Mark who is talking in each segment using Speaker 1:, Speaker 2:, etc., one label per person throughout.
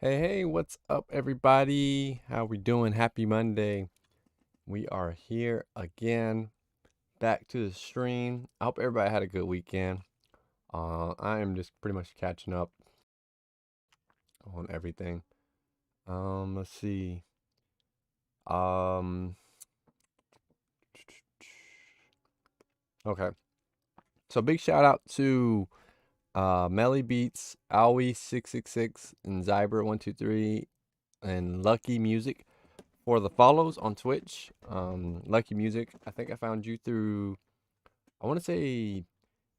Speaker 1: Hey, what's up, everybody? How we doing? Happy Monday. We are here again, back to the stream. I hope everybody had a good weekend. I am just pretty much catching up on everything. Let's see. Um, okay. So big shout out to Melly Beats, Owie666, and Zyber123, and Lucky Music for the follows on Twitch. Lucky Music, I think I found you through, I want to say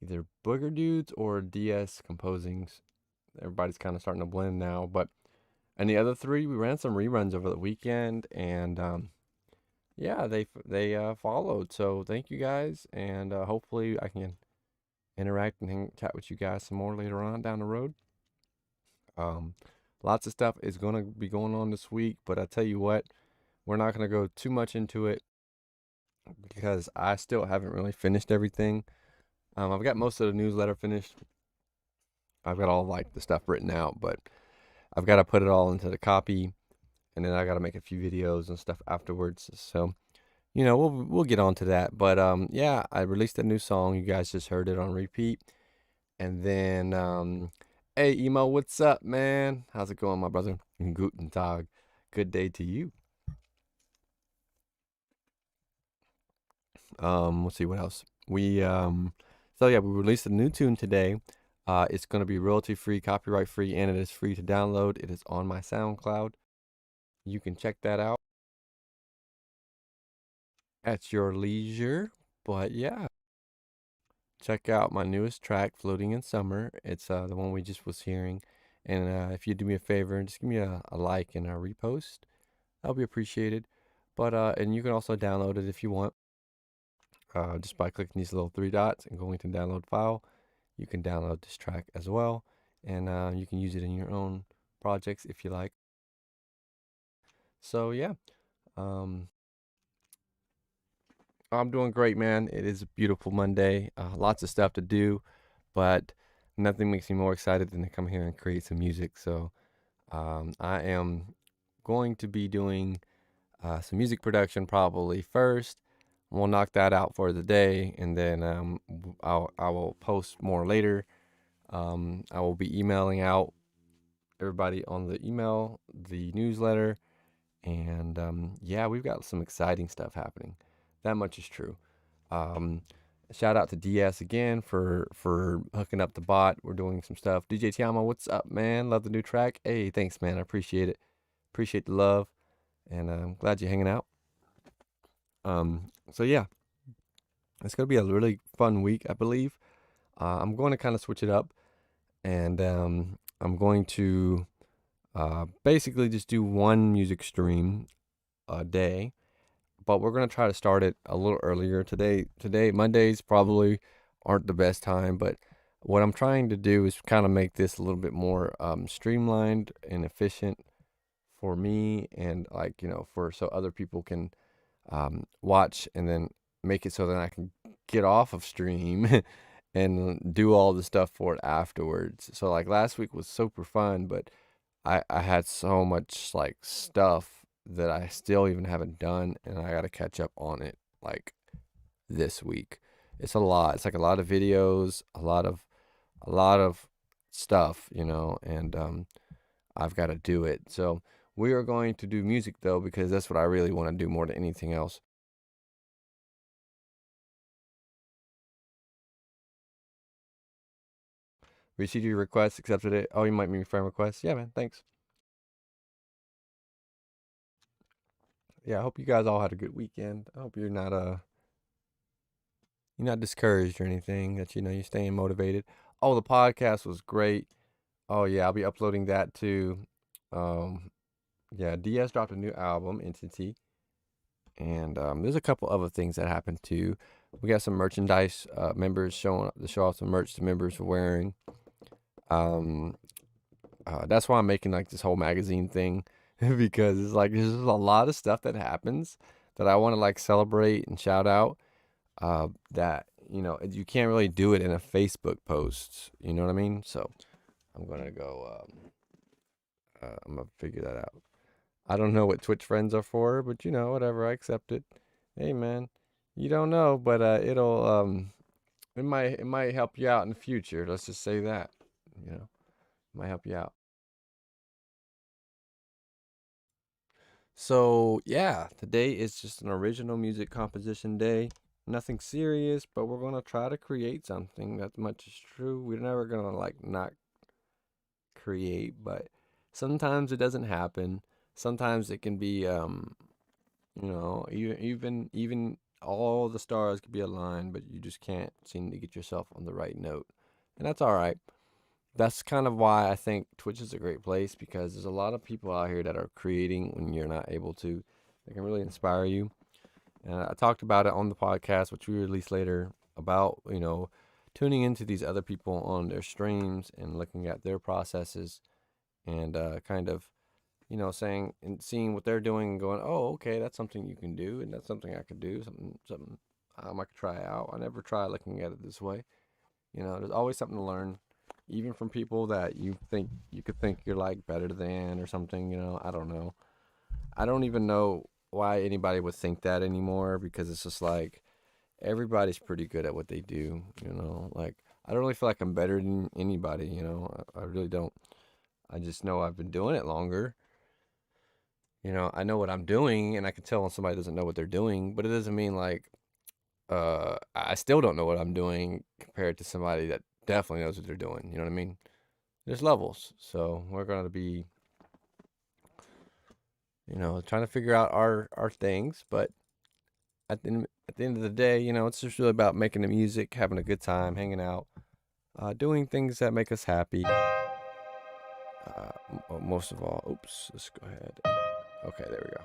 Speaker 1: either Booger Dudes or DS Composings. Everybody's kind of starting to blend now, but and the other three, we ran some reruns over the weekend, and yeah, they followed. So thank you guys, and hopefully I can interact and chat with you guys some more later on down the road. Um, Lots of stuff is gonna be going on this week, but I tell you what, we're not gonna go too much into it because I still haven't really finished everything. I've got most of the newsletter finished. I've got all like the stuff written out, but I've got to put it all into the copy, and then I got to make a few videos and stuff afterwards. So, we'll get on to that. But yeah, I released a new song. You guys just heard it on repeat. And then hey Emo, what's up, man? How's it going, my brother? Guten Tag. Good day to you. Let's see what else. So yeah, we released a new tune today. It's gonna be royalty free, copyright free, and it is free to download. It is on my SoundCloud. You can check that out at your leisure. But yeah, check out my newest track, Floating in Summer. It's the one we just was hearing. And if you do me a favor and just give me a like and a repost, that'll be appreciated. But and you can also download it if you want. Just by clicking these little three dots and going to download file, you can download this track as well, and you can use it in your own projects if you like. So yeah, um, I'm doing great, man. It is a beautiful Monday. Lots of stuff to do, but nothing makes me more excited than to come here and create some music. So I am going to be doing some music production probably first. We'll knock that out for the day, and then I will post more later. I will be emailing out everybody on the email, the newsletter, and yeah, we've got some exciting stuff happening. That much is true. Um, Shout out to DS again for hooking up the bot. We're doing some stuff. DJ Tiamo, what's up, man? Love the new track. Hey, thanks, man. I appreciate it. Appreciate the love, and I'm glad you're hanging out. So yeah, it's gonna be a really fun week, I believe. I'm going to kind of switch it up, and I'm going to basically just do one music stream a day, but we're gonna try to start it a little earlier today. Today, Mondays probably aren't the best time, but what I'm trying to do is kind of make this a little bit more streamlined and efficient for me, and like for so other people can watch and then make it so that I can get off of stream and do all the stuff for it afterwards. So like last week was super fun, but I had so much like stuff that I still even haven't done, and I got to catch up on it like this week. It's a lot. It's like a lot of videos, a lot of stuff, and I've got to do it. So we are going to do music though because that's what I really want to do more than anything else. Received your request, accepted it. Oh, you might mean friend request. Yeah, man. Thanks. Yeah, I hope you guys all had a good weekend. I hope you're not discouraged or anything. That you're staying motivated. Oh, the podcast was great. Oh yeah, I'll be uploading that too. Um, yeah, DS dropped a new album, Entity, and there's a couple other things that happened too. We got some merchandise. Members showing up to show off some merch the members are wearing. Um, that's why I'm making like this whole magazine thing because it's like there's a lot of stuff that happens that I want to like celebrate and shout out. That you can't really do it in a Facebook post. You know what I mean? So I'm gonna go I'm gonna figure that out. I don't know what Twitch friends are for, but whatever. I accept it. Hey, man, you don't know, but it might help you out in the future. Let's just say that. You know, it might help you out. So yeah, today is just an original music composition day. Nothing serious, but we're gonna try to create something. That much is true. We're never gonna like not create, but sometimes it doesn't happen. Sometimes it can be even all the stars could be aligned, but you just can't seem to get yourself on the right note. And that's all right. That's kind of why I think Twitch is a great place because there's a lot of people out here that are creating when you're not able to. They can really inspire you. And I talked about it on the podcast, which we release later, about, tuning into these other people on their streams and looking at their processes and kind of, saying and seeing what they're doing and going, oh, okay, that's something you can do, and that's something I could do, something I could try out. I never try looking at it this way. There's always something to learn, even from people that you could think you're like better than or something. I don't know. I don't even know why anybody would think that anymore because it's just like everybody's pretty good at what they do. Like I don't really feel like I'm better than anybody. I really don't. I just know I've been doing it longer. I know what I'm doing, and I can tell when somebody doesn't know what they're doing, but it doesn't mean like I still don't know what I'm doing compared to somebody that definitely knows what they're doing. You know what I mean? There's levels, so we're gonna be, trying to figure out our things. But at the end of the day, it's just really about making the music, having a good time, hanging out, doing things that make us happy. Most of all, oops, let's go ahead. Okay, there we go.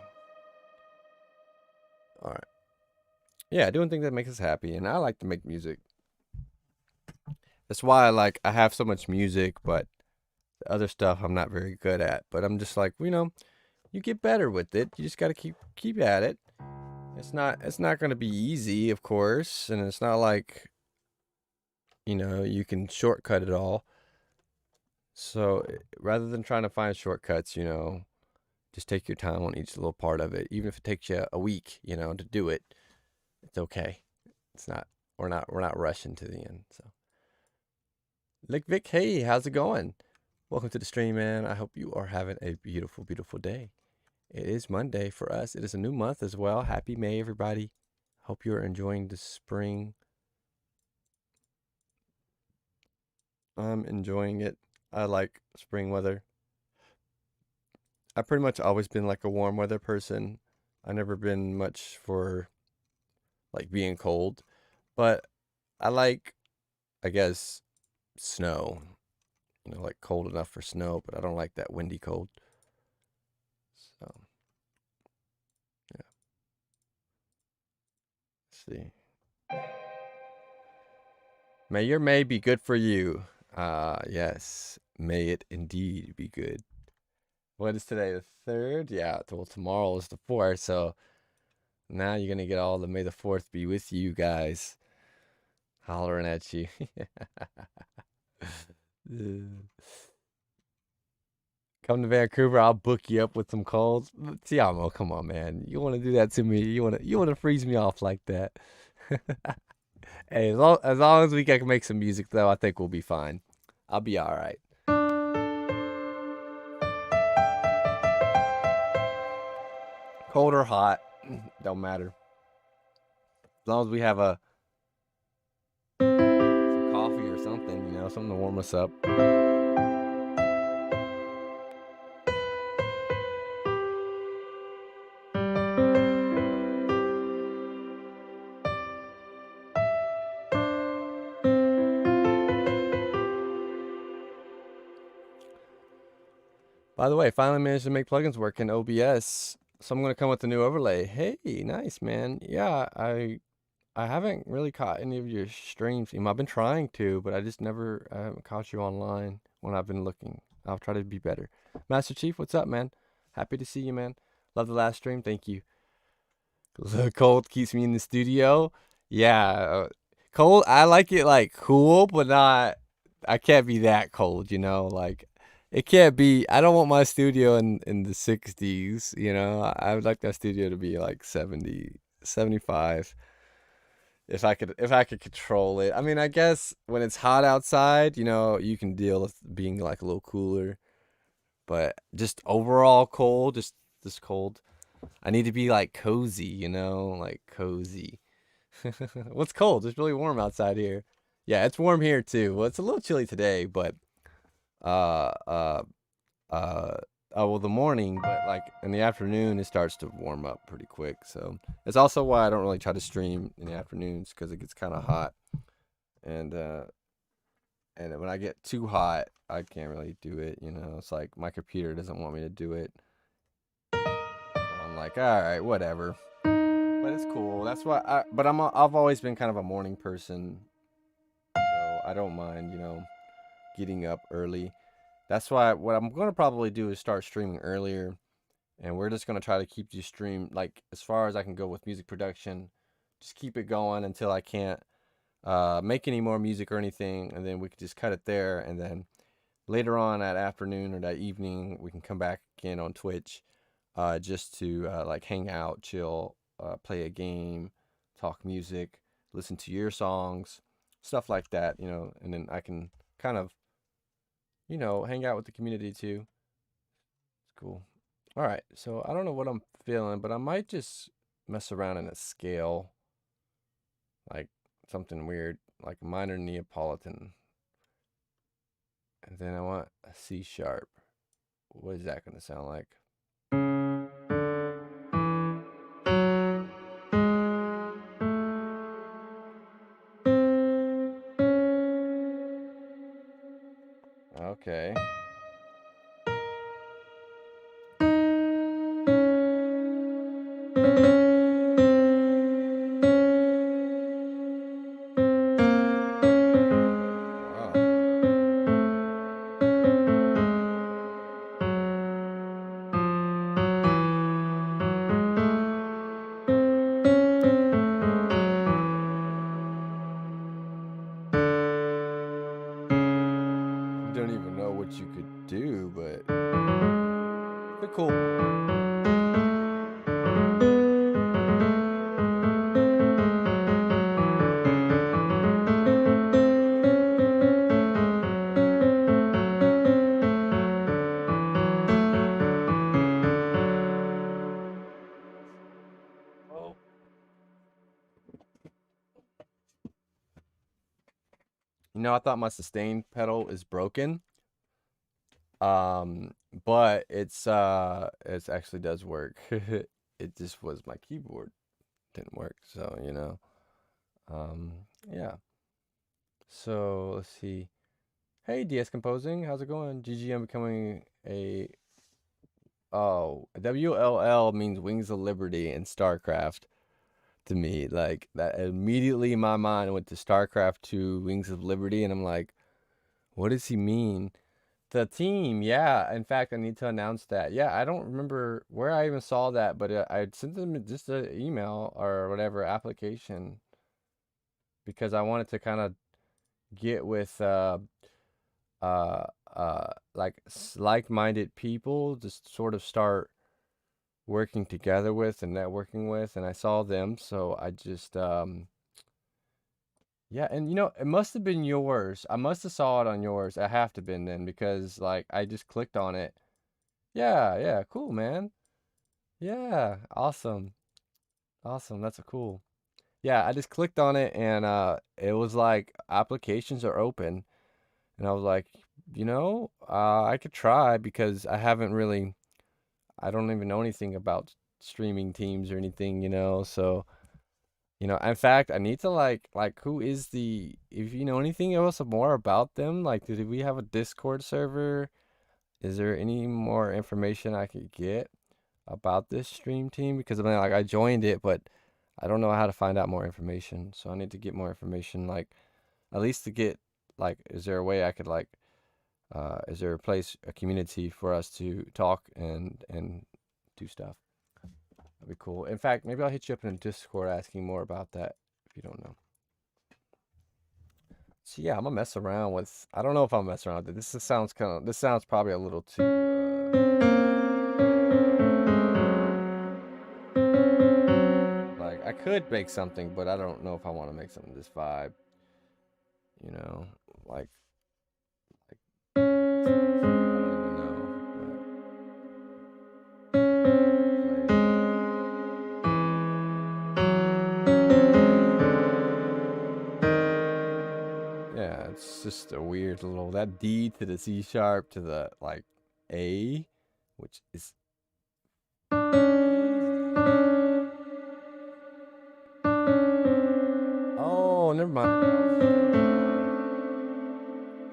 Speaker 1: All right. Yeah, doing things that make us happy, and I like to make music. That's why I have so much music, but the other stuff I'm not very good at. But I'm just like, you get better with it. You just got to keep at it. It's not going to be easy, of course, and it's not like, you can shortcut it all. So rather than trying to find shortcuts, just take your time on each little part of it. Even if it takes you a week, to do it, it's okay. It's not we're not rushing to the end. So Lick Vic, hey, how's it going? Welcome to the stream, man. I hope you are having a beautiful, beautiful day. It is Monday for us. It is a new month as well. Happy May, everybody. Hope you're enjoying the spring. I'm enjoying it. I like spring weather. I've pretty much always been like a warm weather person. I've never been much for like being cold, but I like, I guess, snow. Like cold enough for snow, but I don't like that windy cold. So, yeah. Let's see. May your May be good for you. Yes. May it indeed be good. What is today? The 3rd? Yeah. Well, tomorrow is the 4th. So now you're going to get all the May the 4th be with you guys hollering at you. Come to Vancouver, I'll book you up with some calls. Tiamo, come on, man. You want to do that to me? You want to freeze me off like that? Hey, as long as we can make some music, though, I think we'll be fine. I'll be all right. Cold or hot, don't matter. As long as we have some coffee or something, something to warm us up. By the way, I finally managed to make plugins work in OBS, so I'm gonna come with a new overlay. Hey, nice, man. Yeah, I haven't really caught any of your streams. I've been trying to, but I haven't caught you online when I've been looking. I'll try to be better. Master Chief, what's up, man? Happy to see you, man. Love the last stream. Thank you. The cold keeps me in the studio. Yeah, cold. I like it like cool, but not. I can't be that cold, Like it can't be. I don't want my studio in the 60s, you know. I would like that studio to be like 70, 75. If I could control it. I mean, I guess when it's hot outside, you know, you can deal with being like a little cooler, but just overall cold, just cold. I need to be like cozy, you know, like cozy. What's cold? It's really warm outside here. Yeah, it's warm here too. Well, it's a little chilly today, but uh uh uh well, the morning, but like in the afternoon it starts to warm up pretty quick. So it's also why I don't really try to stream in the afternoons because it gets kind of hot, and when I get too hot, I can't really do it. You know, it's like my computer doesn't want me to do it. I'm like, all right, whatever. But it's cool. That's why. But I've always been kind of a morning person, so I don't mind, you know, getting up early. That's why what I'm gonna probably do is start streaming earlier, and we're just gonna try to keep the stream like as far as I can go with music production. Just keep it going until I can't make any more music or anything, and then we could just cut it there, and then later on that afternoon or that evening we can come back again on Twitch, just to like hang out, chill, play a game, talk music, listen to your songs, stuff like that, you know, and then I can kind of, you know, hang out with the community too. It's cool. All right, so I don't know what I'm feeling, but I might just mess around in a scale, like something weird, like minor Neapolitan, and then I want a C sharp. What is that gonna sound like? Okay. Wow. You don't even know what you could do, but it's a cool. Oh, you know, I thought my sustain pedal is broken. Um, but it actually does work. It just was my keyboard didn't work, so you know. Um, yeah. So let's see. Hey, DS Composing, how's it going? GGM becoming a WLL means Wings of Liberty in StarCraft to me. Like that immediately my mind went to StarCraft 2 Wings of Liberty, and I'm like, what does he mean? The team, yeah. In fact, I need to announce that. Yeah, I don't remember where I even saw that, but I sent them just an email or whatever application because I wanted to kind of get with uh like like-minded people, just sort of start working together with and networking with, and I saw them, so I just yeah, and you know, it must have been yours. I must have saw it on yours. I have to been then because like I just clicked on it. Yeah, yeah, cool, man. Yeah, awesome. Awesome. That's a cool. Yeah, I just clicked on it and it was like applications are open and I was like, you know, I could try because I don't even know anything about streaming teams or anything, you know. So, you know, in fact, I need to like who is the if you know anything else more about them, like did we have a Discord server? Is there any more information I could get about this stream team? Because I mean, like I joined it, but I don't know how to find out more information. So I need to get more information, like at least to get like, is there a way I could like, is there a place, a community for us to talk and do stuff? That'd be cool. In fact, maybe I'll hit you up in Discord asking more about that if you don't know. Let's Actually, yeah, I'm gonna mess around with. I don't know if I'll mess around with it. Sounds kind of. This sounds probably a little too. Like I could make something, but I don't know if I want to make something this vibe. You know, like I don't even know, but I could play. Yeah, it's just a weird little that D to the C sharp to the like A, which is oh, never mind. I was just doing it wrong.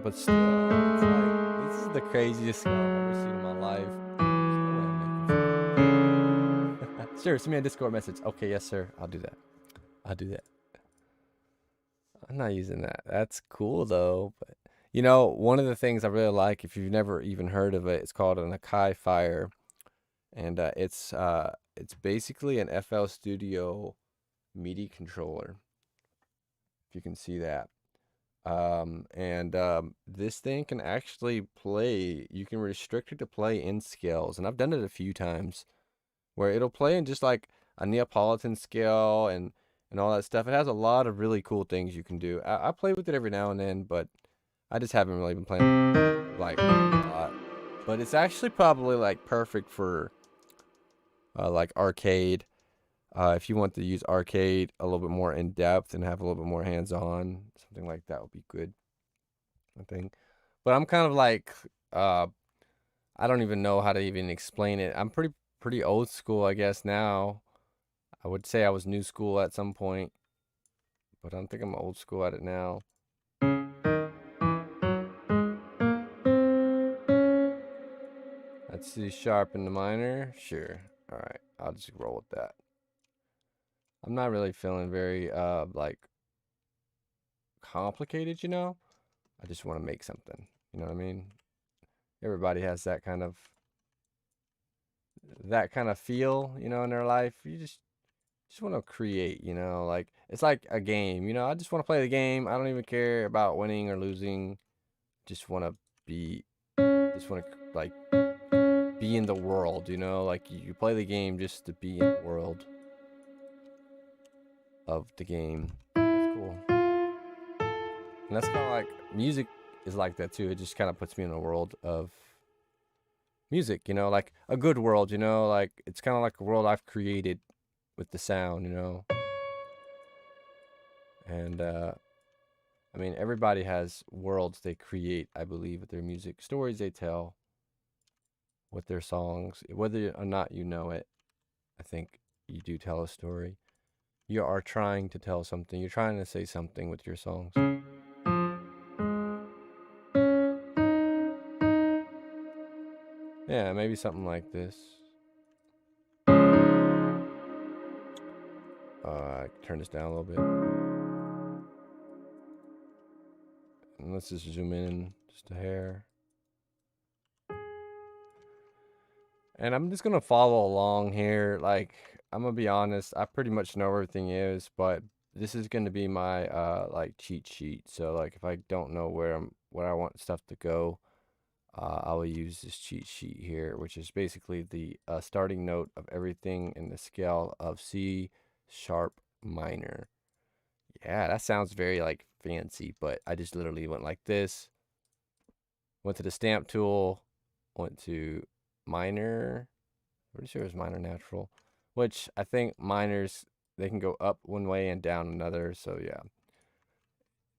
Speaker 1: But still, it's like this is the craziest scale I've ever seen in my life. There's no way I'm making something like that. Sure, send me a Discord message. Okay, yes, sir. I'll do that. I'll do that. I'm not using that. That's cool though. But you know, one of the things I really like, if you've never even heard of it, it's called an Akai Fire, and it's basically an FL Studio MIDI controller. If you can see that. This thing can actually play. You can restrict it to play in scales, and I've done it a few times where it'll play in just like a Neapolitan scale and all that stuff. It has a lot of really cool things you can do. I play with it every now and then, but I just haven't really been playing like a lot. But it's actually probably like perfect for like arcade. If you want to use arcade a little bit more in depth and have a little bit more hands on, something like that would be good, I think. But I'm kind of like I don't even know how to even explain it. I'm pretty old school, I guess now. I would say I was new school at some point, but I don't think I'm old school at it now. That's C sharp in the minor. Sure. All right. I'll just roll with that. I'm not really feeling very like complicated, you know? I just want to make something. You know what I mean? Everybody has that kind of feel, you know, in their life. You just want to create, you know, like it's like a game, you know. I just want to play the game. I don't even care about winning or losing. Just want to be just want to like be in the world, you know? Like you play the game just to be in the world of the game. That's cool. And that's kind of like music is like that too. It just kind of puts me in a world of music, you know, like a good world, you know, like it's kind of like a world I've created with the sound, you know. And I mean, everybody has worlds they create, I believe, with their music, stories they tell with their songs, whether or not you know it. I think you do tell a story. You are trying to tell something. You're trying to say something with your songs. Yeah, maybe something like this. Turn this down a little bit. And let's just zoom in just a hair. And I'm just gonna follow along here. Like, I'm gonna be honest, I pretty much know where everything is, but this is gonna be my like cheat sheet. So like if I don't know where I want stuff to go, I will use this cheat sheet here, which is basically the starting note of everything in the scale of C sharp minor. Yeah, that sounds very like fancy, but I just literally went like this. Went to the stamp tool, went to minor. Pretty sure it was minor natural, which I think minors they can go up one way and down another. So yeah,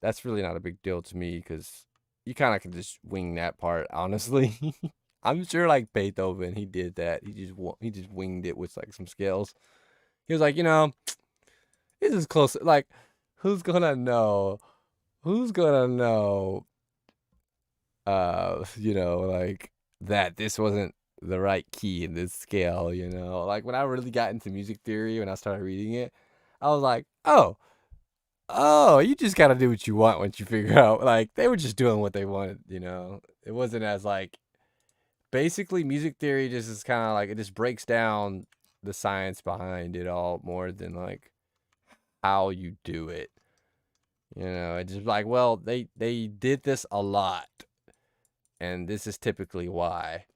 Speaker 1: that's really not a big deal to me because you kind of can just wing that part. Honestly, I'm sure like Beethoven, he did that. He just winged it with like some scales. He was like, you know, this is close. Like, who's gonna know? Who's gonna know? You know, like that this wasn't the right key in this scale, you know? Like when I really got into music theory, when I started reading it, I was like, oh, you just gotta do what you want once you figure out. Like they were just doing what they wanted, you know? It wasn't as like basically music theory just is kind of like it just breaks down the science behind it all more than like how you do it. It's just like, well, they did this a lot, and this is typically why.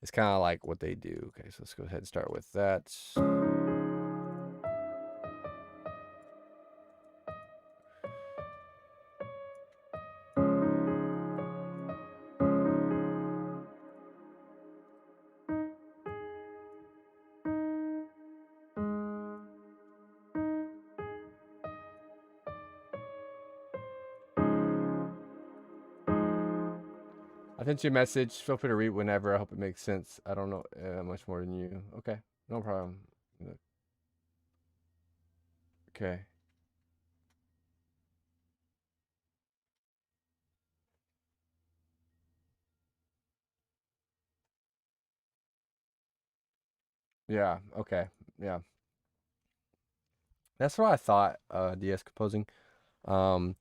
Speaker 1: It's kind of like what they do. Okay, so let's go ahead and start with that. I sent you a message. Feel free to read whenever. I hope it makes sense. I don't know much more than you. Okay, no problem. Okay. Yeah. Okay. Yeah. That's what I thought. DS composing. Um,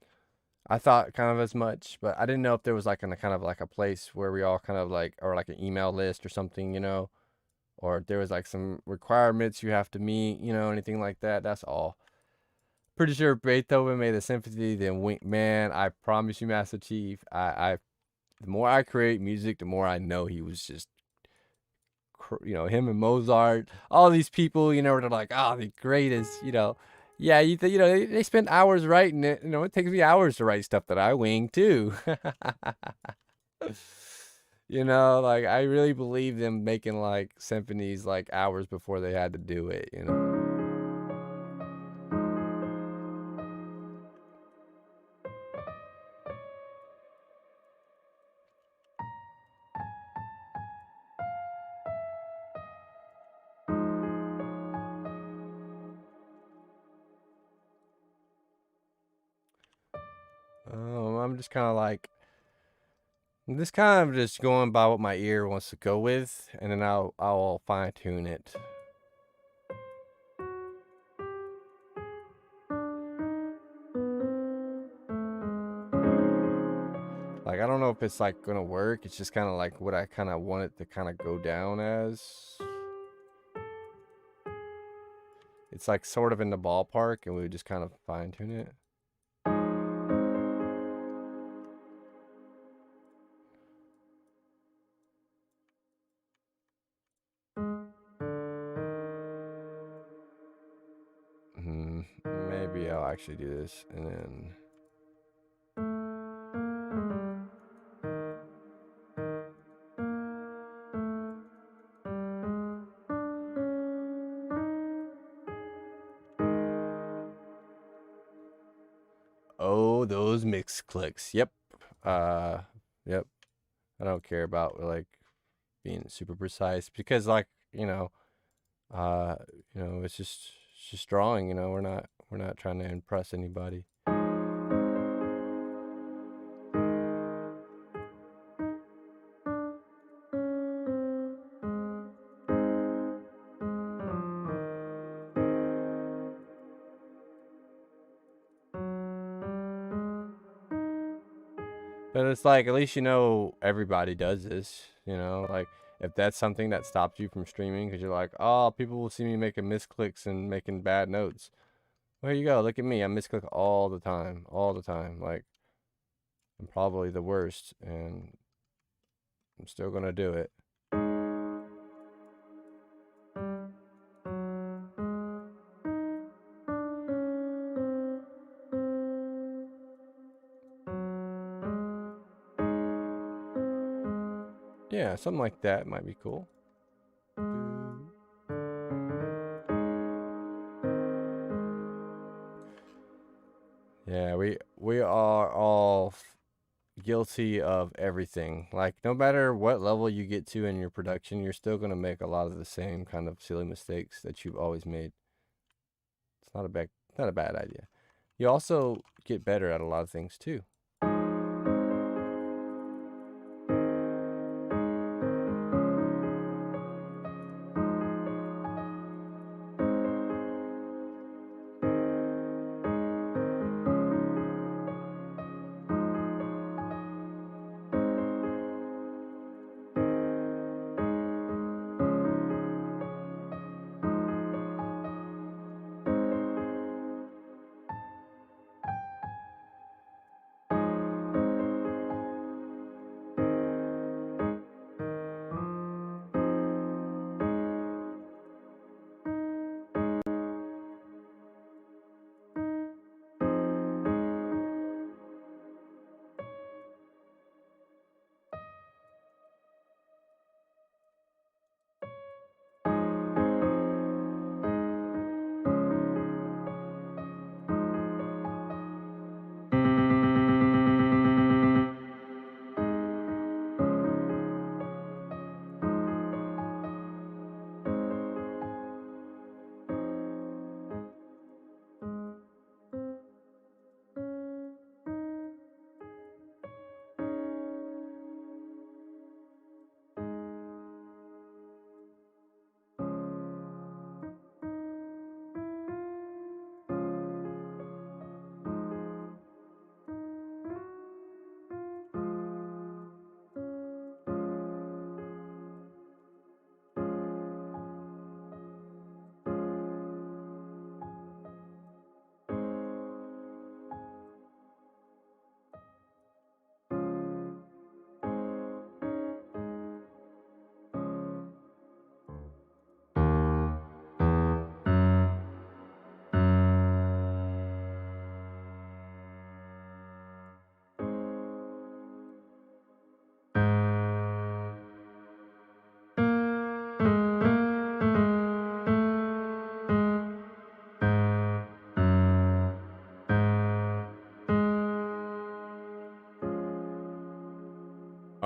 Speaker 1: I thought kind of as much, but I didn't know if there was like a kind of like a place where we all kind of like, or like an email list or something, or if there was like some requirements you have to meet, anything like that. That's all. Pretty sure Beethoven made a symphony. Then man, I promise you, Master Chief, the more I create music, the more I know he was just, him and Mozart, all these people, they're like, oh, the greatest, Yeah, they spend hours writing it. It takes me hours to write stuff that I wing too. Like I really believe them making like symphonies like hours before they had to do it. I'm just kind of like, I'm just kind of just going by what my ear wants to go with, and then I'll fine tune it. Like I don't know if it's like gonna work. It's just kind of like what I kind of want it to kind of go down as. It's like sort of in the ballpark, and we would just kind of fine tune it. Maybe I'll actually do this, and then. Oh, those mix clicks. Yep. Uh, yep. I don't care about like being super precise because like, uh, it's just drawing, we're not trying to impress anybody. But it's like at least everybody does this. Like if that's something that stops you from streaming because you're like, oh, people will see me making misclicks and making bad notes. Well, here you go. Look at me. I misclick all the time, all the time. Like I'm probably the worst, and I'm still gonna do it. Yeah, something like that might be cool. Yeah, we are all guilty of everything. Like no matter what level you get to in your production, you're still gonna make a lot of the same kind of silly mistakes that you've always made. It's not a bad idea. You also get better at a lot of things too.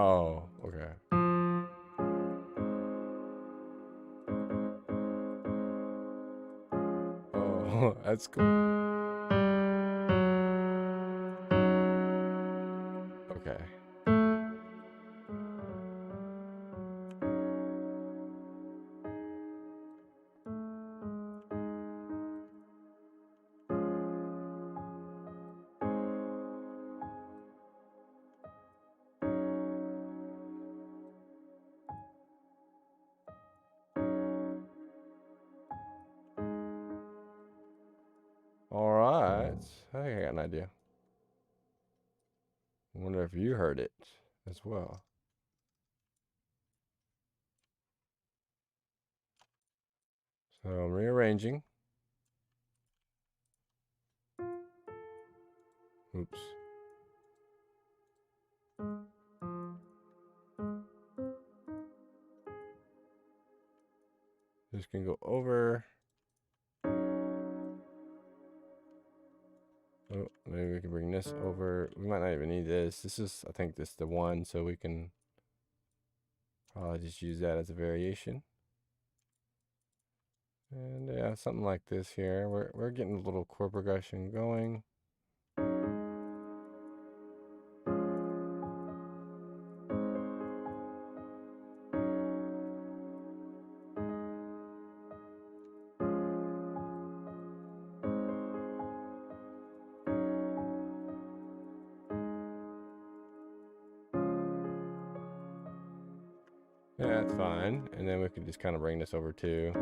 Speaker 1: Oh, okay. Oh, that's cool. Okay. All right. I think I got an idea. I wonder if you heard it as well. So I'm rearranging. Oops. This can go over. Oh, maybe we can bring this over. We might not even need this. This is, I think this is the one, so we can probably just use that as a variation. And yeah, something like this here. We're getting a little chord progression going. Yeah, that's fine. And then we can just kind of bring this over too.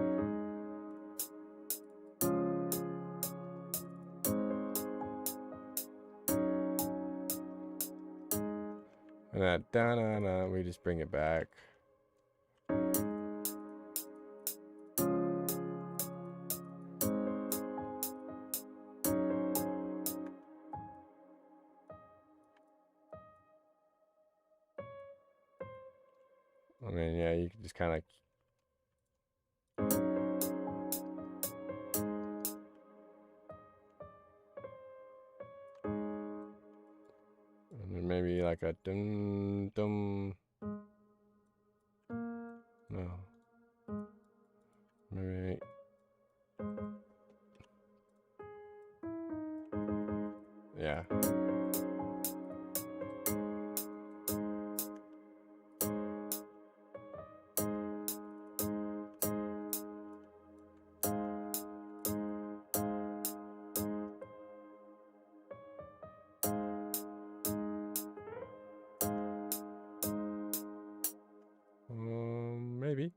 Speaker 1: And that da-na-na, we just bring it back. I mean, yeah, you can just kind of. And then maybe like a dum dum. No. Maybe. Yeah. Maybe.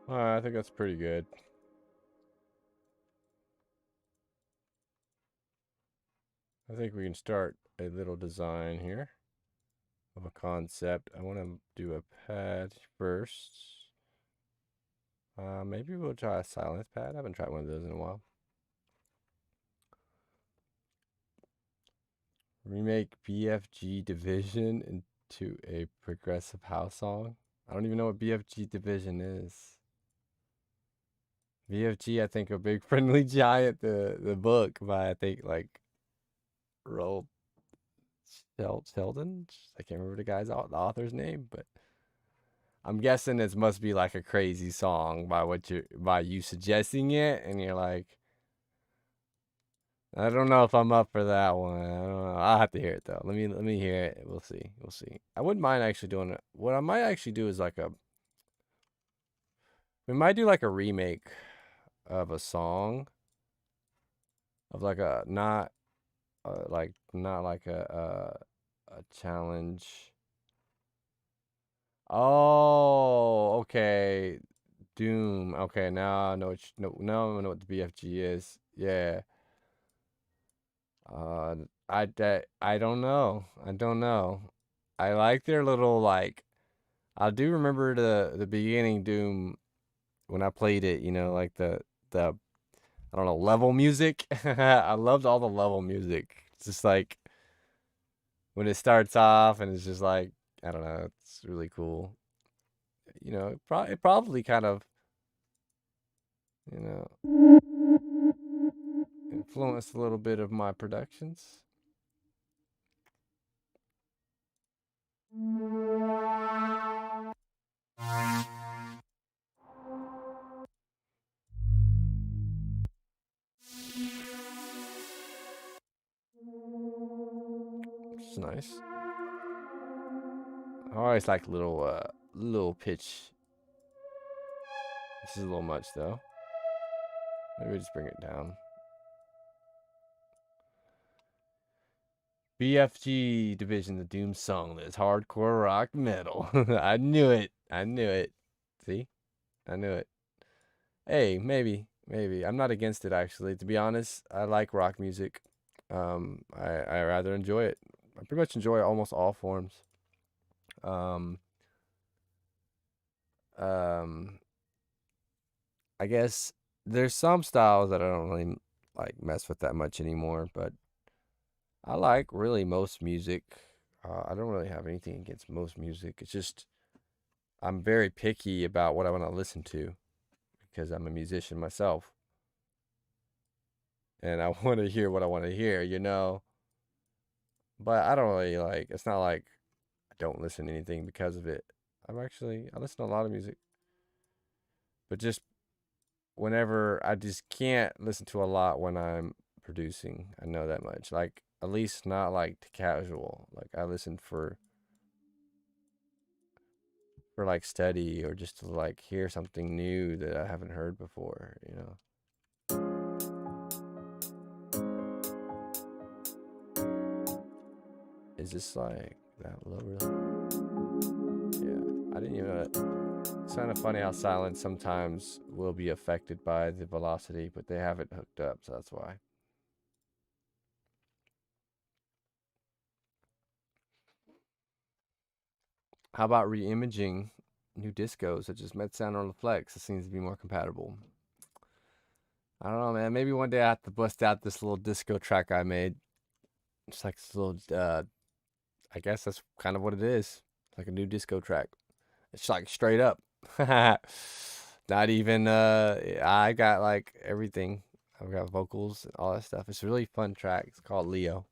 Speaker 1: I think that's pretty good. I think we can start a little design here of a concept. I want to do a pad first. Maybe we'll try a silence pad. I haven't tried one of those in a while. Remake BFG Division into a progressive house song. I don't even know what BFG Division is. BFG, I think, a Big Friendly Giant, the book by, I think, like Roald Sheldon. I can't remember the author's name, but I'm guessing this must be like a crazy song by you suggesting it, and you're like, I don't know if I'm up for that one. I don't know. I'll have to hear it though. Let me hear it. We'll see. We'll see. I wouldn't mind actually doing it. What I might actually do is we might do like a remake of a song of like a not like a challenge. Oh, okay. Doom. Okay, now I know no, now I know what the BFG is. Yeah. Uh, I don't know. I don't know. I like their little like. I do remember the beginning Doom when I played it. You know, like the I don't know level music. I loved all the level music. It's just like when it starts off and it's just like I don't know. It's really cool. You know, it probably kind of you know influenced a little bit of my productions. Which is nice. I always like little pitch. This is a little much though. Maybe just bring it down. BFG Division, the Doom song that's hardcore rock metal. I knew it. I knew it. See? I knew it. Hey, maybe. I'm not against it actually. To be honest, I like rock music. I rather enjoy it. I pretty much enjoy almost all forms. Um, um, I guess there's some styles that I don't really like mess with that much anymore, but I like really most music. I don't really have anything against most music. It's just I'm very picky about what I want to listen to because I'm a musician myself and I want to hear what I want to hear, you know. But I don't really like. It's not like I don't listen to anything because of it. I listen to a lot of music, but just whenever I just can't listen to a lot when I'm producing. I know that much. Like at least not like to casual. Like I listen for like study or just to like hear something new that I haven't heard before, you know. Is this like that low really? Yeah. I didn't even know that. It's kind of funny how silence sometimes will be affected by the velocity, but they have it hooked up, so that's why. How about re-imaging new discos such as Med Sound or Flex? It seems to be more compatible. I don't know, man. Maybe one day I have to bust out this little disco track I made. It's like this little, I guess that's kind of what it is. Like a new disco track. It's like straight up. Not even, I got like everything. I've got vocals and all that stuff. It's a really fun track. It's called Leo.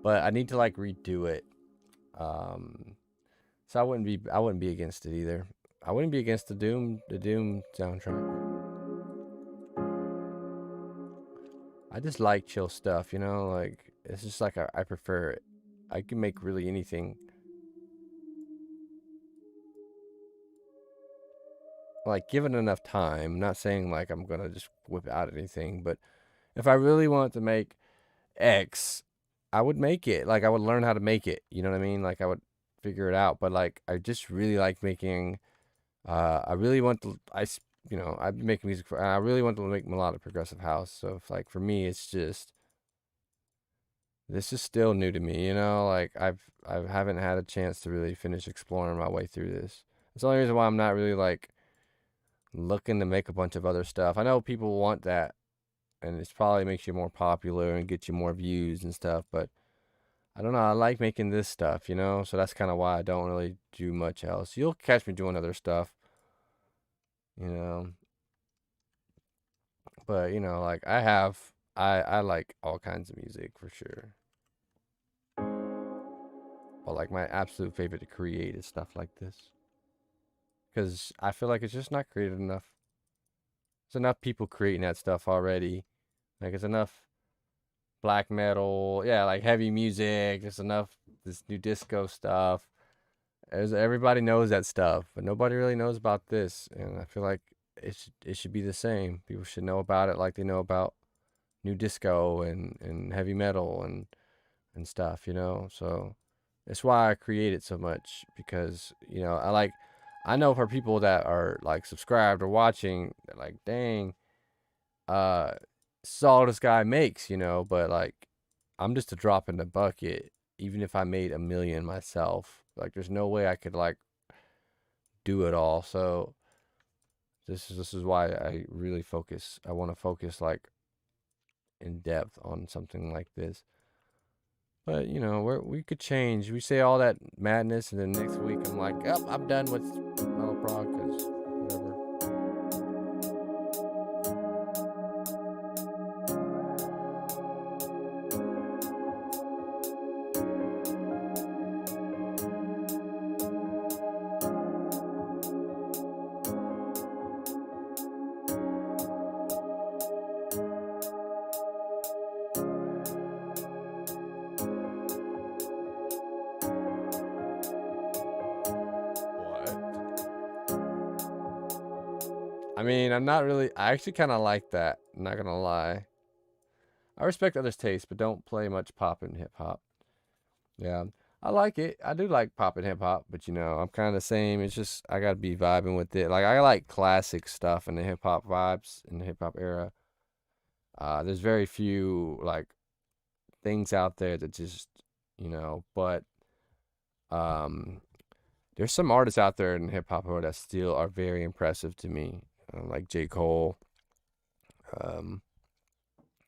Speaker 1: But I need to like redo it. Um, so I wouldn't be against it either. I wouldn't be against the Doom soundtrack. I just like chill stuff, you know. Like it's just like I prefer it. I can make really anything. Like given enough time. I'm not saying like I'm gonna just whip out anything, but if I really want to make X, I would make it. Like I would learn how to make it. You know what I mean? Like I would figure it out. But like I just really like making. I really want to. You know I've been making music for. I really want to make melodic progressive house. So if, like for me, it's just this is still new to me, you know. Like I haven't had a chance to really finish exploring my way through this. It's the only reason why I'm not really like looking to make a bunch of other stuff. I know people want that, and it's probably makes you more popular and get you more views and stuff. But I don't know. I like making this stuff, you know. So that's kind of why I don't really do much else. You'll catch me doing other stuff, you know. But you know, like I like all kinds of music for sure. But like my absolute favorite to create is stuff like this. Because I feel like it's just not created enough. There's enough people creating that stuff already. Like it's enough black metal, yeah, like heavy music. There's enough this new disco stuff. Everybody knows that stuff, but nobody really knows about this. And I feel like it should be the same. People should know about it like they know about new disco and heavy metal and stuff. You know, so It's why I create it so much because I know for people that are like subscribed or watching, they're like, dang, uh, this is all this guy makes, but like, I'm just a drop in the bucket. Even if I made a million myself, like, there's no way I could like do it all. So this is why I really focus. I want to focus like in depth on something like this. But we could change. We say all that madness, and then next week I'm like, oh, I'm done with Mellow Prog because whatever. What? I mean, I'm not really. I actually kind of like that. I'm not gonna lie. I respect others' taste, but don't play much pop and hip hop. Yeah, I like it. I do like pop and hip hop, but I'm kind of the same. It's just I gotta be vibing with it. Like I like classic stuff in the hip hop vibes in the hip hop era. There's very few like things out there that just but um, there's some artists out there in hip hop that still are very impressive to me, like J. Cole. Um,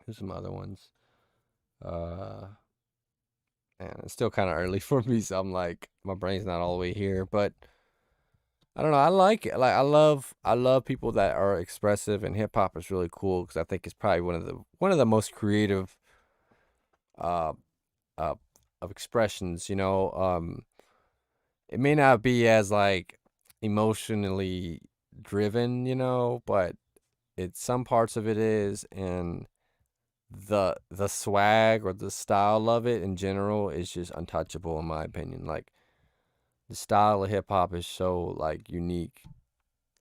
Speaker 1: there's some other ones. Uh, and it's still kind of early for me, so I'm like, my brain's not all the way here, but I don't know. I like it. Like I love people that are expressive, and hip hop is really cool because I think it's probably one of the most creative uh uh of expressions. It may not be as like emotionally driven, but it's some parts of it is, and the swag or the style of it in general is just untouchable in my opinion. Like the style of hip hop is so like unique.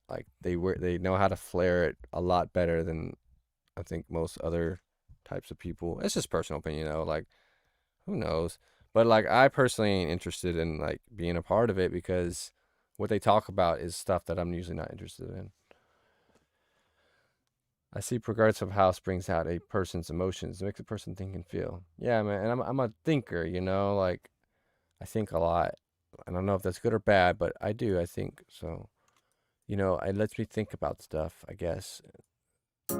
Speaker 1: Like they know how to flare it a lot better than I think most other types of people. It's just personal opinion though. Like who knows? But like I personally ain't interested in like being a part of it because what they talk about is stuff that I'm usually not interested in. I see progressive house brings out a person's emotions, makes a person think and feel. Yeah, man, and I'm a thinker, like I think a lot. I don't know if that's good or bad, but I do. I think so. It lets me think about stuff. I guess. I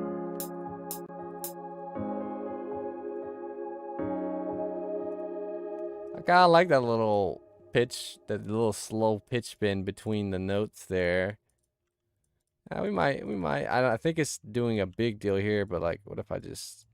Speaker 1: kind of like that little pitch, that little slow pitch spin between the notes there. We might. I think it's doing a big deal here, but like, what if I just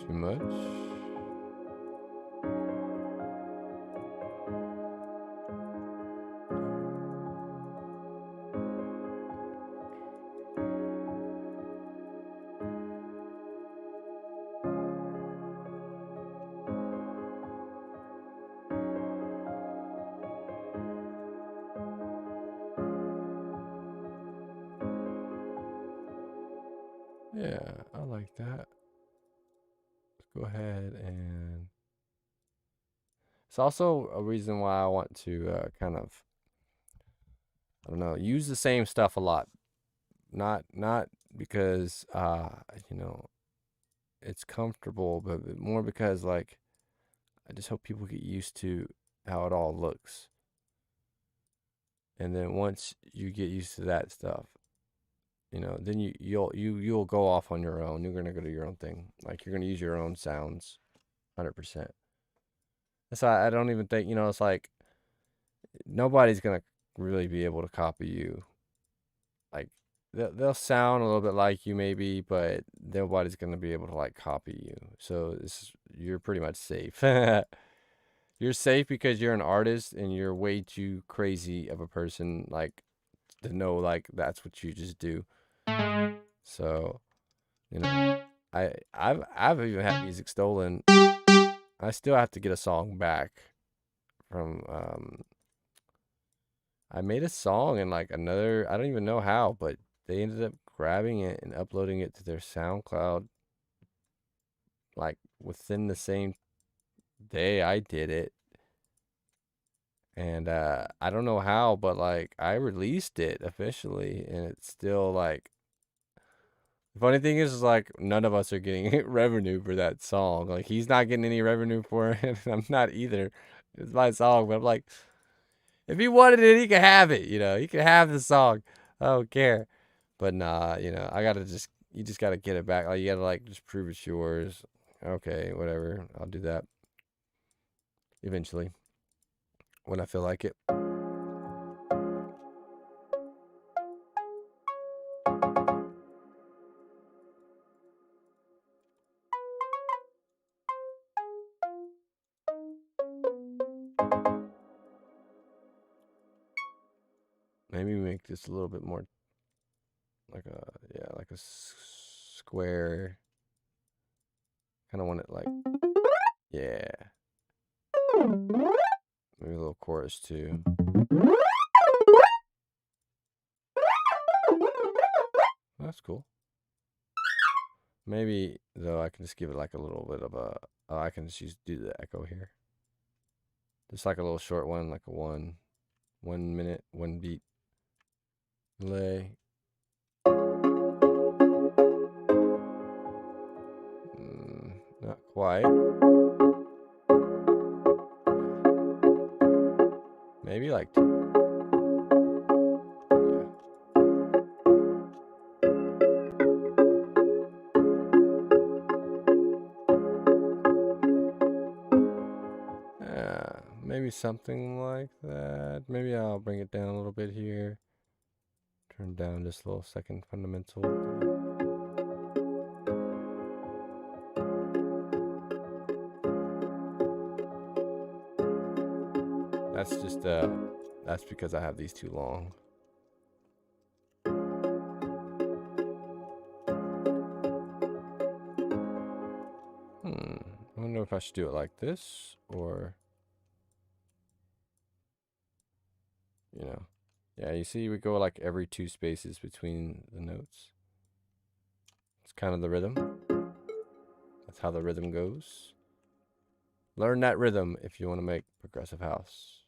Speaker 1: too much? Yeah, I like that. Let's go ahead and it's also a reason why I want to kind of I don't know use the same stuff a lot. Not because you know it's comfortable, but more because like I just hope people get used to how it all looks. And then once you get used to that stuff, then you'll go off on your own. You're gonna go do your own thing. Like you're gonna use your own sounds, 100%. That's why I don't even think it's like nobody's gonna really be able to copy you. Like they'll sound a little bit like you maybe, but nobody's gonna be able to like copy you. So you're pretty much safe. You're safe because you're an artist and you're way too crazy of a person like to know like that's what you just do. So, you know, I've even had music stolen. I still have to get a song back from I made a song and like another, I don't even know how, but they ended up grabbing it and uploading it to their SoundCloud like within the same day I did it. And I don't know how, but like I released it officially and it's still like the funny thing is like none of us are getting revenue for that song. Like he's not getting any revenue for it, and I'm not either. It's my song, but I'm like, if he wanted it, he could have it. He could have the song. I don't care. But nah, I gotta you just gotta get it back. Like you gotta like just prove it's yours. Okay, whatever. I'll do that eventually when I feel like it. Maybe make this a little bit more like a square. Kind of want it like, yeah. Maybe a little chorus too. That's cool. Maybe though I can just give it like a little bit of a. Oh, I can just do the echo here. Just like a little short one, like a 1 minute, 1 beat delay. Not quite. Maybe like maybe something like that. Maybe I'll bring it down a little bit here. Turn down this little second fundamental. That's just that's because I have these too long. I don't know if I should do it like this or yeah, you see we go like every 2 spaces between the notes. It's kind of the rhythm. That's how the rhythm goes. Learn that rhythm if you want to make progressive house.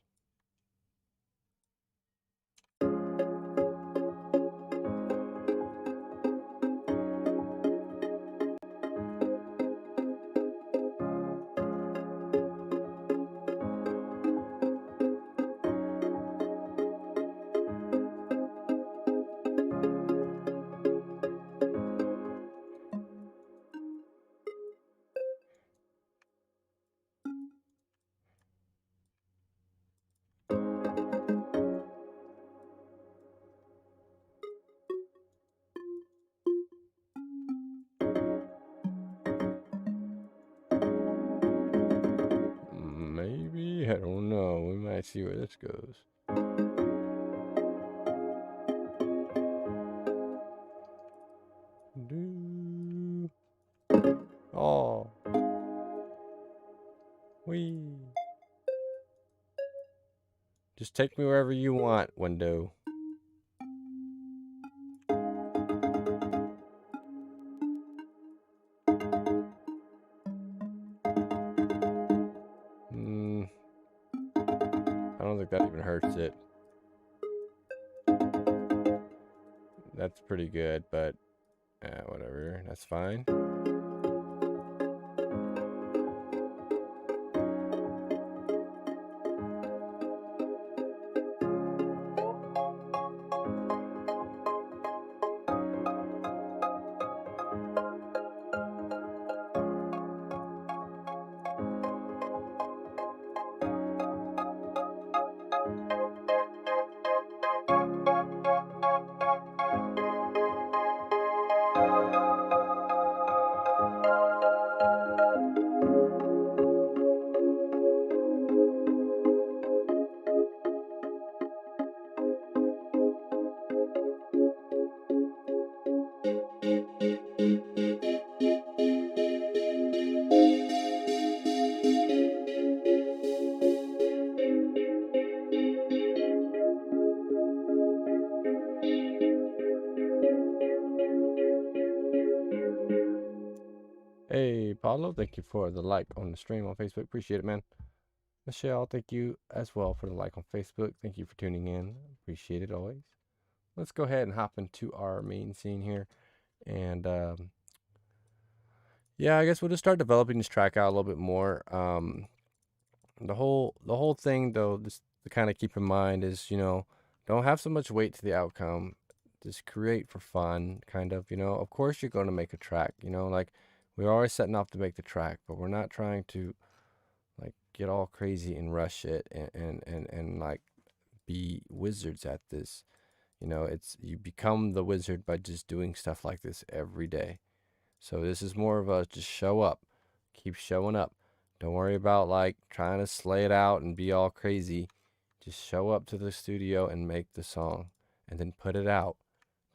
Speaker 1: Maybe, I don't know. We might see where this goes. Oh. Wee. Just take me wherever you want, window. I don't think that even hurts it. That's pretty good, but whatever. That's fine. follow. Thank you for the like on the stream on Facebook. Appreciate it, man. Michelle, thank you as well for the like on Facebook. Thank you for tuning in. Appreciate it always. Let's go ahead and hop into our main scene here. And yeah, I guess we'll just start developing this track out a little bit more. The whole thing though, just to kind of keep in mind is, don't have so much weight to the outcome. Just create for fun, kind of, Of course you're going to make a track, like we're always setting off to make the track, but we're not trying to like get all crazy and rush it and like be wizards at this. It's you become the wizard by just doing stuff like this every day. So this is more of a just show up, keep showing up. Don't worry about like trying to slay it out and be all crazy. Just show up to the studio and make the song and then put it out.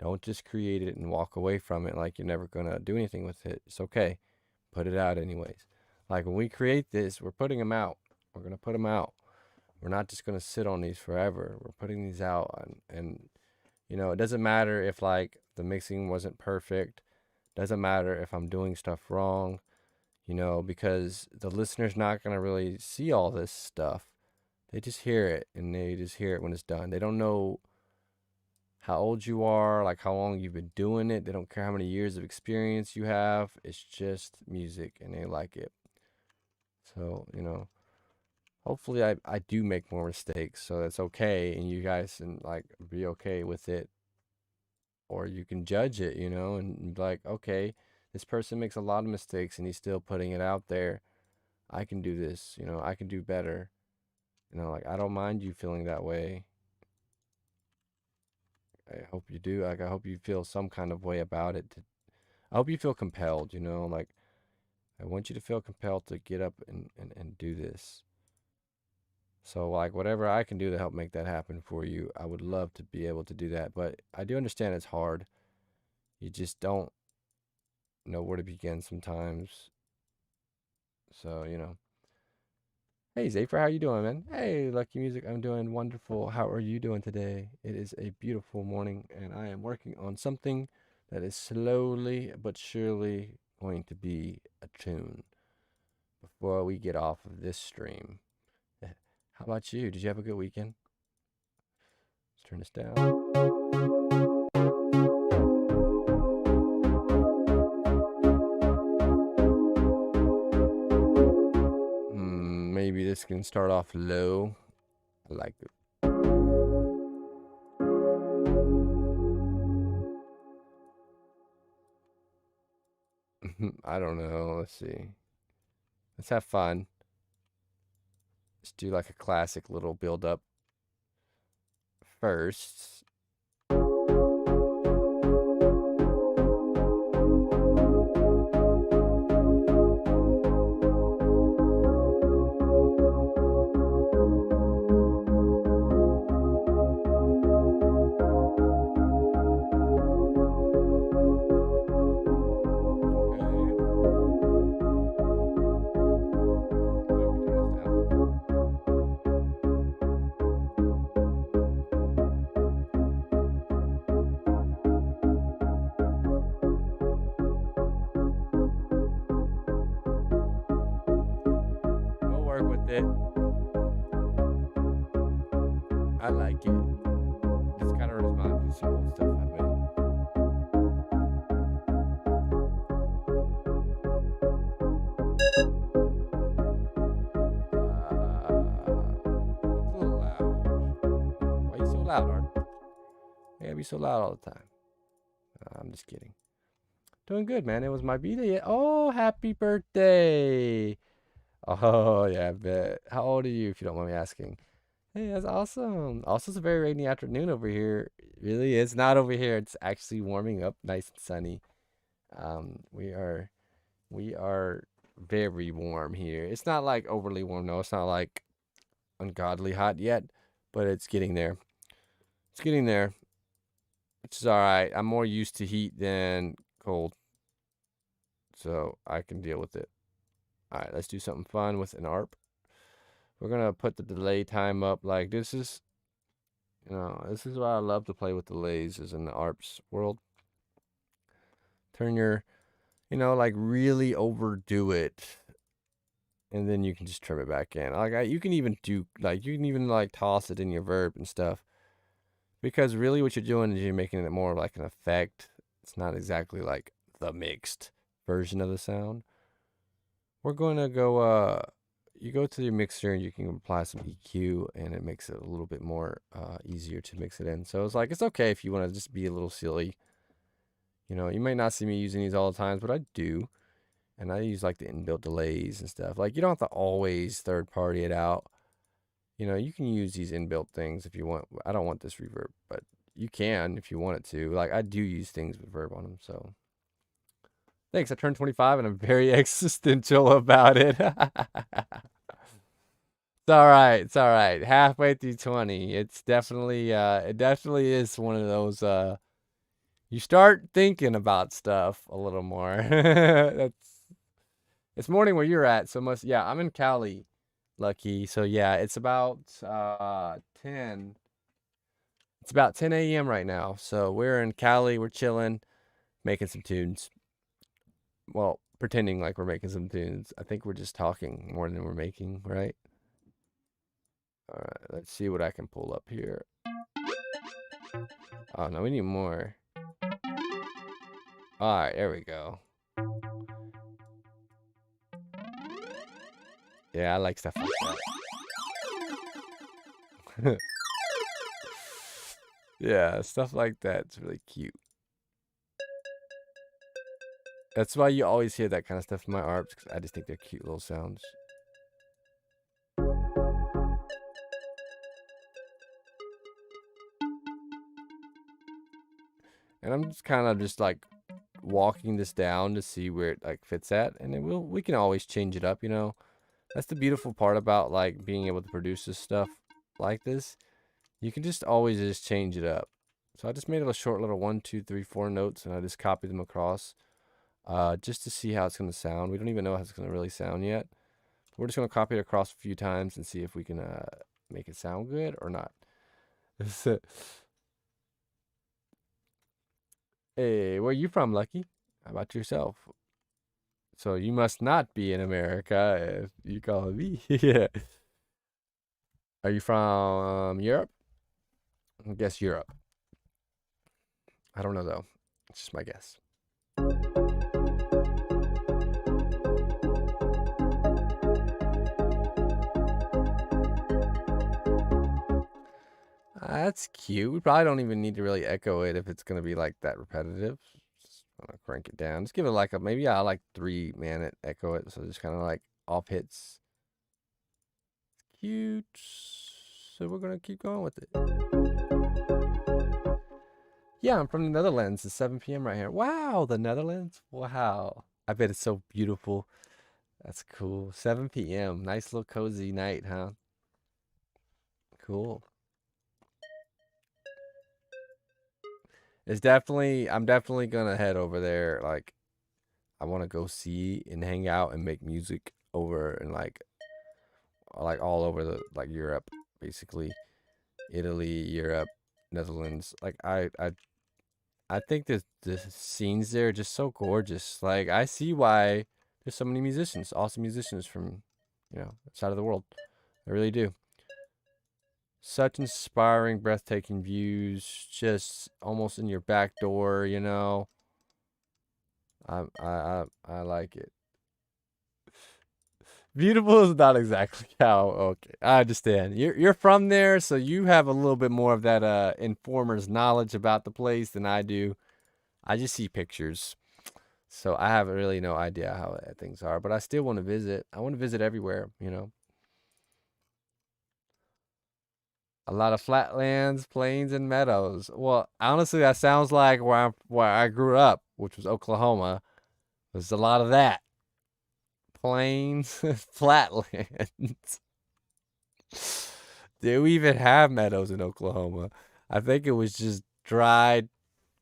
Speaker 1: Don't just create it and walk away from it like you're never going to do anything with it. It's okay. Put it out anyways. Like when we create this, we're putting them out. We're going to put them out. We're not just going to sit on these forever. We're putting these out and it doesn't matter if like the mixing wasn't perfect. Doesn't matter if I'm doing stuff wrong, because the listener's not going to really see all this stuff. They just hear it and they just hear it when it's done. They don't know how old you are, like how long you've been doing it. They don't care how many years of experience you have. It's just music and they like it. So, hopefully I do make more mistakes so that's okay and you guys can like be okay with it, or you can judge it, and be like, okay, this person makes a lot of mistakes and he's still putting it out there. I can do this, I can do better. Like I don't mind you feeling that way. I hope you do. Like I hope you feel some kind of way about it. I hope you feel compelled, like I want you to feel compelled to get up and do this. So like whatever I can do to help make that happen for you, I would love to be able to do that. But I do understand it's hard. You just don't know where to begin sometimes. So, Hey Zafer, how you doing, man? Hey, Lucky Music, I'm doing wonderful. How are you doing today? It is a beautiful morning, and I am working on something that is slowly but surely going to be a tune before we get off of this stream. How about you? Did you have a good weekend? Let's turn this down. Maybe this can start off low. I like it. I don't know. Let's see. Let's have fun. Let's do like a classic little build up first. I like it. It's kind of reminds me of some old stuff I made. It's a little loud. Why are you so loud, Art? You gotta be so loud all the time. I'm just kidding. Doing good, man. It was my birthday. Oh, happy birthday! Oh, yeah, I bet. How old are you, if you don't mind me asking? Hey, that's awesome. Also, it's a very rainy afternoon over here. It really is not over here. It's actually warming up, nice and sunny. We are very warm here. It's not like overly warm, no. It's not like ungodly hot yet, but it's getting there. It's getting there, which is all right. I'm more used to heat than cold, so I can deal with it. All right, let's do something fun with an ARP. We're gonna put the delay time up. Like this is, this is why I love to play with delays, is in the ARPS world. Turn your like really overdo it, and then you can just trim it back in. You can even like toss it in your verb and stuff, because really what you're doing is you're making it more like an effect. It's not exactly like the mixed version of the sound. We're going to go, you go to your mixer and you can apply some EQ, and it makes it a little bit more easier to mix it in. So it's okay if you want to just be a little silly. You might not see me using these all the times, but I do. And I use like the inbuilt delays and stuff. Like you don't have to always third party it out. You can use these inbuilt things if you want. I don't want this reverb, but you can if you want it to. Like I do use things with verb on them, so. Thanks. I turned 25 and I'm very existential about it. It's all right. It's all right. Halfway through 20. It definitely is one of those you start thinking about stuff a little more. It's morning where you're at, so yeah, I'm in Cali, Lucky. So yeah, it's about 10. It's about 10 a.m. right now. So we're in Cali, we're chilling, making some tunes. Well, pretending like we're making some tunes. I think we're just talking more than we're making, right? All right, let's see what I can pull up here. Oh, no, we need more. All right, there we go. Yeah, I like stuff like that. Yeah, stuff like that's really cute. That's why you always hear that kind of stuff in my art, because I just think they're cute little sounds. And I'm just kind of just like walking this down to see where it like fits at, and then we can always change it up. That's the beautiful part about like being able to produce this stuff like this. You can just always just change it up. So I just made it a short little 1, 2, 3, 4 notes, and I just copied them across, just to see how it's going to sound. We don't even know how it's going to really sound yet. We're just going to copy it across a few times and see if we can make it sound good or not. Hey, where you from, Lucky? How about yourself? So you must not be in America if you call me. Yeah. Are you from Europe? I guess Europe. I don't know though. It's just my guess. That's cute. We probably don't even need to really echo it if it's gonna be like that repetitive. Just gonna crank it down. Just give it like maybe I like 3-minute echo it, so just kind of like off hits. Cute. So we're gonna keep going with it. Yeah, I'm from the Netherlands. It's 7 p.m. right here. Wow, the Netherlands. Wow. I bet it's so beautiful. That's cool. 7 p.m. Nice little cozy night, huh? Cool. I'm definitely gonna head over there. Like, I want to go see and hang out and make music over and like all over the like Europe, basically. Italy, Europe, Netherlands. Like I think that the scenes there are just so gorgeous. Like I see why there's so many musicians, awesome musicians from, side of the world. I really do. Such inspiring, breathtaking views, just almost in your back door. I like it. Beautiful is not exactly how. Okay, I understand. You're from there, so you have a little bit more of that informer's knowledge about the place than I do. I just see pictures, so I have really no idea how things are. But I still want to visit. I want to visit everywhere. A lot of flatlands, plains, and meadows. Well, honestly, that sounds like where I grew up, which was Oklahoma. There's a lot of that. Plains, flatlands. Do we even have meadows in Oklahoma? I think it was just dried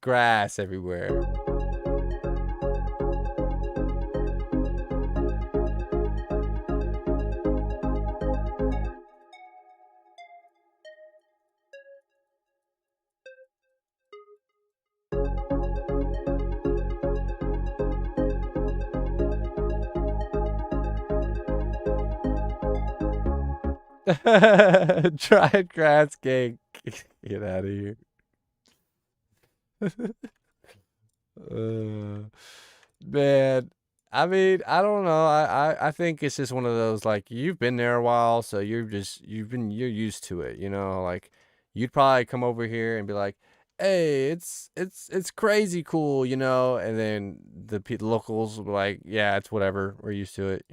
Speaker 1: grass everywhere. Dried grass cake. Get out of here. Uh, man, I mean, I don't know. I think it's just one of those like you've been there a while, so you're used to it. Like you'd probably come over here and be like, "Hey, it's crazy cool," and then the locals will be like, "Yeah, it's whatever. We're used to it."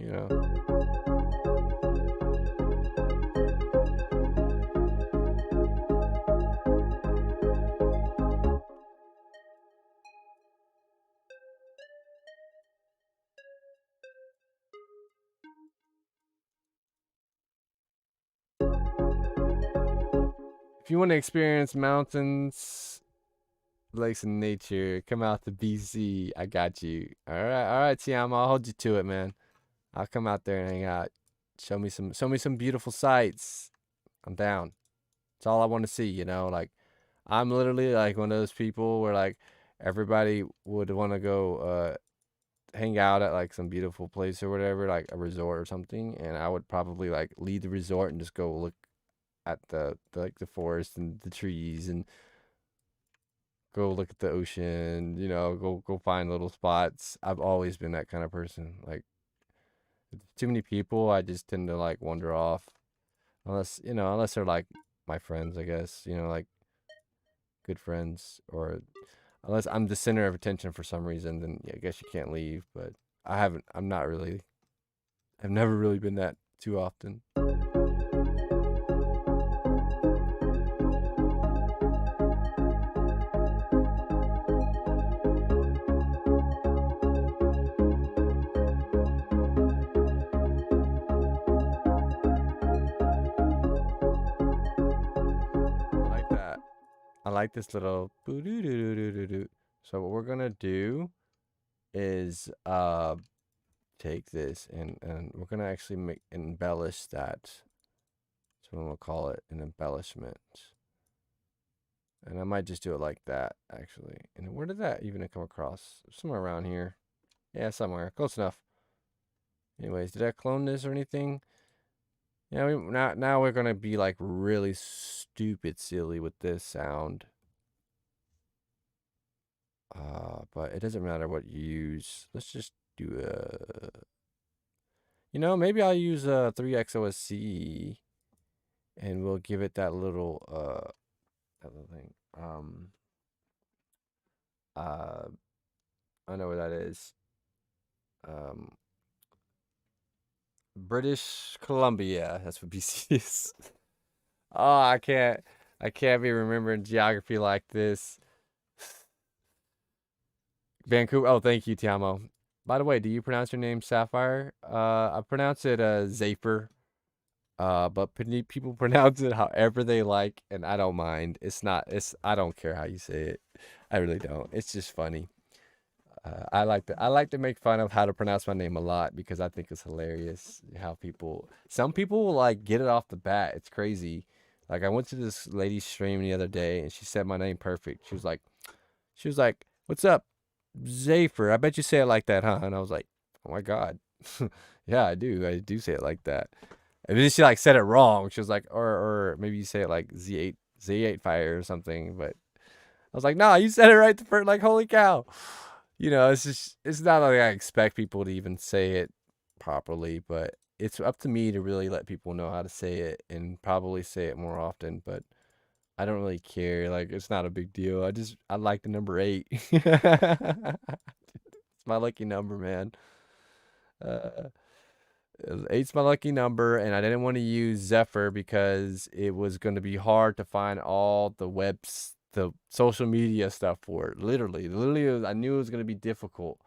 Speaker 1: If you want to experience mountains, lakes, and nature, come out to BC. I got you. All right, Tiam. I'll hold you to it, man. I'll come out there and hang out. Show me some beautiful sights. I'm down. It's all I want to see. Like I'm literally like one of those people where like everybody would want to go hang out at like some beautiful place or whatever, like a resort or something, and I would probably like leave the resort and just go look at like the forest and the trees and go look at the ocean, go find little spots. I've always been that kind of person. Like too many people, I just tend to like wander off. Unless they're like my friends, I guess, like good friends, or unless I'm the center of attention for some reason, then yeah, I guess you can't leave. But I'm not really, I've never really been that too often. I like that. I like this little boo-doo-doo-doo-doo-doo. So what we're gonna do is take this and we're gonna actually embellish that. So we'll call it an embellishment. And I might just do it like that, actually. And where did that even come across? Somewhere around here. Yeah, somewhere. Close enough. Anyways, did I clone this or anything? Yeah, now we're gonna be like really stupid silly with this sound. But it doesn't matter what you use. Let's just do maybe I'll use a 3XOSC and we'll give it that little thing. Uh I know where that is. Um British Columbia. That's what BC is. Oh, I can't be remembering geography like this. Vancouver. Oh, thank you, Tiamo. By the way, do you pronounce your name Sapphire? I pronounce it Zafer. But people pronounce it however they like, and I don't mind. It's not. I don't care how you say it. I really don't. It's just funny. I like to make fun of how to pronounce my name a lot because I think it's hilarious how some people will like get it off the bat. It's crazy. Like I went to this lady's stream the other day and she said my name perfect. She was like, "What's up, Zafer? I bet you say it like that, huh?" And I was like, "Oh my god, yeah, I do. I do say it like that." And then she like said it wrong. She was like, or maybe you say it like Z8 fire or something. But I was like, "No, you said it right the first. Like, holy cow!" It's not like I expect people to even say it properly, but it's up to me to really let people know how to say it and probably say it more often. But I don't really care. Like, it's not a big deal. I like the number 8. It's my lucky number, man. Uh, 8's my lucky number, and I didn't want to use Zephyr because it was going to be hard to find all the social media stuff for it. Literally, I knew it was going to be difficult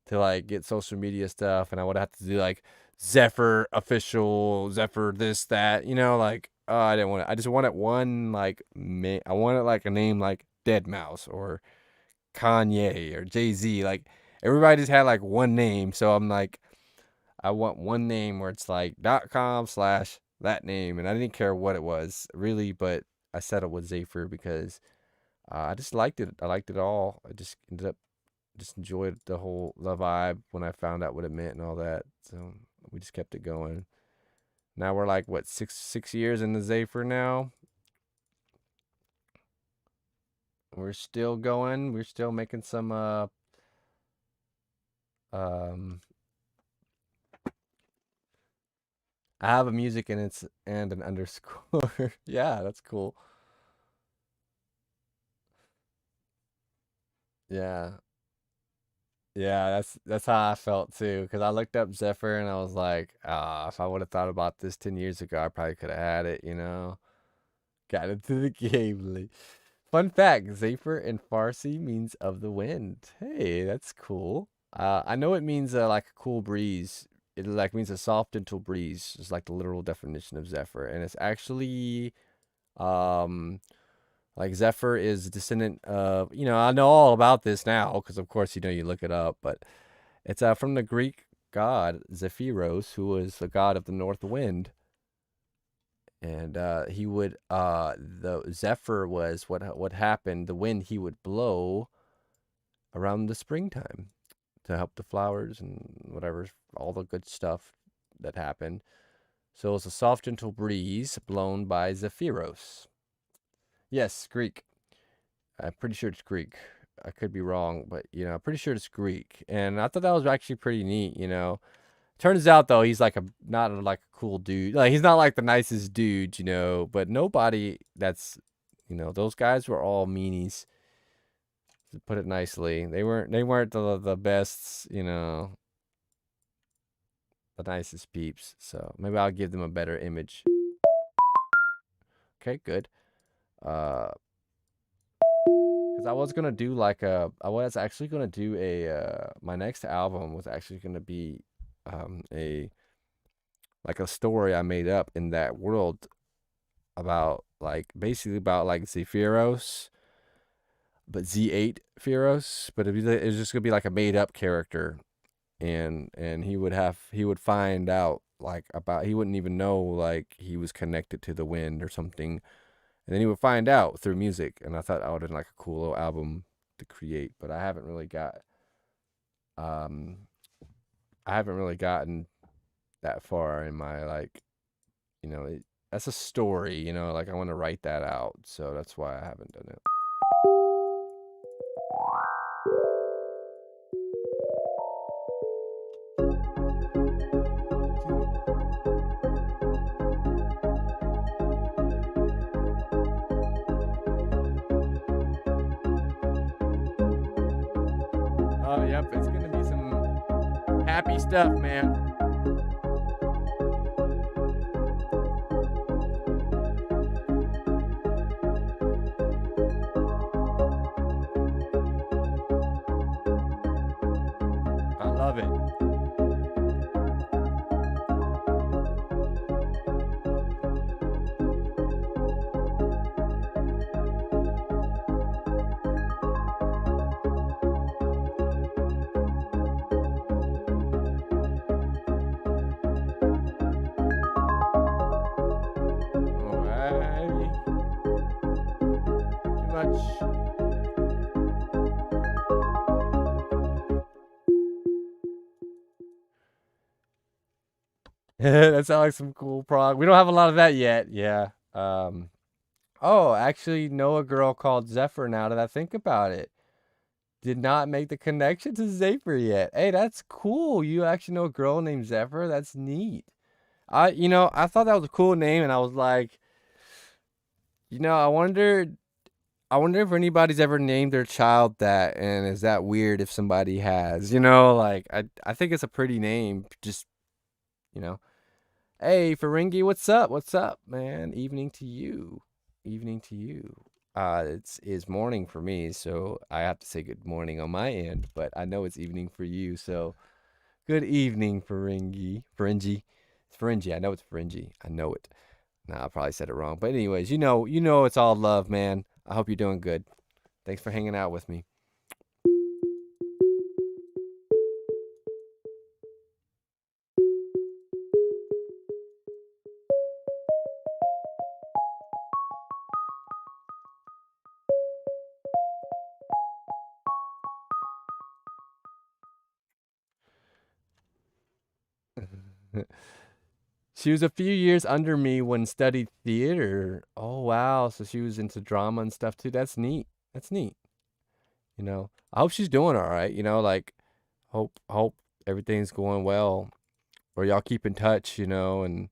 Speaker 1: to like get social media stuff, and I would have to do like Zephyr official, Zephyr this that, like I didn't want it. I just wanted one like I wanted like a name like Dead Mouse or Kanye or Jay-Z. Like everybody just had like one name, so I'm like I want one name where it's like .com/ that name, and I didn't care what it was really, but I settled with Zephyr because I just liked it. I liked it all. I just ended up just enjoyed the vibe when I found out what it meant and all that. So we just kept it going. Now we're like what, six years in the Zephyr now. We're still going. We're still making some um I have a music and it's and an underscore. Yeah, that's cool. Yeah. Yeah, that's how I felt too. Because I looked up Zephyr and I was like, ah, if I would have thought about this 10 years ago, I probably could have had it, you know? Got into the game late. Fun fact, Zephyr in Farsi means of the wind. Hey, that's cool. I know it means like a cool breeze. It like means a soft, gentle breeze. It's like the literal definition of Zephyr. And it's actually um like Zephyr is a descendant of, I know all about this now because of course you look it up, but it's from the Greek god Zephyros, who was the god of the north wind. And he would the Zephyr was what happened, the wind he would blow around the springtime to help the flowers and whatever, all the good stuff that happened. So it's a soft, gentle breeze blown by Zephyros. Yes, Greek. I'm pretty sure it's Greek. I could be wrong, but I'm pretty sure it's Greek. And I thought that was actually pretty neat. Turns out though, he's like a not like a cool dude. Like he's not like the nicest dude. But nobody that's those guys were all meanies, to put it nicely. They weren't the best, the nicest peeps. So maybe I'll give them a better image. Okay, good. Uh, because I was actually gonna do my next album was actually gonna be a like a story I made up in that world about like basically about like Zephyros, but Z8 Phyros, but it was just gonna be like a made up character, and he would find out like about he wouldn't even know like he was connected to the wind or something, and then he would find out through music, and I thought I would have like a cool little album to create, but um I haven't really gotten that far in my like that's a story, like I want to write that out, so that's why I haven't done it. Oh, yep, it's gonna be some happy stuff, man. I love it. Alrighty. Too much. That sounds like some cool prog. We don't have a lot of that yet. Yeah. Oh, actually know a girl called Zephyr now that I think about it. Did not make the connection to Zephyr yet. Hey, that's cool. You actually know a girl named Zephyr? That's neat. I thought that was a cool name, and I was like, I wonder if anybody's ever named their child that, and is that weird if somebody has? Like I think it's a pretty name. Just you know, hey Ferengi, what's up? What's up, man? Evening to you. Evening to you. It's morning for me, so I have to say good morning on my end, but I know it's evening for you, so good evening, Ferengi. Ferengi. It's Ferengi. I know it's Ferengi. I know it. Nah, I probably said it wrong. But anyways, it's all love, man. I hope you're doing good. Thanks for hanging out with me. She was a few years under me when studied theater. Oh wow, so she was into drama and stuff too. That's neat. That's neat. I hope she's doing all right. Like hope everything's going well, or y'all keep in touch. And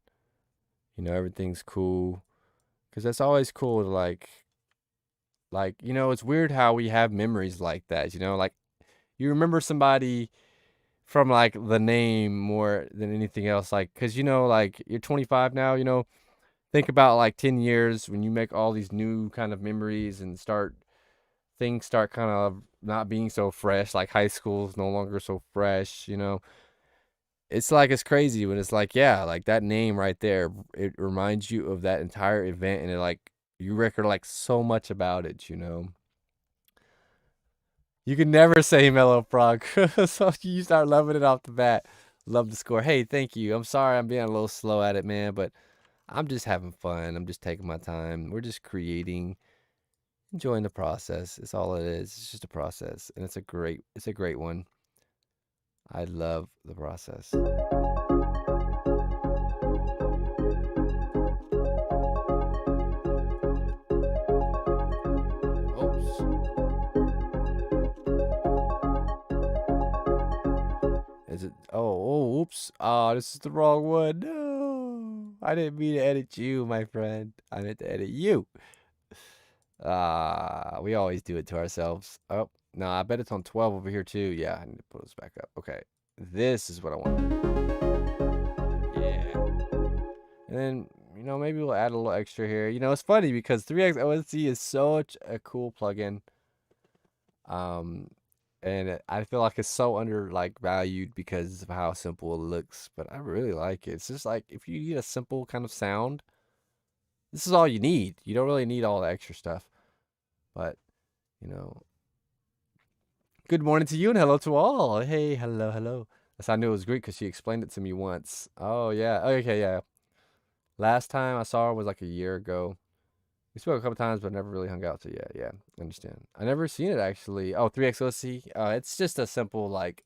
Speaker 1: everything's cool. Cause that's always cool to it's weird how we have memories like that. Like you remember somebody from like the name more than anything else. Like, cause like you're 25 now. Think about like 10 years when you make all these new kind of memories and things start kind of not being so fresh. Like high school is no longer so fresh. It's like it's crazy when it's like, yeah, like that name right there, it reminds you of that entire event, and it like you record like so much about it. You can never say mellow prog, so you start loving it off the bat. Love the score. Hey, thank you. I'm sorry I'm being a little slow at it, man, but I'm just having fun. I'm just taking my time. We're just creating, enjoying the process. It's all it is. It's just a process, and it's a great one. I love the process. Oops. Is it? Oh, oops. Oh, this is the wrong one. No, I didn't mean to edit you, my friend. I meant to edit you. We always do it to ourselves. Oh, no, I bet it's on 12 over here too. Yeah, I need to put this back up. Okay, this is what I want. Yeah. And then, maybe we'll add a little extra here. It's funny because 3x OSC is such a cool plugin. Um, and I feel like it's so under like valued because of how simple it looks, but I really like it. It's just like if you need a simple kind of sound, this is all you need. You don't really need all the extra stuff. But, you know, good morning to you and hello to all. Hey, hello, hello. That's how I knew it was Greek because she explained it to me once. Oh yeah. Okay, yeah. Last time I saw her was like a year ago. We spoke a couple times, but never really hung out. So yeah, yeah, I understand. I never seen it actually. Oh, 3XOC. It's just a simple like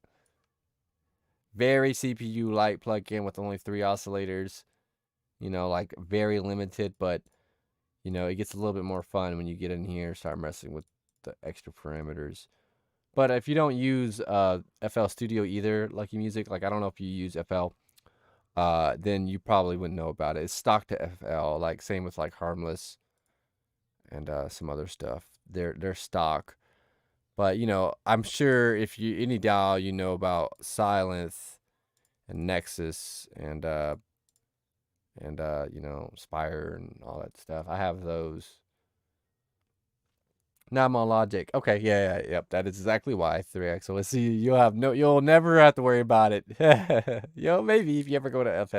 Speaker 1: very CPU light plug-in with only 3 oscillators. Like very limited, but it gets a little bit more fun when you get in here and start messing with the extra parameters. But if you don't use FL Studio either, Lucky Music, like I don't know if you use FL, then you probably wouldn't know about it. It's stock to FL, like same with like Harmless and some other stuff. They're stock. But I'm sure if you any DAW you know about Silence and Nexus and Spire and all that stuff. I have those. Now I'm on Logic. Okay, yeah, yep. That is exactly why 3x. So let's see. You'll never have to worry about it. Maybe if you ever go to FL.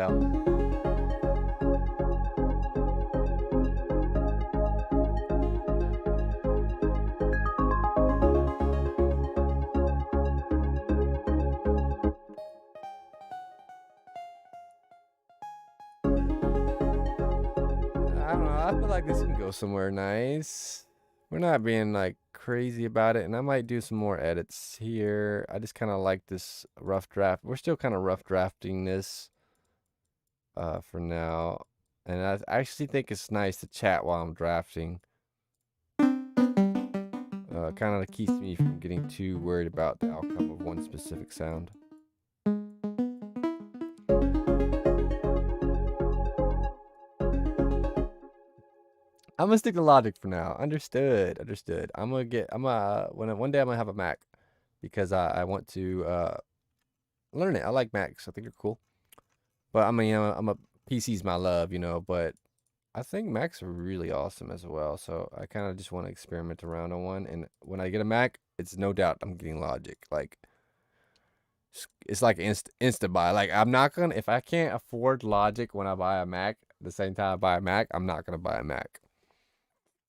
Speaker 1: I don't know. I feel like this can go somewhere nice. We're not being like crazy about it, and I might do some more edits here. I just kind of like this rough draft. We're still kind of rough drafting this for now, and I actually think it's nice to chat while I'm drafting. Kind of keeps me from getting too worried about the outcome of one specific sound. I'm gonna stick to Logic for now. Understood. Understood. One day I'm gonna have a Mac because I want to learn it. I like Macs. I think they're cool. But I mean, PC's my love, but I think Macs are really awesome as well. So I kind of just want to experiment around on one. And when I get a Mac, it's no doubt I'm getting Logic. Like, it's like insta buy. Like, I'm not gonna, if I can't afford Logic when I buy a Mac, the same time I buy a Mac, I'm not gonna buy a Mac.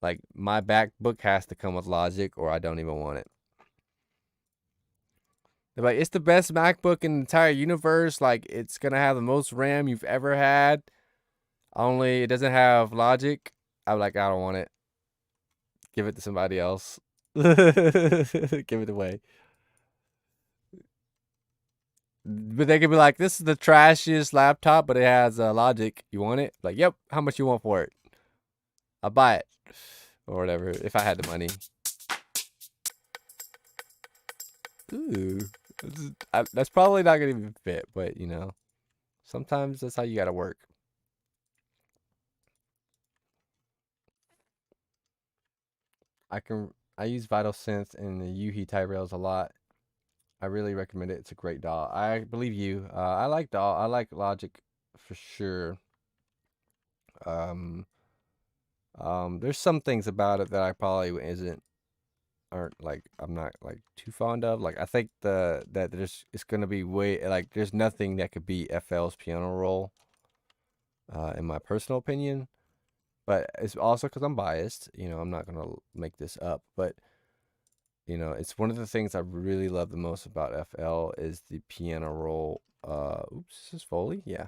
Speaker 1: Like, my MacBook has to come with Logic or I don't even want it. They're like, it's the best MacBook in the entire universe. Like, it's gonna have the most RAM you've ever had. Only it doesn't have Logic. I'm like, I don't want it. Give it to somebody else. Give it away. But they could be like, "This is the trashiest laptop, but it has Logic. You want it?" Like, "Yep. How much you want for it? I'll buy it, or whatever if I had the money." Ooh, that's probably not gonna even fit, but sometimes that's how you gotta work. I use Vital Sense and the Yuhi tie rails a lot. I really recommend it. It's a great DAW. I believe you. I like DAW. I like Logic for sure. Um, there's some things about it that I probably isn't aren't like I'm not like too fond of. Like I think that there's it's gonna be way like there's nothing that could beat FL's piano roll, in my personal opinion. But it's also because I'm biased. I'm not gonna make this up, but it's one of the things I really love the most about FL is the piano roll. Oops, is this Foley? Yeah,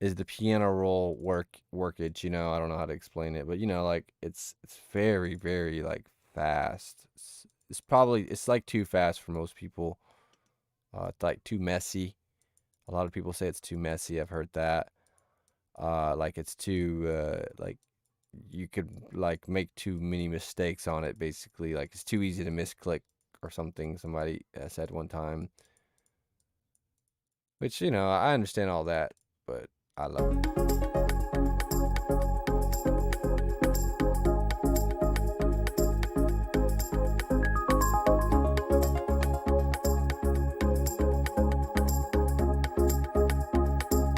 Speaker 1: is the piano roll workage. I don't know how to explain it, but like it's very very like fast. It's probably it's like too fast for most people. It's like too messy. A lot of people say it's too messy. I've heard that. Like it's too like you could like make too many mistakes on it. Basically, like it's too easy to misclick or something. Somebody said one time, which I understand all that, but I love it.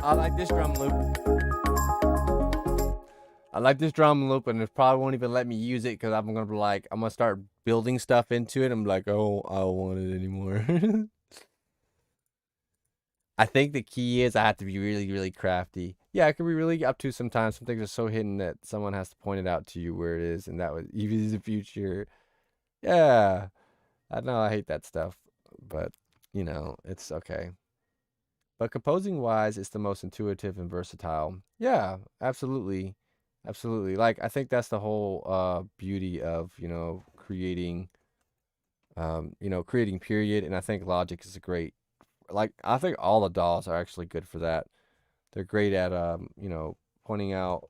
Speaker 1: I like this drum loop. I like this drum loop, and it probably won't even let me use it because I'm gonna be like, I'm gonna start building stuff into it. I'm like, oh, I don't want it anymore. I think the key is I have to be really, really crafty. Yeah, I can be really up to sometimes. Some things are so hidden that someone has to point it out to you where it is, and that was even in the future. Yeah, I know I hate that stuff, but it's okay. But composing wise, it's the most intuitive and versatile. Yeah, absolutely. Absolutely. Like I think that's the whole beauty of, creating period, and I think Logic is a great like I think all the dolls are actually good for that. They're great at pointing out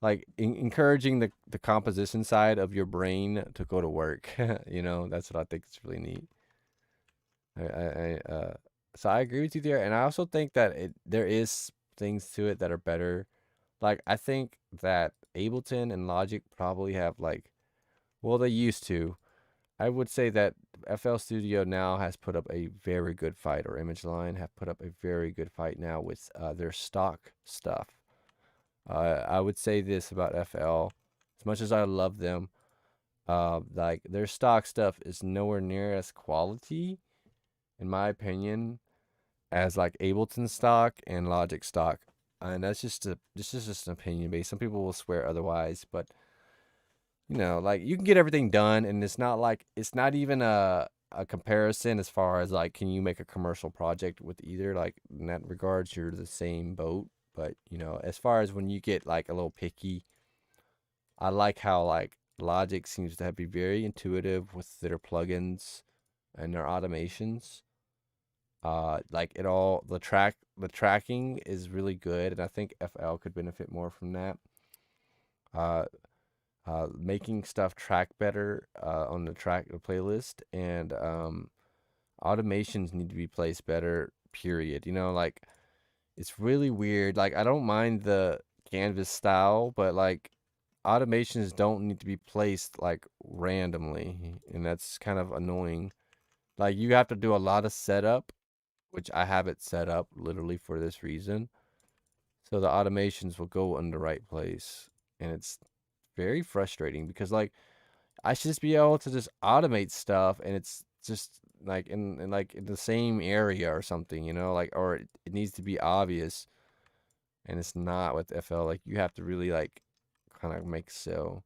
Speaker 1: like encouraging the composition side of your brain to go to work. That's what I think is really neat. So I agree with you there, and I also think that there is things to it that are better. Like I think that Ableton and Logic probably have like, well, they used to. I would say that FL Studio now has put up a very good fight, or Image Line have put up a very good fight now with their stock stuff. I would say this about FL, as much as I love them, like their stock stuff is nowhere near as quality, in my opinion, as like Ableton stock and Logic stock. And this is just an opinion base. Some people will swear otherwise, but like you can get everything done, and it's not even a comparison as far as like can you make a commercial project with either. Like in that regards, you're the same boat. But as far as when you get like a little picky, I like how like Logic seems to be very intuitive with their plugins and their automations. Like it all the tracking is really good, and I think FL could benefit more from that. Uh, Making stuff track better on the playlist, and automations need to be placed better. Period. Like it's really weird. Like I don't mind the canvas style, but like automations don't need to be placed like randomly, and that's kind of annoying. Like you have to do a lot of setup, which I have it set up literally for this reason. So the automations will go in the right place, and it's very frustrating because like I should just be able to just automate stuff, and it's just like in like in the same area or something, like or it needs to be obvious, and it's not with FL. Like you have to really like kind of make so.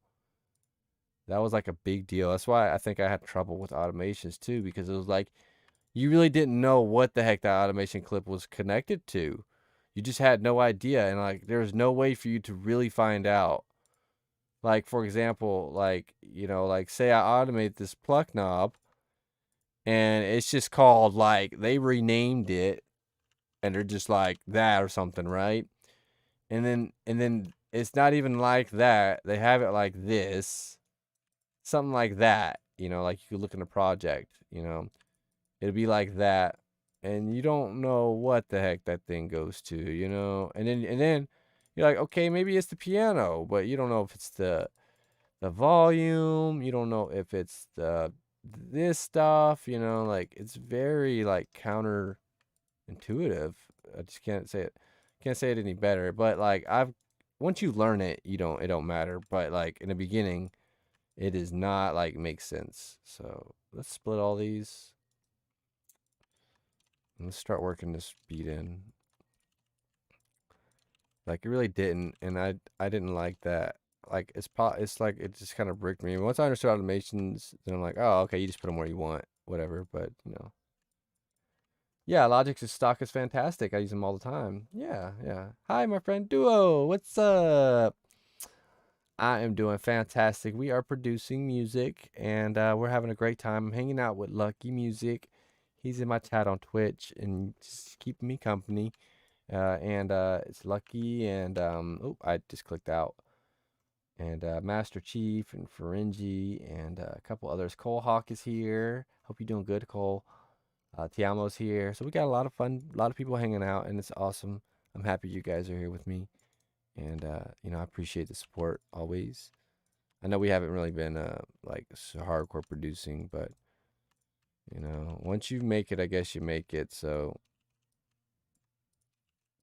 Speaker 1: That was like a big deal. That's why I think I had trouble with automations too, because it was like you really didn't know what the heck that automation clip was connected to. You just had no idea, and like there was no way for you to really find out. Like for example, like like say I automate this pluck knob, and it's just called like they renamed it, and they're just like that or something, right? And then it's not even like that. They have it like this, something like that. Like you could look in a project. It'd be like that, and you don't know what the heck that thing goes to. And then you're like, okay, maybe it's the piano, but you don't know if it's the volume. You don't know if it's this stuff. Like it's very like counterintuitive. I just can't say it any better. But like once you learn it, it don't matter. But like in the beginning, it does not like make sense. So let's split all these. Let's start working this beat in. Like it really didn't, and I didn't like that. Like it's like it just kind of bricked me. Once I understood automations, then I'm like, oh, okay, you just put them where you want, whatever. But yeah, Logic's stock is fantastic. I use them all the time. Yeah, yeah. Hi, my friend Duo. What's up? I am doing fantastic. We are producing music, and we're having a great time. I'm hanging out with Lucky Music. He's in my chat on Twitch and just keeping me company. And it's Lucky and oh, I just clicked out. And Master Chief and Ferengi and a couple others. Cole Hawk is here. Hope you're doing good, Cole. Tiamo's here. So we got a lot of fun, a lot of people hanging out, and it's awesome. I'm happy you guys are here with me. And I appreciate the support always. I know we haven't really been like so hardcore producing, but once you make it, I guess you make it. So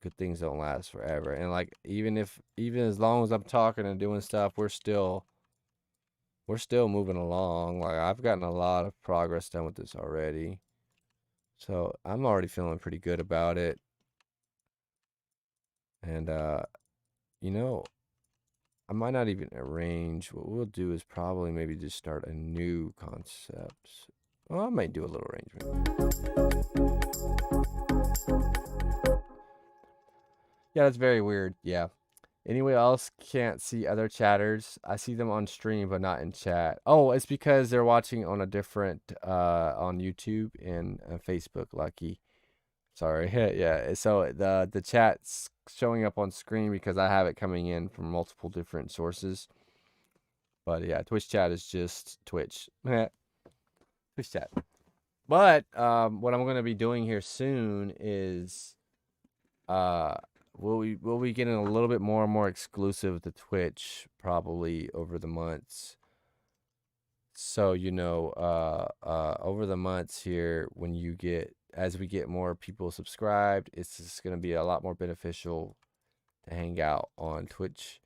Speaker 1: good things don't last forever. And like even as long as I'm talking and doing stuff, we're still moving along. Like I've gotten a lot of progress done with this already. So I'm already feeling pretty good about it. And you know, I might not even arrange. What we'll do is probably maybe just start a new concept. Well, I might do a little arrangement. Yeah, that's very weird. Yeah. Anyone else can't see other chatters? I see them on stream, but not in chat. Oh, it's because they're watching on a different on YouTube and Facebook. Lucky. Sorry. Yeah. So the chat's showing up on screen because I have it coming in from multiple different sources. But yeah, Twitch chat is just Twitch. Twitch chat. But what I'm gonna be doing here soon is uh we'll be getting a little bit more and more exclusive to Twitch probably over the months. So over the months here, as we get more people subscribed, it's just gonna be a lot more beneficial to hang out on Twitch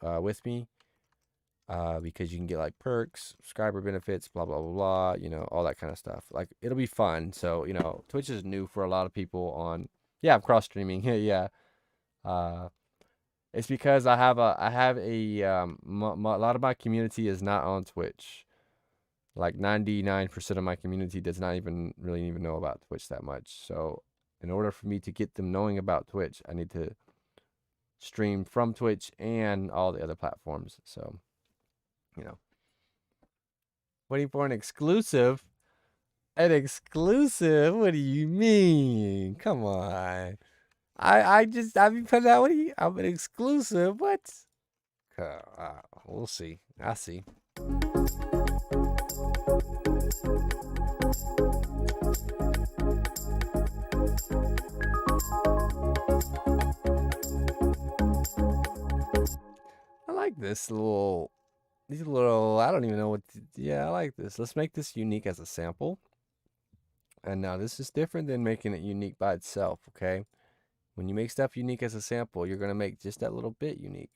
Speaker 1: with me. Because you can get like perks, subscriber benefits, blah blah blah blah, all that kind of stuff. Like it'll be fun. So, Twitch is new for a lot of people on. Yeah, I'm cross streaming. Yeah. Uh it's because a lot of my community is not on Twitch. Like 99% of my community does not even know about Twitch that much. So, in order for me to get them knowing about Twitch, I need to stream from Twitch and all the other platforms. So, you know, waiting for an exclusive. An exclusive? What do you mean? Come on. I've been putting out. What do you? I'm an exclusive. What? We'll see. I see. I like this little. These little. I don't even know what. Yeah, I like this. Let's make this unique as a sample. And now this is different than making it unique by itself. Okay. When you make stuff unique as a sample, you're gonna make just that little bit unique.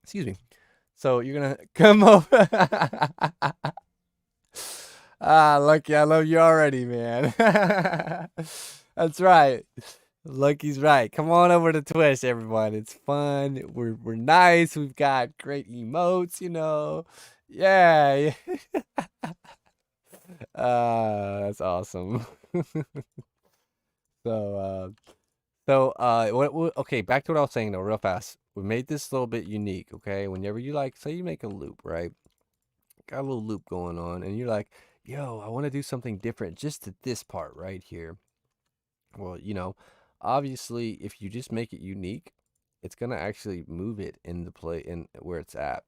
Speaker 1: Excuse me. So you're gonna come over. Lucky, I love you already, man. That's right. Lucky's right. Come on over to Twitch, everyone. It's fun. We're nice. We've got great emotes, Yeah. That's awesome. So So, okay, back to what I was saying though, real fast. We made this a little bit unique, okay? Whenever you like, say you make a loop, right? Got a little loop going on, and you're like, yo, I want to do something different just to this part right here. Well, obviously, if you just make it unique, it's gonna actually move it in the play in where it's at.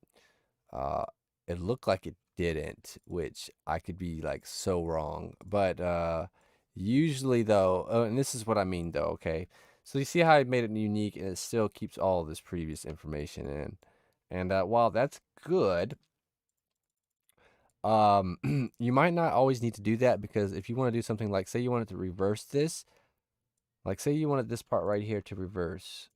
Speaker 1: Uh, it looked like it didn't, which I could be like so wrong. But usually though, and this is what I mean though, okay? So you see how I made it unique and it still keeps all of this previous information in. And while that's good, you might not always need to do that because if you want to do something like, say you wanted to reverse this, like say you wanted this part right here to reverse.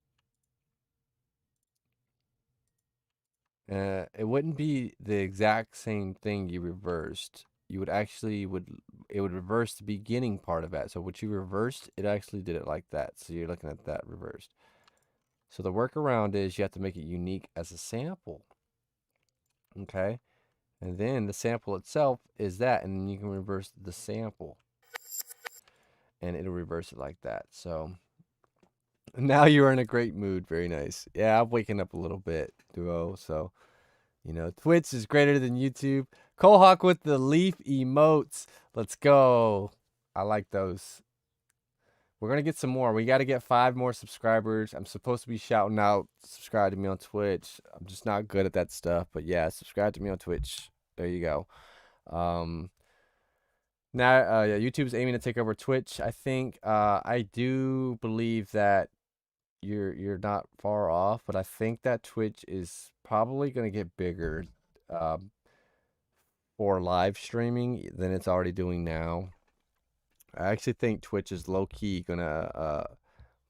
Speaker 1: It wouldn't be the exact same thing you reversed. You would actually it would reverse the beginning part of that. So what you reversed, it actually did it like that. So you're looking at that reversed. So the workaround is you have to make it unique as a sample. Okay? And then the sample itself is that, and then you can reverse the sample. And it'll reverse it like that. So now you're in a great mood. Very nice. Yeah, I'm waking up a little bit, Duo. So Twitch is greater than YouTube. Colehawk with the leaf emotes. Let's go. I like those. We're going to get some more. We got to get 5 more subscribers. I'm supposed to be shouting out, subscribe to me on Twitch. I'm just not good at that stuff. But yeah, subscribe to me on Twitch. There you go. Now, yeah, YouTube's aiming to take over Twitch. I think I do believe that you're not far off, but I think that Twitch is probably going to get bigger for live streaming than it's already doing now. I actually think Twitch is low-key going to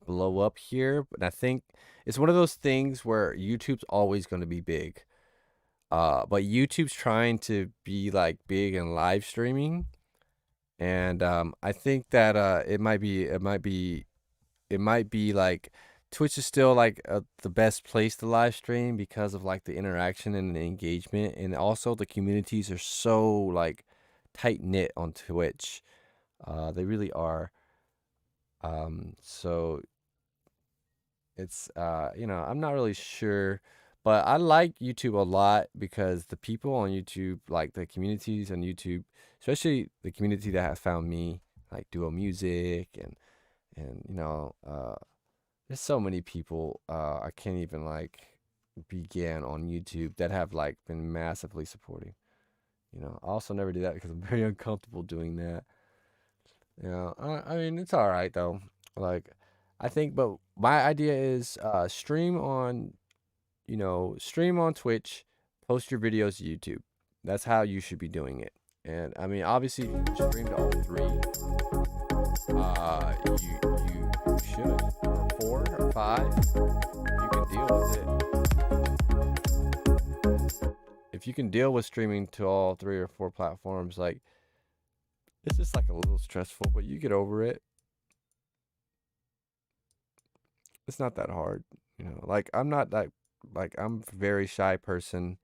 Speaker 1: blow up here, but I think it's one of those things where YouTube's always going to be big. But YouTube's trying to be like big in live streaming, and I think that it might be like Twitch is still like the best place to live stream because of like the interaction and the engagement, and also the communities are so like tight knit on Twitch. They really are. So it's I'm not really sure, but I like YouTube a lot because the people on YouTube, like the communities on YouTube, especially the community that has found me, like Duo Music and there's so many people I can't even like begin on YouTube that have like been massively supporting. I also never do that because I'm very uncomfortable doing that. I mean it's all right though. Like I think, but my idea is stream on Twitch, post your videos to YouTube. That's how you should be doing it. And I mean obviously you can stream to all 3. You should, or 4 or 5 if you can deal with it. If you can deal with streaming to all 3 or 4 platforms, like it's just like a little stressful, but you get over it. It's not that hard, like I'm not that, like I'm a very shy person.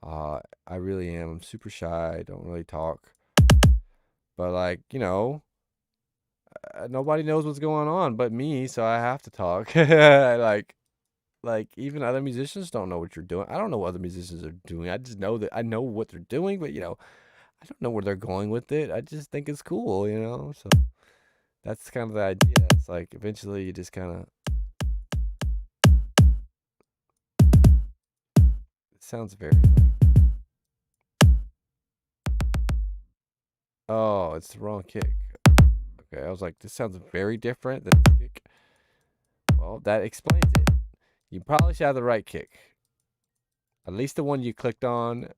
Speaker 1: I really am. I'm super shy. I don't really talk, but like nobody knows what's going on but me, so I have to talk. like even other musicians don't know what you're doing. I don't know what other musicians are doing. I just know that I know what they're doing, but I don't know where they're going with it. I just think it's cool, so that's kind of the idea. It's like eventually you just kind of, it sounds very oh, it's the wrong kick. Okay, I was like, this sounds very different than this kick. Well, that explains it. You probably should have the right kick. At least the one you clicked on.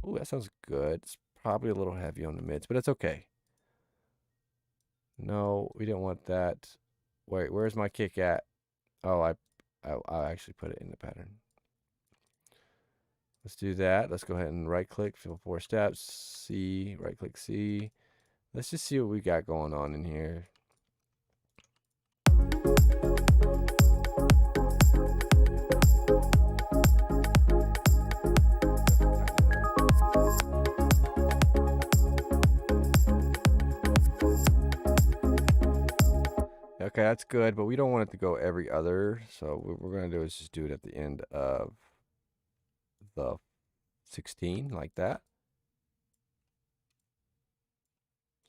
Speaker 1: Ooh, that sounds good. It's probably a little heavy on the mids, but it's okay. No, we didn't want that. Wait, where's my kick at? Oh, I actually put it in the pattern. Let's do that. Let's go ahead and right click, fill 4 steps, C, right click C. Let's just see what we got going on in here. Okay, that's good, but we don't want it to go every other. So what we're gonna do is just do it at the end of the 16, like that.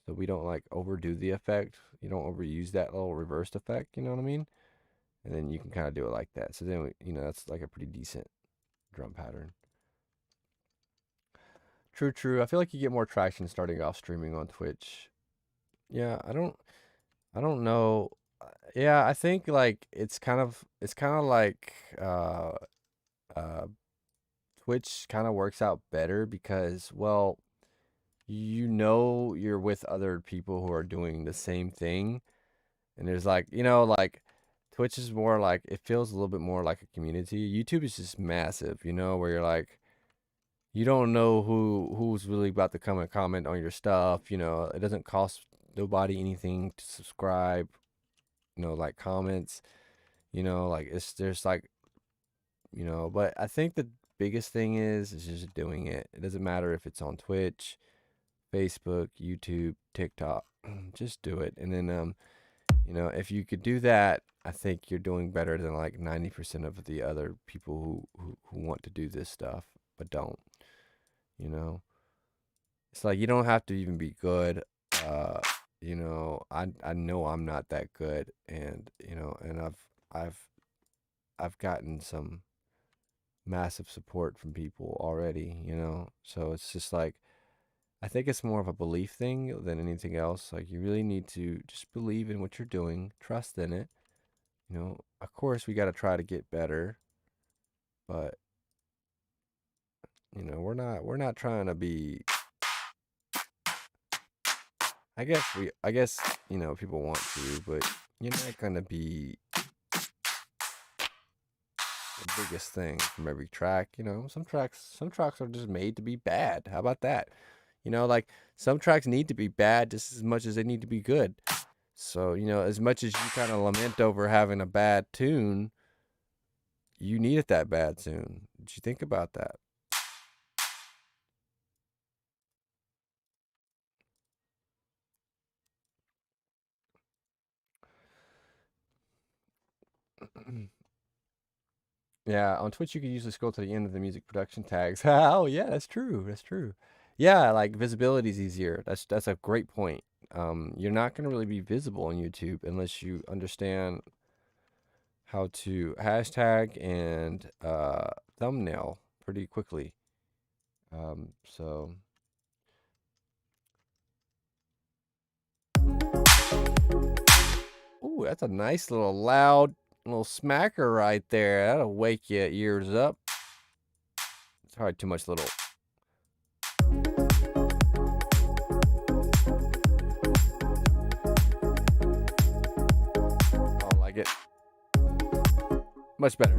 Speaker 1: So we don't like overdo the effect. You don't overuse that little reversed effect. You know what I mean? And then you can kind of do it like that. So then that's like a pretty decent drum pattern. True, true. I feel like you get more traction starting off streaming on Twitch. Yeah, I don't know. Yeah, I think like it's kind of like uh Twitch kind of works out better because, well, you're with other people who are doing the same thing. And there's like, like Twitch is more like, it feels a little bit more like a community. YouTube is just massive, where you're like, you don't know who's really about to come and comment on your stuff. It doesn't cost nobody anything to subscribe, like comments, like there's like, but I think the biggest thing is just doing it. It doesn't matter if it's on Twitch, Facebook, YouTube, TikTok, just do it. And then, if you could do that, I think you're doing better than like 90% of the other people who want to do this stuff but don't. You know, it's like you don't have to even be good. Uh, I know I'm not that good, and and I've I've gotten some massive support from people already. So it's just like I think it's more of a belief thing than anything else. Like you really need to just believe in what you're doing, trust in it. Of course we got to try to get better, but we're not trying to be. I guess people want to, but you're not gonna be the biggest thing from every track. Some tracks are just made to be bad. How about that? Like some tracks need to be bad just as much as they need to be good. So, as much as you kind of lament over having a bad tune, you needed that bad tune. Did you think about that? Yeah, on Twitch you can usually scroll to the end of the music production tags. Oh yeah, that's true. That's true. Yeah, like visibility is easier. That's a great point. You're not gonna really be visible on YouTube unless you understand how to hashtag and thumbnail pretty quickly. So ooh, that's a nice little loud little smacker right there. That'll wake your ears up. It's probably too much little. I like it. Much better.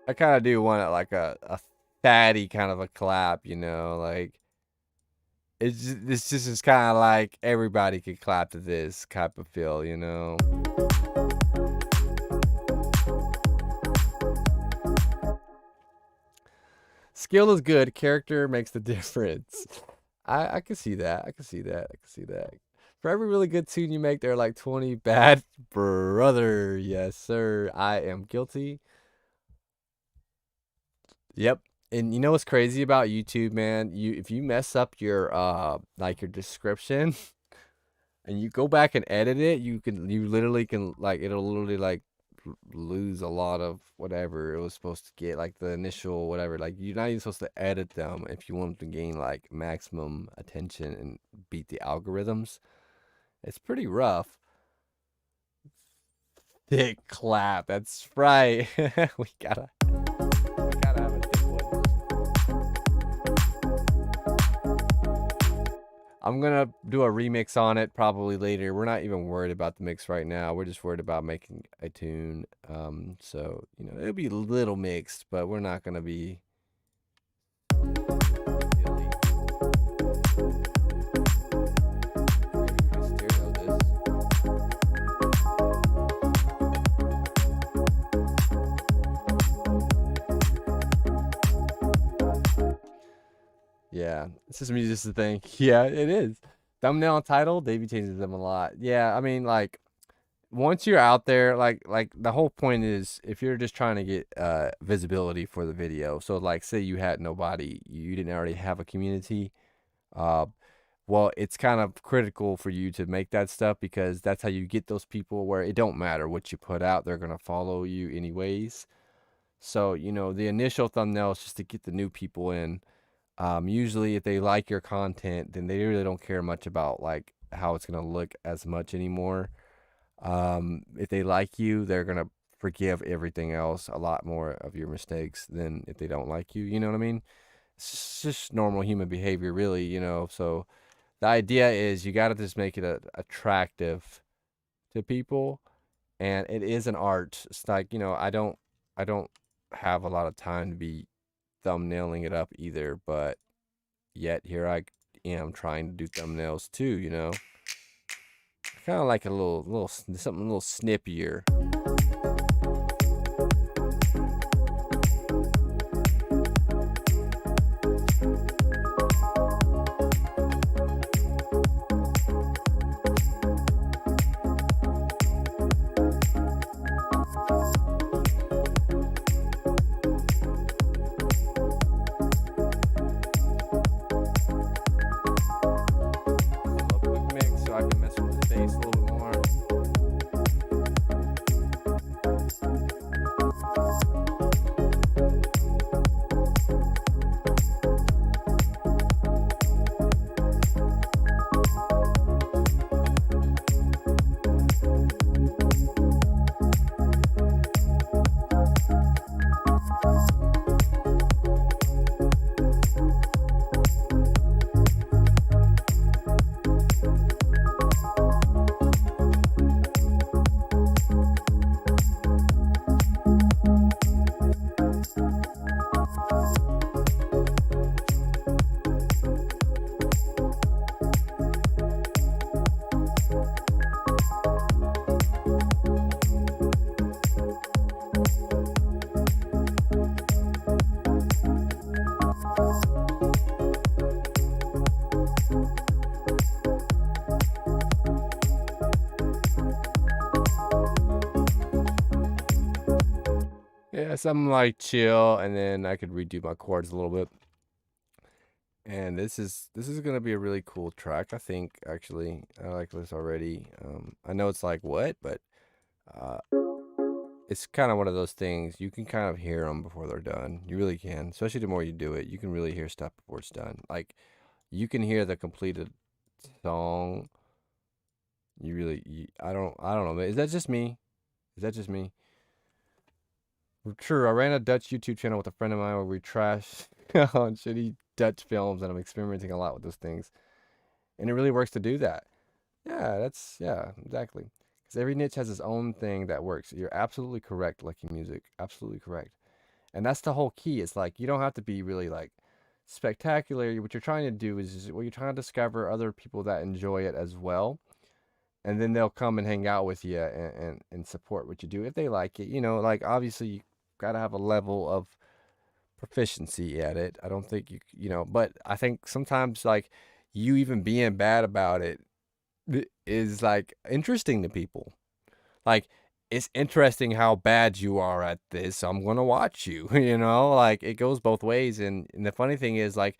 Speaker 1: I kind of do want it like a fatty kind of a clap, like this just is kind of like everybody could clap to this type of feel. Skill is good, character makes the difference. I can see that. I can see that. I can see that. For every really good tune you make, there are like 20 bad, brother. Yes, sir. I am guilty. Yep. And you know what's crazy about YouTube, man? If you mess up your like your description and you go back and edit it, you literally can like it'll literally like lose a lot of whatever it was supposed to get, like the initial whatever. Like you're not even supposed to edit them if you want them to gain like maximum attention and beat the algorithms. It's pretty rough. Thick clap. That's right. we gotta have a thick one. I'm gonna do a remix on it probably later. We're not even worried about the mix right now. We're just worried about making a tune. So it'll be a little mixed, but we're not gonna be. Yeah, it's just a thing. Yeah, it is. Thumbnail and title, Davey changes them a lot. Yeah, I mean, like once you're out there, like the whole point is if you're just trying to get visibility for the video. So like, say you had nobody, you didn't already have a community. Uh, well, it's kind of critical for you to make that stuff because that's how you get those people where it don't matter what you put out, they're gonna follow you anyways. So the initial thumbnail is just to get the new people in. Usually, if they like your content, then they really don't care much about like how it's gonna look as much anymore. If they like you, they're gonna forgive everything else a lot more of your mistakes than if they don't like you. You know what I mean? It's just normal human behavior, really. So the idea is you got to just make it attractive to people, and it is an art. It's like I don't have a lot of time to be thumbnailing it up either, but yet here I am trying to do thumbnails too. Kind of like a little something a little snippier. A little quick mix so I can mess with the bass a little bit more. Yeah, something like chill, and then I could redo my chords a little bit. And this is gonna be a really cool track, I think. Actually, I like this already. I know it's like what, but uh, it's kind of one of those things you can kind of hear them before they're done. You really can, especially the more you do it. You can really hear stuff before it's done. Like you can hear the completed song. I don't know. Is that just me? Is that just me? True. I ran a Dutch YouTube channel with a friend of mine where we trash on shitty Dutch films, and I'm experimenting a lot with those things. And it really works to do that. Yeah, exactly. Because every niche has its own thing that works. You're absolutely correct, Lucky Music. Absolutely correct. And that's the whole key. It's like you don't have to be really like spectacular. What you're trying to do is well, you're trying to discover other people that enjoy it as well. And then they'll come and hang out with you and support what you do if they like it. Like obviously you gotta have a level of proficiency at it. I don't think but I think sometimes like you even being bad about it is like interesting to people. Like it's interesting how bad you are at this. So I'm gonna watch you. Like it goes both ways. And the funny thing is like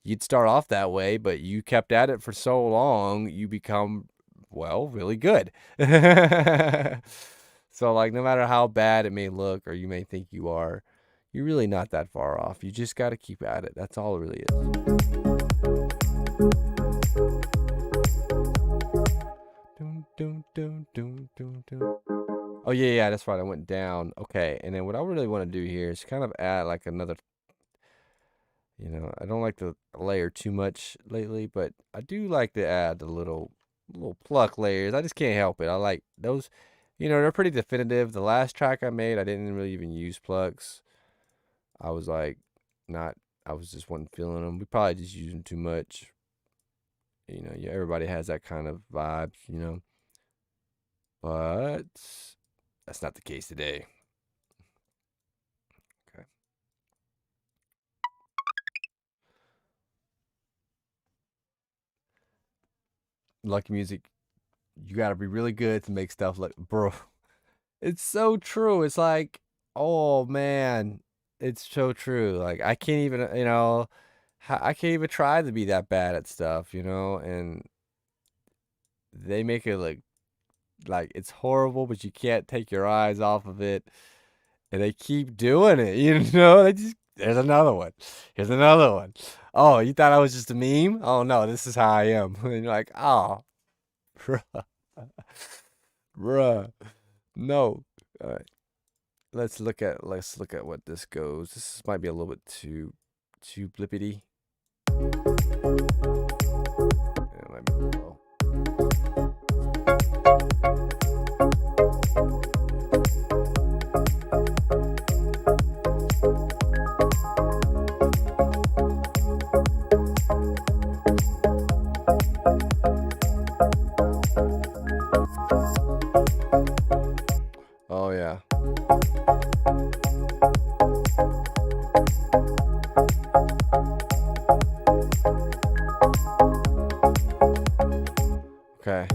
Speaker 1: you'd start off that way, but you kept at it for so long, you become really good. So like no matter how bad it may look or you may think you are, you're really not that far off. You just got to keep at it. That's all it really is. Dun, dun, dun, dun, dun, dun. Oh yeah, that's right. I went down. Okay, and then what I really want to do here is kind of add like another. I don't like to layer too much lately, but I do like to add the little pluck layers. I just can't help it. I like those. They're pretty definitive. The last track I made, I didn't really even use plucks. I was like, not. I was just wasn't feeling them. We probably just using too much. Yeah, everybody has that kind of vibes. But that's not the case today. Okay. Lucky Music, you got to be really good to make stuff like, bro. It's so true. It's like, oh man, it's so true. Like I can't even, I can't even try to be that bad at stuff, and they make it look like it's horrible, but you can't take your eyes off of it, and they keep doing it. They just there's another one. Here's another one. Oh, you thought I was just a meme? Oh no, this is how I am. And you're like, oh, bruh, bruh, no. All right. Let's look at what this goes. This might be a little bit too blippity. Yeah, it might be a little low. Oh yeah. Okay.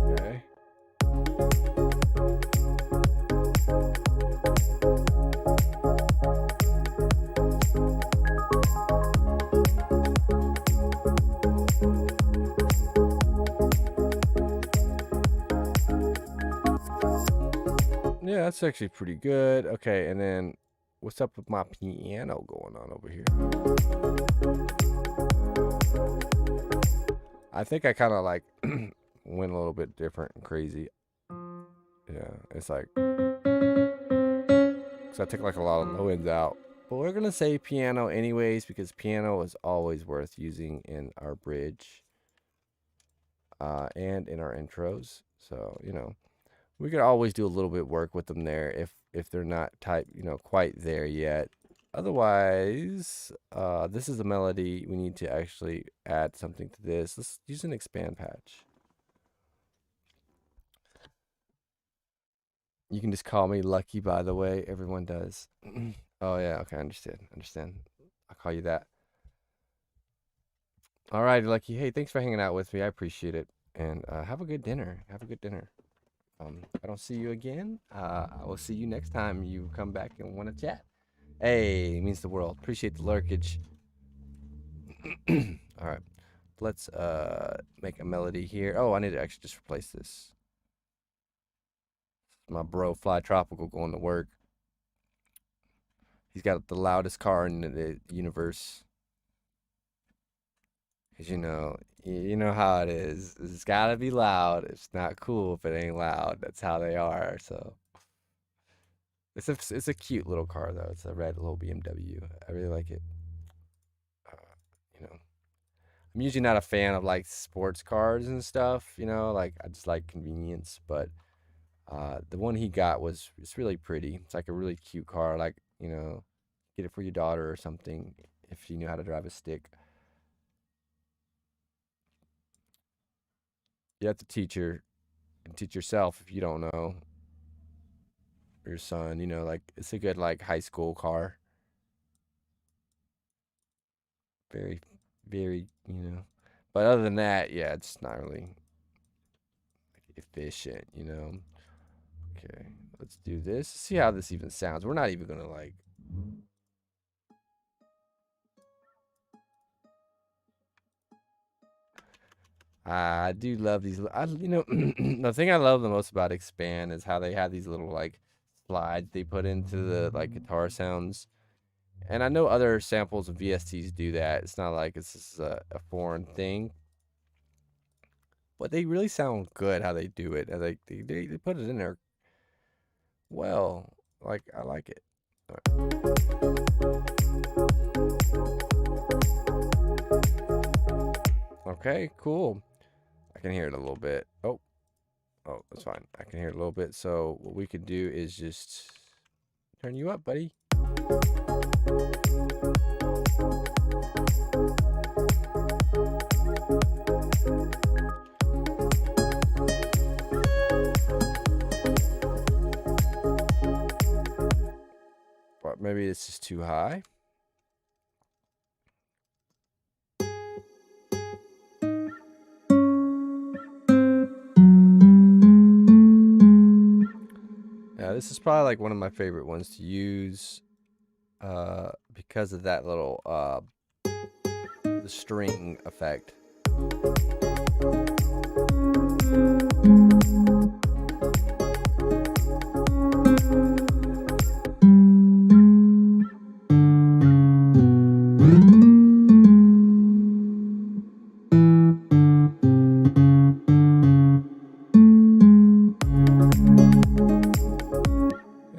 Speaker 1: Okay. Yeah, that's actually pretty good. Okay, and then what's up with my piano going on over here? I think I kind of like went a little bit different and crazy. Yeah, it's like, so I took like a lot of low ends out. But we're gonna say piano anyways because piano is always worth using in our bridge and in our intros. So we could always do a little bit work with them there if they're not quite there yet. Otherwise, this is a melody. We need to actually add something to this. Let's use an expand patch. You can just call me Lucky, by the way. Everyone does. Oh yeah, okay, I understand. I'll call you that. All right, Lucky. Hey, thanks for hanging out with me. I appreciate it. And have a good dinner. Have a good dinner. I don't see you again. I will see you next time you come back and want to chat. Hey, it means the world. Appreciate the lurkage. All right, let's make a melody here. Oh, I need to actually just replace this. My bro Fly Tropical going to work. He's got the loudest car in the universe. Cause you know how it is. It's gotta be loud. It's not cool if it ain't loud. That's how they are. So it's a cute little car though. It's a red little BMW. I really like it. Uh, you know, I'm usually not a fan of like sports cars and stuff. Like I just like convenience. But the one he got it's really pretty. It's like a really cute car. Like get it for your daughter or something if she knew how to drive a stick. You have to teach her and teach yourself if you don't know your son. Like it's a good like high school car. Very, very. But other than that, yeah, it's not really efficient. Okay, let's do this. See how this even sounds. We're not even gonna like. I do love these. The thing I love the most about Expand is how they have these little like slides they put into the like guitar sounds. And I know other samples of VSTs do that. It's not like it's just a foreign thing. But they really sound good how they do it. And they put it in there well. Like, I like it. Okay, cool. I can hear it a little bit. Oh, that's fine. I can hear it a little bit. So what we can do is just turn you up, buddy. But maybe this is too high. Yeah, this is probably like one of my favorite ones to use because of that little the string effect.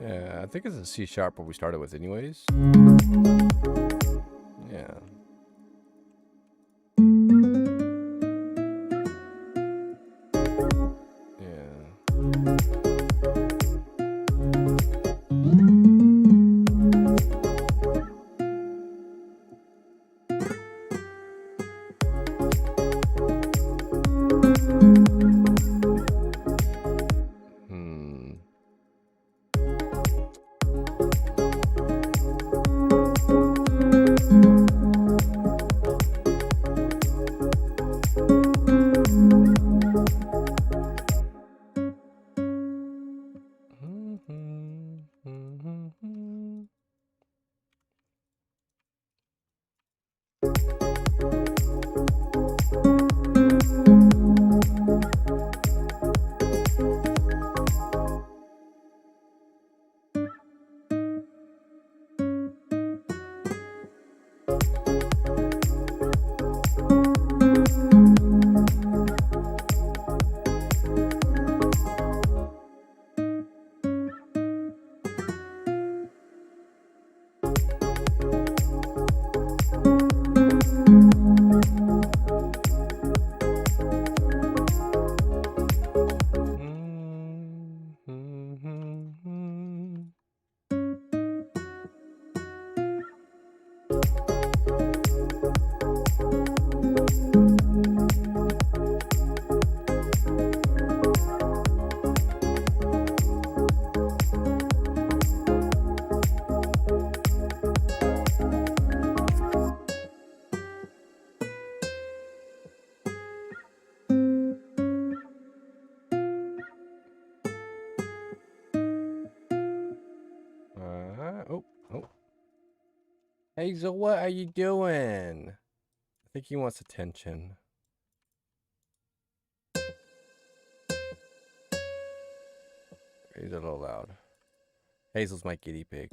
Speaker 1: Yeah, I think it's a C sharp what we started with anyways. Yeah. Oh. Hazel, what are you doing? I think he wants attention. He's a little loud. Hazel's my guinea pig.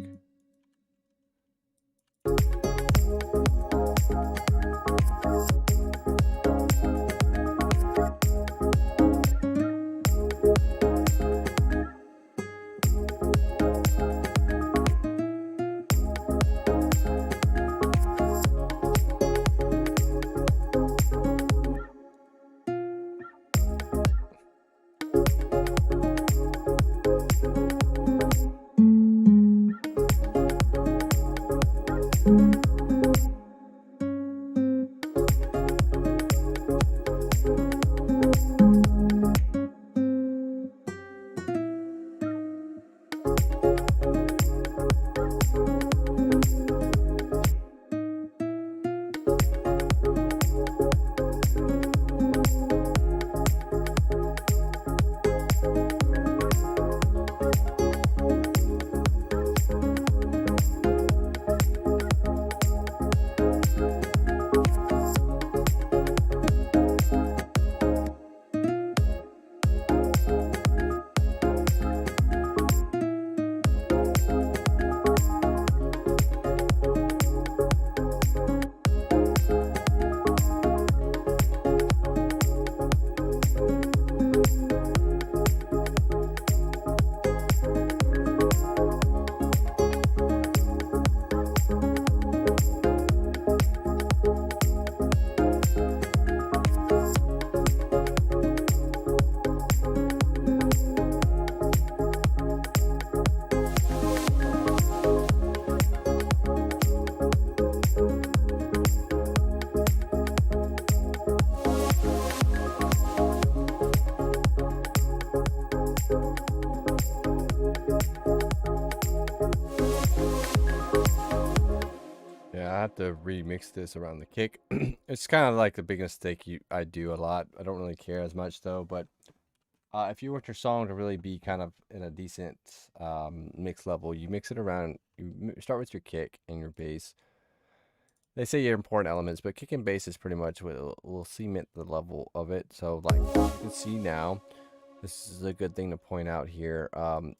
Speaker 1: have to remix this around the kick. It's kind of like the big mistake I do a lot. I don't really care as much though, but if you want your song to really be kind of in a decent mix level, you mix it around. You start with your kick and your bass. They say your important elements, but kick and bass is pretty much what will cement the level of it. So like you can see now, this is a good thing to point out here. You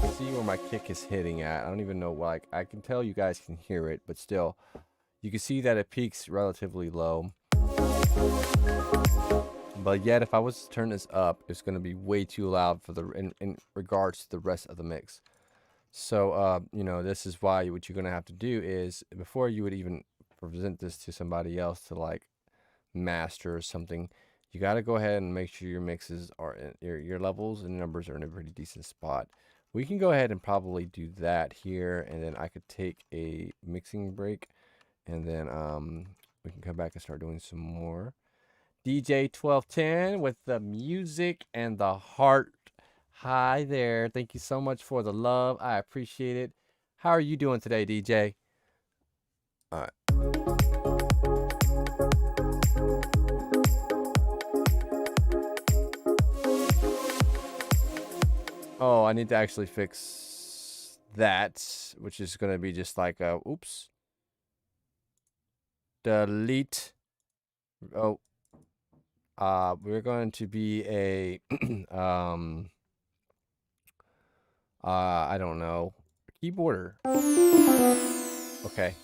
Speaker 1: can see where my kick is hitting at. I don't even know, like, I can tell you guys can hear it, but still, you can see that it peaks relatively low. But yet, if I was to turn this up, it's going to be way too loud for in regards to the rest of the mix. So, you know, this is why what you're going to have to do is, before you would even present this to somebody else to like master or something, you got to go ahead and make sure your mixes are in, your levels and numbers are in a pretty decent spot. We can go ahead and probably do that here, and then I could take a mixing break, and then we can come back and start doing some more. DJ 1210 with the music and the heart. Hi there. Thank you so much for the love. I appreciate it. How are you doing today, DJ? All right. Oh, I need to actually fix that, which is going to be just like a, oops. Delete. Oh. We're going to be a, I don't know, keyboarder. Okay.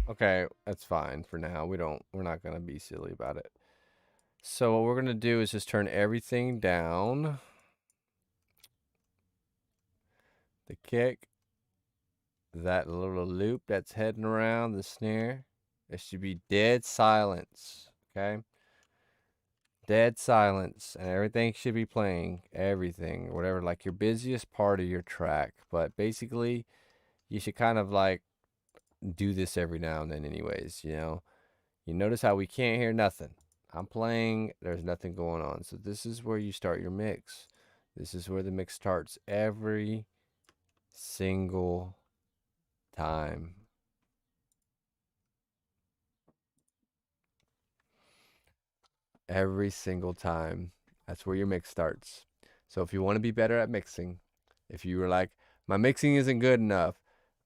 Speaker 1: Okay, that's fine for now. We're not gonna be silly about it. So what we're gonna do is just turn everything down. The kick, that little loop that's heading around the snare, it should be dead silence, okay? Dead silence, and everything should be playing, everything, whatever, like your busiest part of your track. But basically, you should kind of like do this every now and then anyways, you know? You notice how we can't hear nothing. I'm playing, there's nothing going on. So this is where you start your mix. This is where the mix starts every single time. Every single time. That's where your mix starts. So if you want to be better at mixing, if you were like, my mixing isn't good enough,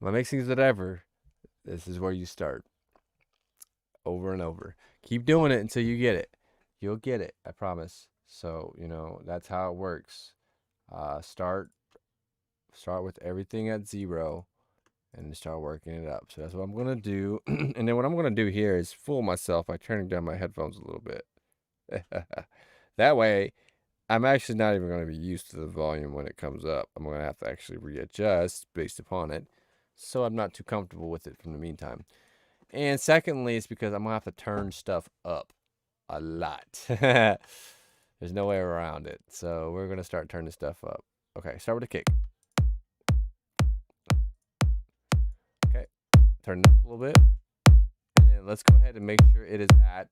Speaker 1: my mixing is whatever, this is where you start. Over and over. Keep doing it until you get it. You'll get it, I promise. So, you know, that's how it works. Start with everything at 0 and start working it up. So that's what I'm going to do. And then what I'm going to do here is fool myself by turning down my headphones a little bit. That way, I'm actually not even going to be used to the volume when it comes up. I'm going to have to actually readjust based upon it. So I'm not too comfortable with it from the meantime. And secondly, it's because I'm going to have to turn stuff up a lot. There's no way around it. So we're going to start turning stuff up. Okay, start with a kick. Okay, turn it up a little bit. And then let's go ahead and make sure it is at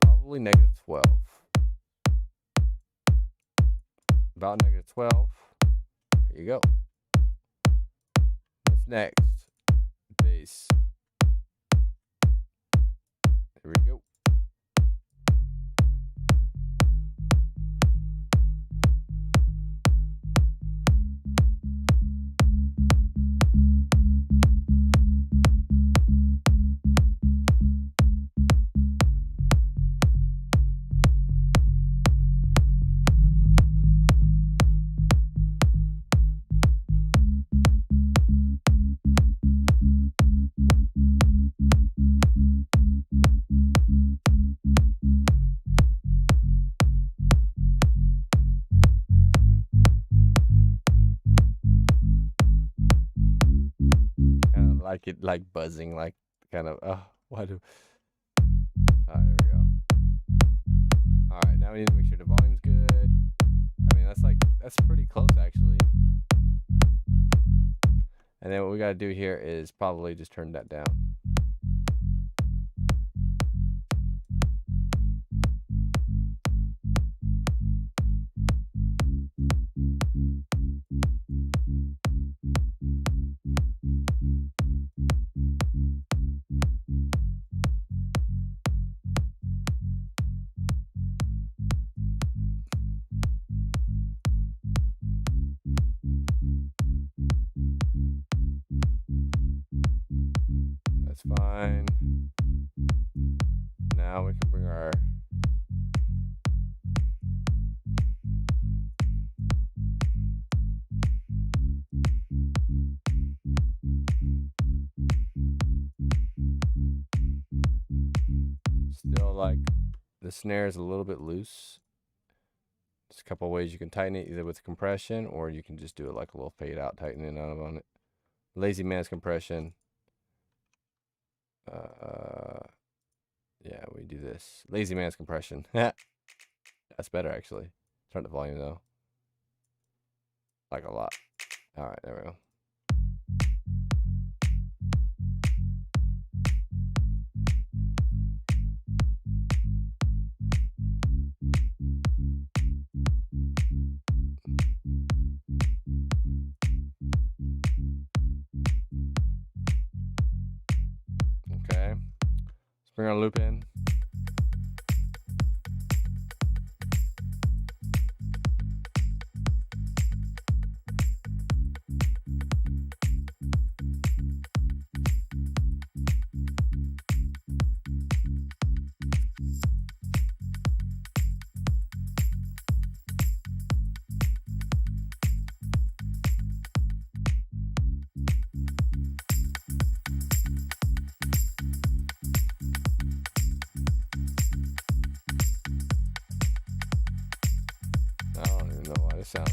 Speaker 1: probably -12. About -12. There you go. What's next? Bass. There we go. Like it, like buzzing, like kind of, why do, there we go. All right, now we need to make sure the volume's good. I mean, that's pretty close actually. And then what we got to do here is probably just turn that down. fine. Now we can bring our still like the snare is a little bit loose. There's a couple ways you can tighten it, either with compression or you can just do it like a little fade out, tighten it out on it. Lazy man's compression. Yeah, we do this. Lazy man's compression. That's better actually. Turn the volume though. Like a lot. All right, there we go. Okay. Let's bring our loop in. I don't even know why this sounds.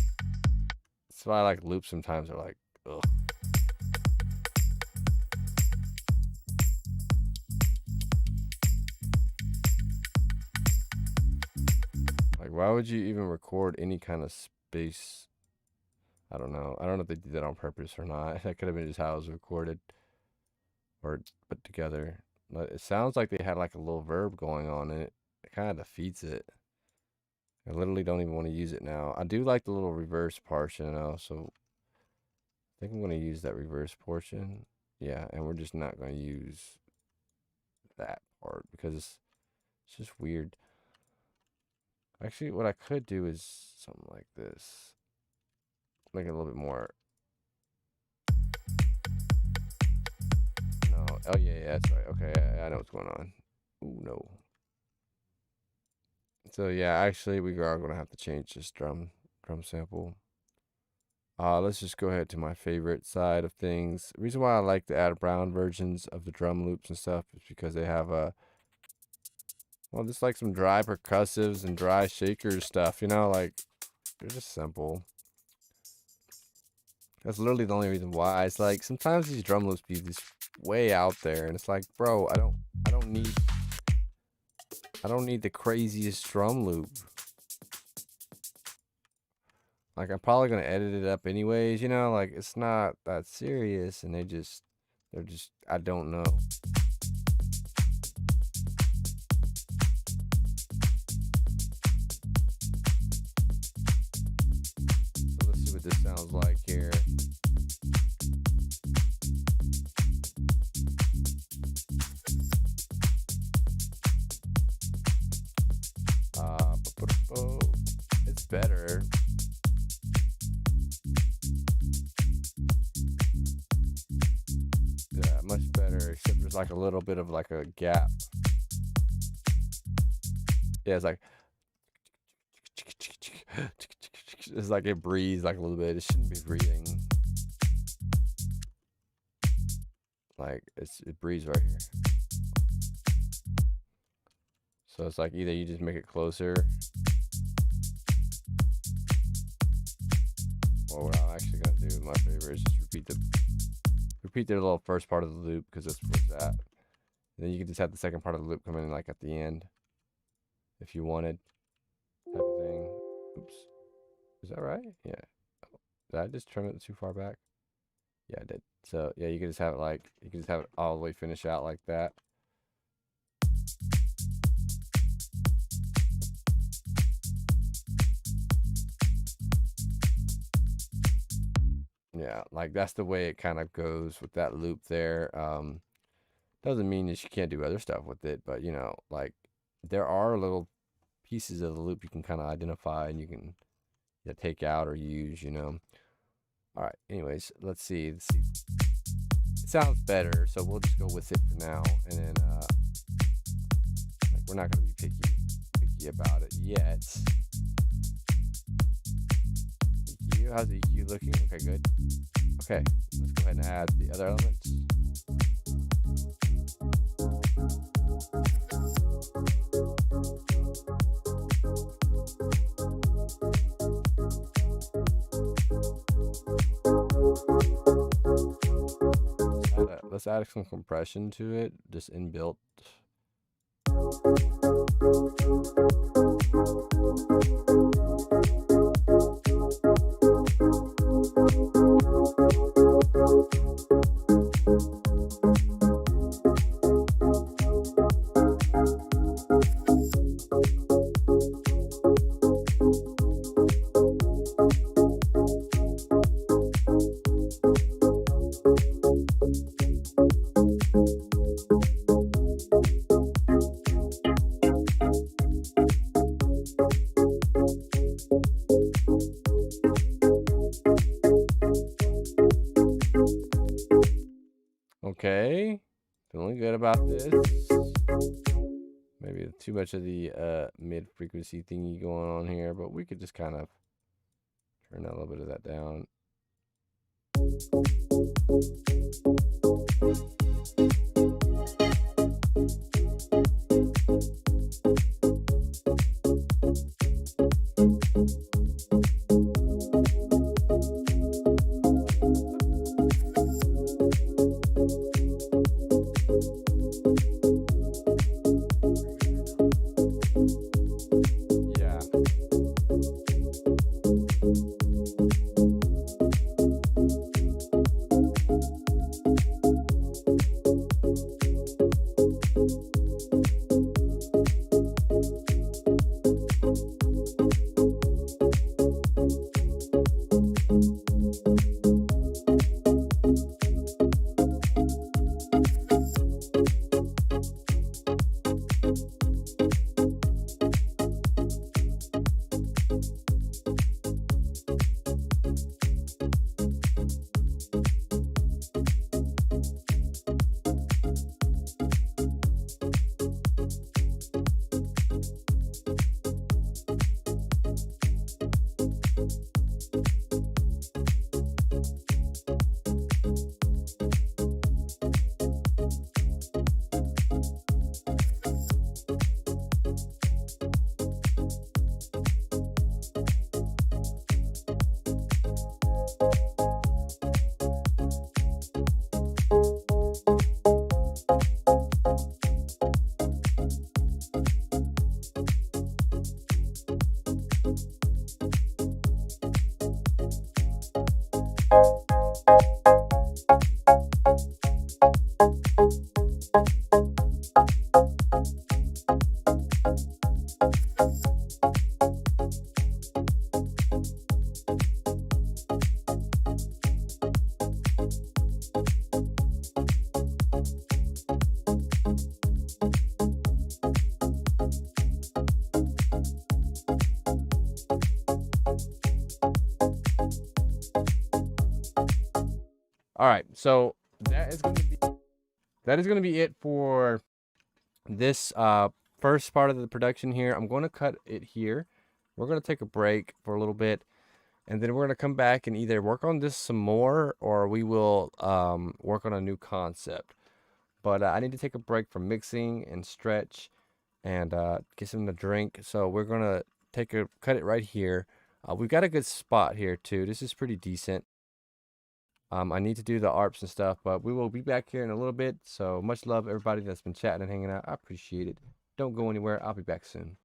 Speaker 1: That's why I like loops sometimes are like, ugh. Like, why would you even record any kind of space? I don't know. I don't know if they did that on purpose or not. That could have been just how it was recorded or put together. But it sounds like they had like a little verb going on in it. It kind of defeats it. I literally don't even want to use it now. I do like the little reverse portion though, so I think I'm going to use that reverse portion. Yeah, and we're just not going to use that part because it's just weird. Actually, what I could do is something like this. Make it a little bit more. No. Oh, yeah, that's right. Okay, I know what's going on. Ooh, no. So, yeah, actually, we are going to have to change this drum sample. Let's just go ahead to my favorite side of things. The reason why I like the Ad Brown versions of the drum loops and stuff is because they have well, just like some dry percussives and dry shakers stuff, you know, like they're just simple. That's literally the only reason why. It's like sometimes these drum loops be just way out there, and it's like, bro, I don't need the craziest drum loop. Like, I'm probably gonna edit it up anyways, you know, like it's not that serious, and they're just I don't know. So let's see what this sounds like here. It's better. Yeah, much better, except there's like a little bit of like a gap. Yeah, it's like it's like it breathes like a little bit. It shouldn't be breathing. Like it breathes right here. So it's like either you just make it closer, or what I'm actually gonna do, my favorite, is just repeat the little first part of the loop because that's where it's at. And then you can just have the second part of the loop come in like at the end, if you wanted, type of thing. Oops, is that right? Yeah. Did I just trim it too far back? Yeah, I did. So yeah, you can just have it all the way finish out like that. Yeah, like that's the way it kind of goes with that loop there. Doesn't mean that you can't do other stuff with it, but you know, like there are little pieces of the loop you can kind of identify and you can take out or use, you know. All right, anyways, let's see. It sounds better, so we'll just go with it for now. And then, like, we're not gonna be picky about it yet. EQ, how's the EQ looking? Okay, good. Okay, let's go ahead and add the other elements. Let's add some compression to it, just inbuilt. Okay, feeling good about this. Maybe too much of the mid-frequency thingy going on here, but we could just kind of turn a little bit of that down. All right, so that is going to be it for this first part of the production here. I'm going to cut it here. We're going to take a break for a little bit, and then we're going to come back and either work on this some more, or we will work on a new concept. But I need to take a break from mixing and stretch and get something to drink. So we're going to cut it right here. We've got a good spot here too. This is pretty decent. I need to do the ARPs and stuff, but we will be back here in a little bit. So much love, everybody that's been chatting and hanging out. I appreciate it. Don't go anywhere. I'll be back soon.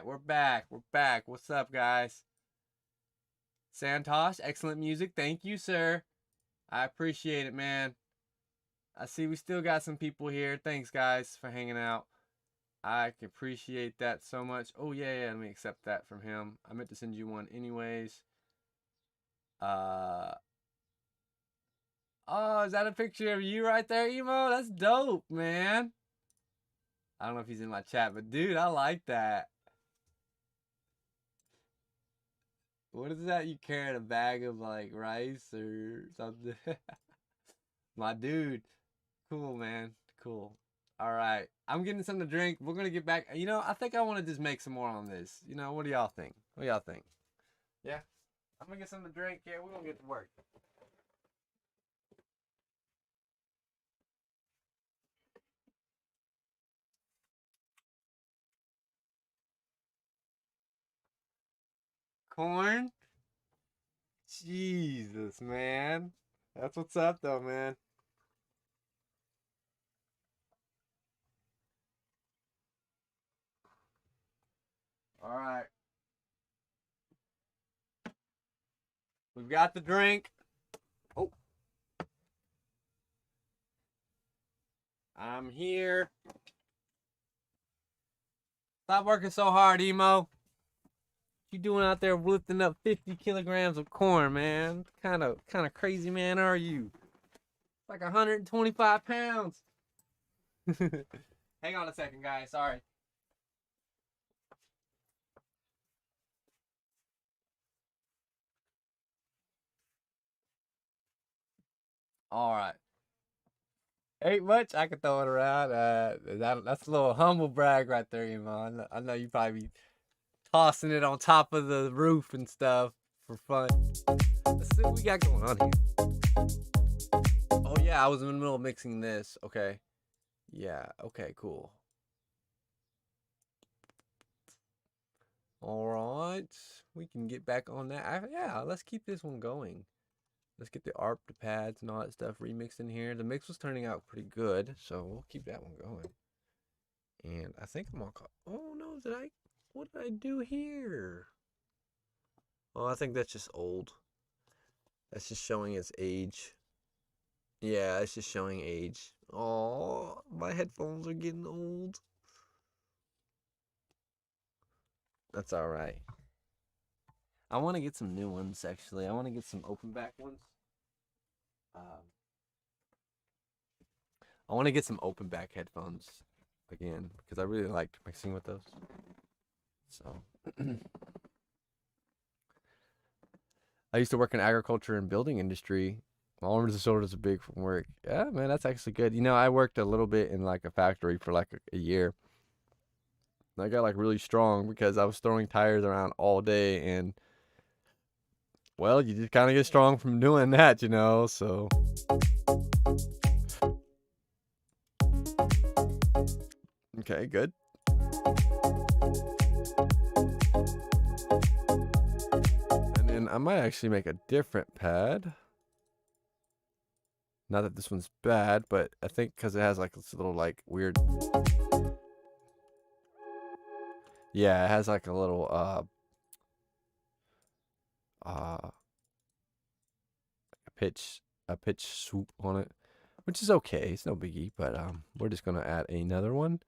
Speaker 1: right, we're back. We're back. What's up, guys? Santosh, excellent music. Thank you, sir. I appreciate it, man. I see we still got some people here. Thanks, guys, for hanging out. I can appreciate that so much. Oh, yeah, let me accept that from him. I meant to send you one anyways. Oh, is that a picture of you right there, Emo? That's dope, man. I don't know if he's in my chat, but dude, I like that. What is that you carrying a bag of like rice or something? My dude. Cool, man. Cool. All right. I'm getting something to drink. We're going to get back. You know, I think I want to just make some more on this. You know, what do y'all think? What do y'all think? Yeah? I'm going to get something to drink. Yeah, we're going to get to work. Corn? Jesus, man. That's what's up, though, man. All right. We've got the drink. Oh. I'm here. Stop working so hard, Emo. What you doing out there lifting up 50 kilograms of corn, man? Kind of crazy man are you? Like 125 pounds. Hang on a second, guys. Sorry. All right. Ain't much. I can throw it around. That's a little humble brag right there, Iman. I know you probably be tossing it on top of the roof and stuff for fun. Let's see what we got going on here. Oh yeah, I was in the middle of mixing this. Okay. Yeah. Okay. Cool. All right. We can get back on that. Yeah. Let's keep this one going. Let's get the ARP, the pads, and all that stuff remixed in here. The mix was turning out pretty good, so we'll keep that one going. And I think I'm all caught. Oh no, what did I do here? Oh, I think that's just old. That's just showing its age. Yeah, it's just showing age. Oh, my headphones are getting old. That's all right. I want to get some new ones, actually. I want to get some open back ones. I want to get some open back headphones again because I really liked mixing with those. So I used to work in agriculture and building industry. My arms and shoulders are big from work. Yeah, man, that's actually good. You know, I worked a little bit in like a factory for like a year. I got like really strong because I was throwing tires around all day, and well, you just kind of get strong from doing that, you know. So okay, good. And then I might actually make a different pad. Not that this one's bad, but I think because it has like this little like weird. Yeah, it has like a little a pitch swoop on it, which is okay. It's no biggie, but we're just gonna add another one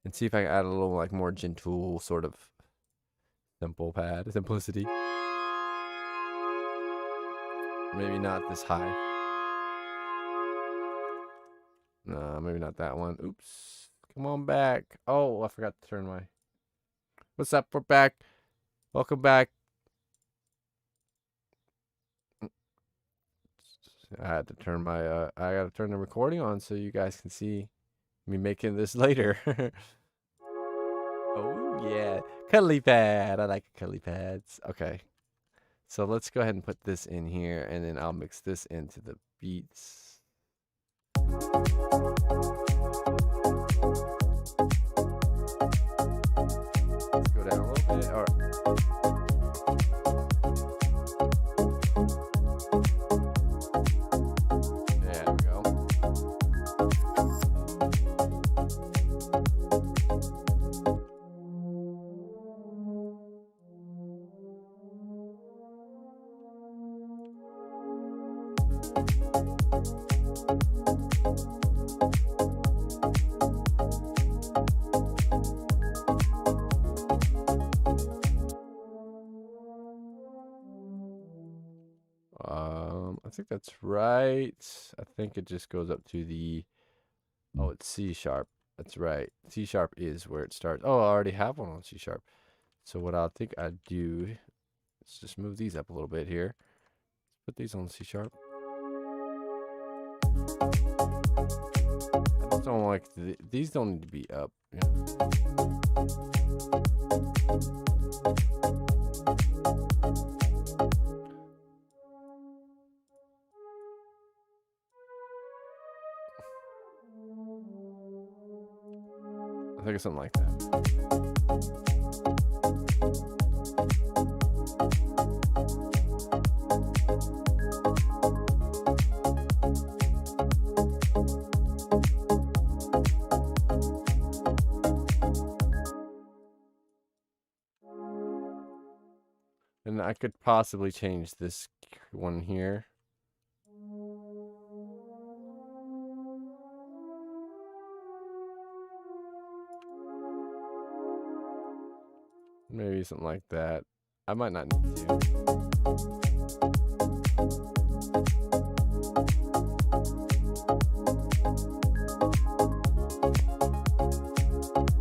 Speaker 1: and see if I can add a little like more gentle sort of simple pad simplicity. Maybe not this high. No, maybe not that one. Oops. Come on back. Oh, I forgot to turn my. What's up? We're back. Welcome back. I had to turn my I gotta turn the recording on so you guys can see me making this later. Oh yeah. Cuddly pad. I like cuddly pads. Okay. So let's go ahead and put this in here, and then I'll mix this into the beats. Let's go down a little bit. All right. There we go. I think that's right. I think it just goes up to the, oh, it's C sharp. That's right. C sharp is where it starts. Oh, I already have one on C sharp. So what I think I'd do, let's just move these up a little bit here. Put these on C sharp. I just don't like, these don't need to be up. Yeah. I think it's something like that. And I could possibly change this one here. Maybe something like that. I might not need to.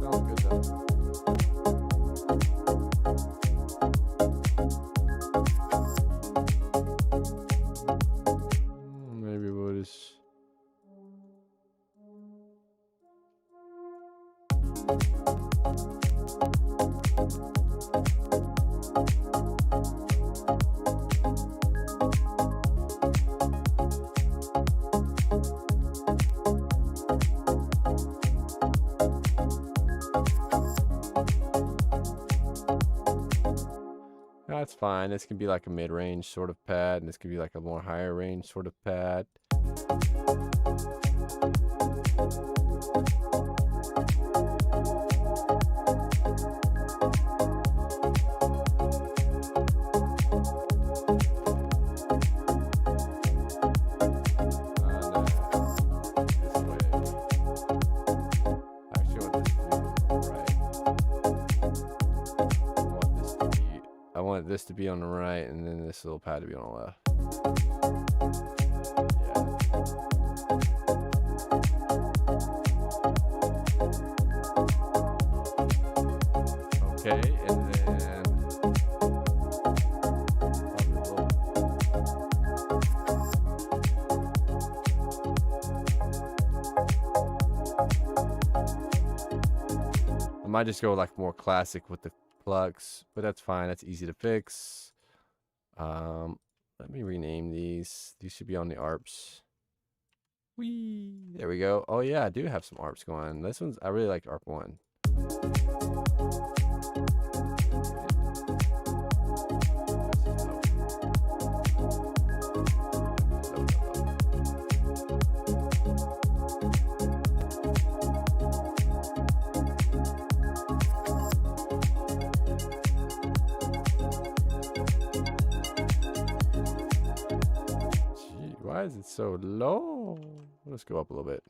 Speaker 1: Sounds good though. Maybe we'll just. That's fine. This can be like a mid-range sort of pad, and this could be like a more higher range sort of pad. I want this to be on the right, and then this little pad to be on the left. Yeah. Okay, and then I might just go like more classic with the plugs, but that's fine. That's easy to fix. Let me rename these. These should be on the ARPs. Whee! There we go. Oh yeah, I do have some ARPs going. This one's, I really like ARP 1. Why is it so low? Let's go up a little bit.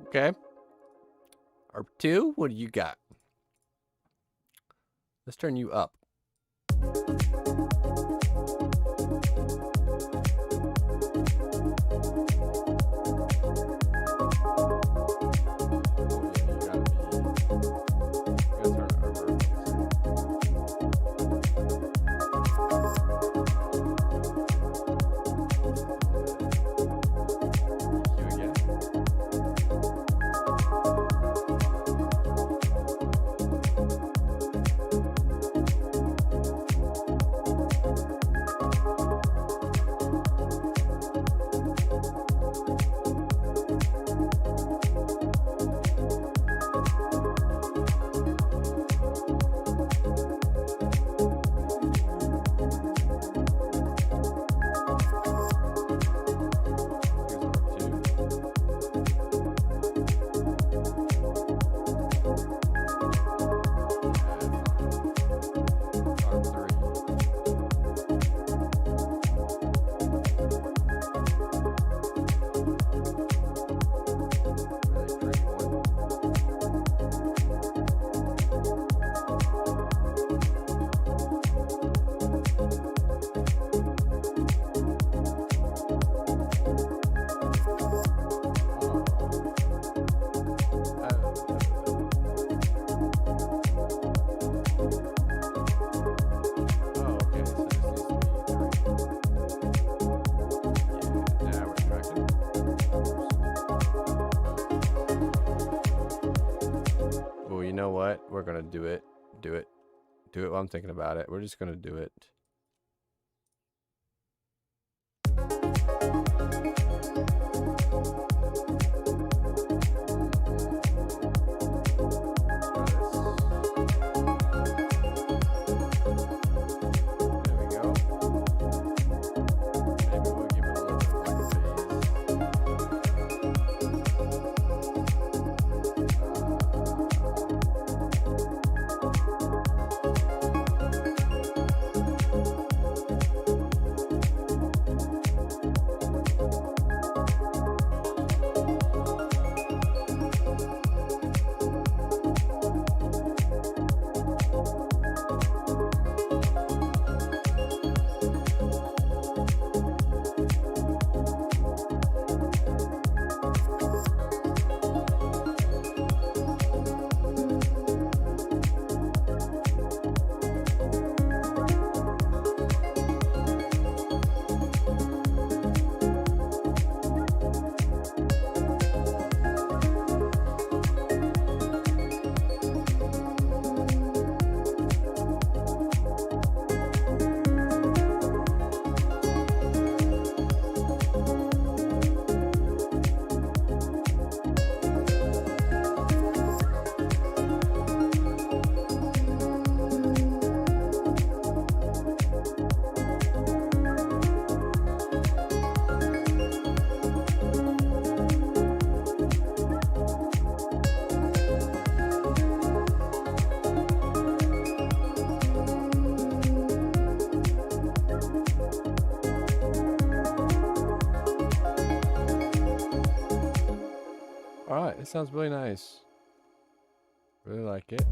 Speaker 1: Okay. ARP2, what do you got? Let's turn you up. You know what? We're gonna do it while I'm thinking about it. We're just gonna do it. All right, it sounds really nice. Really like it.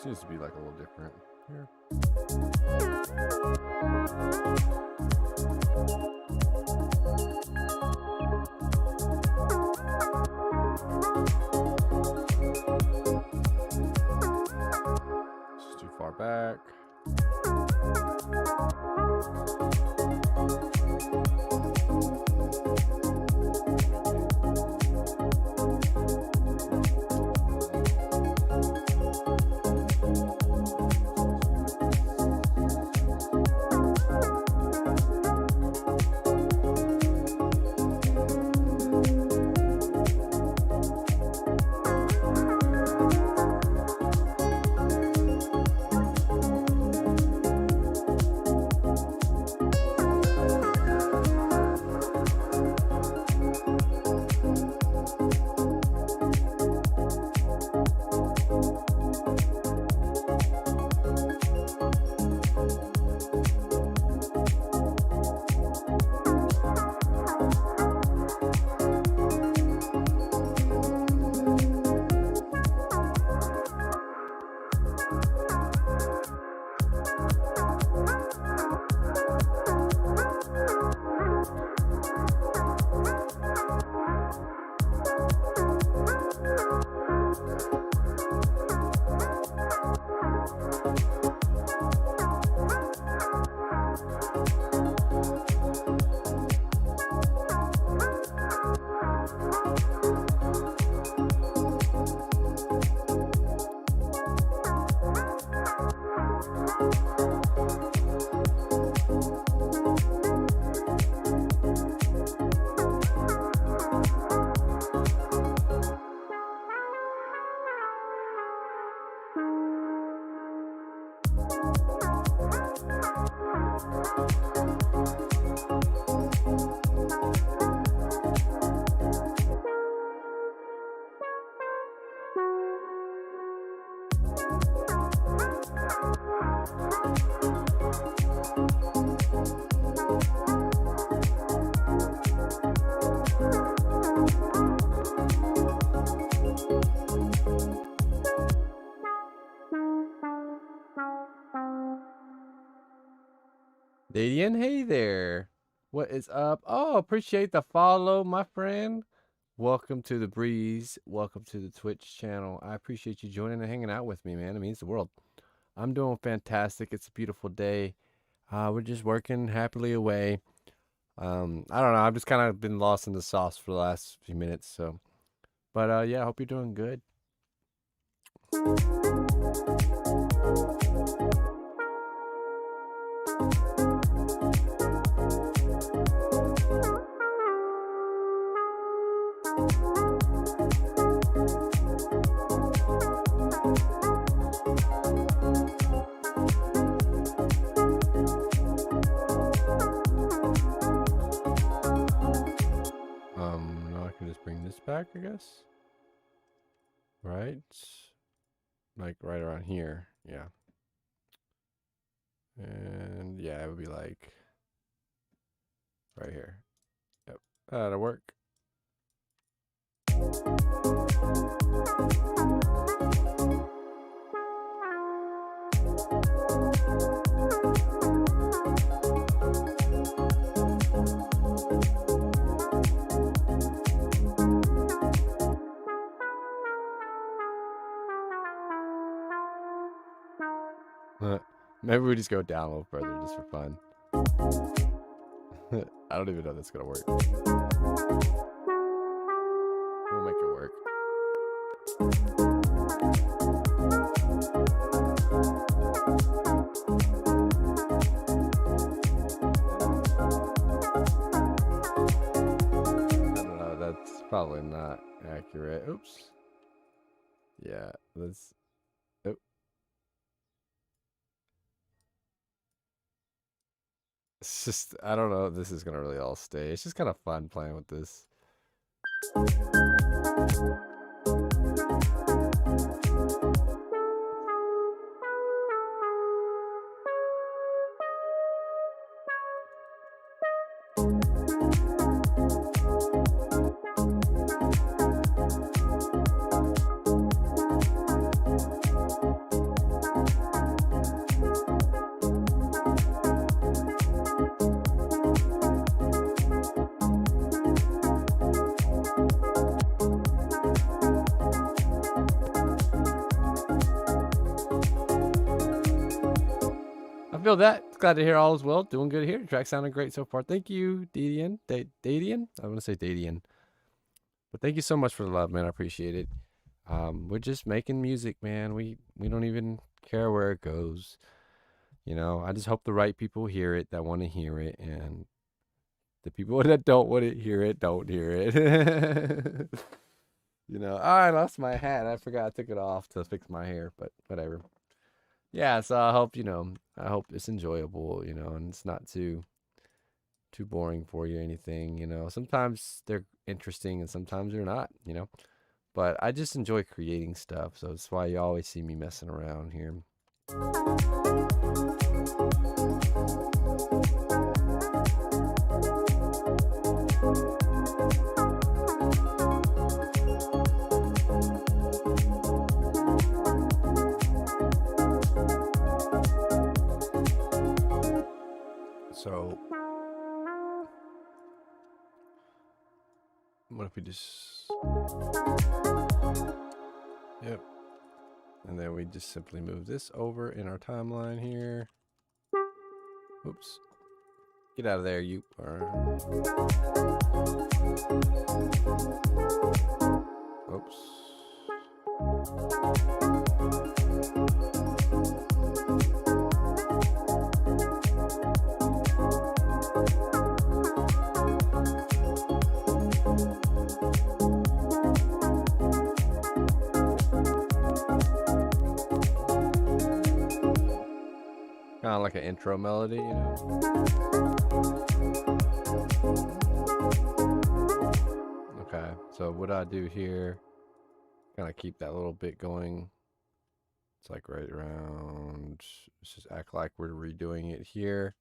Speaker 1: Seems to be like a little different here. It's too far back. Dadian, hey there. What is up? Oh, appreciate the follow, my friend. Welcome to the breeze. Welcome to the Twitch channel. I appreciate you joining and hanging out with me, man. It means the world. I'm doing fantastic. It's a beautiful day. We're just working happily away. I don't know. I've just kind of been lost in the sauce for the last few minutes. So, but yeah, I hope you're doing good. Now I can just bring this back, I guess. Right? Like right around here. Yeah. And yeah, it would be like right here. Yep. That'll work. Maybe we just go down a little further just for fun. I don't even know if that's gonna work. We'll make it work. I don't know, that's probably not accurate. Oops. Yeah, let's... Oh. It's just, I don't know if this is gonna really all stay. It's just kind of fun playing with this. I feel that. Glad to hear all is well. Doing good here. The track sounding great so far. Thank you, Dadian. Dadian? I want to say Dadian. But thank you so much for the love, man. I appreciate it. We're just making music, man. We don't even care where it goes. You know, I just hope the right people hear it that want to hear it, and the people that don't want to hear it don't hear it. You know, oh, I lost my hat. I forgot I took it off to fix my hair, but whatever. Yeah, so I hope, you know, I hope it's enjoyable, you know, and it's not too boring for you or anything, you know. Sometimes they're interesting and sometimes they're not, you know. But I just enjoy creating stuff, so that's why you always see me messing around here. So, what if we just... Yep. And then we just simply move this over in our timeline here. Oops. Get out of there, you. Oops. Kind of like an intro melody, you know. Okay, so what I do here, kind of keep that little bit going. It's like right around, let's just act like we're redoing it here.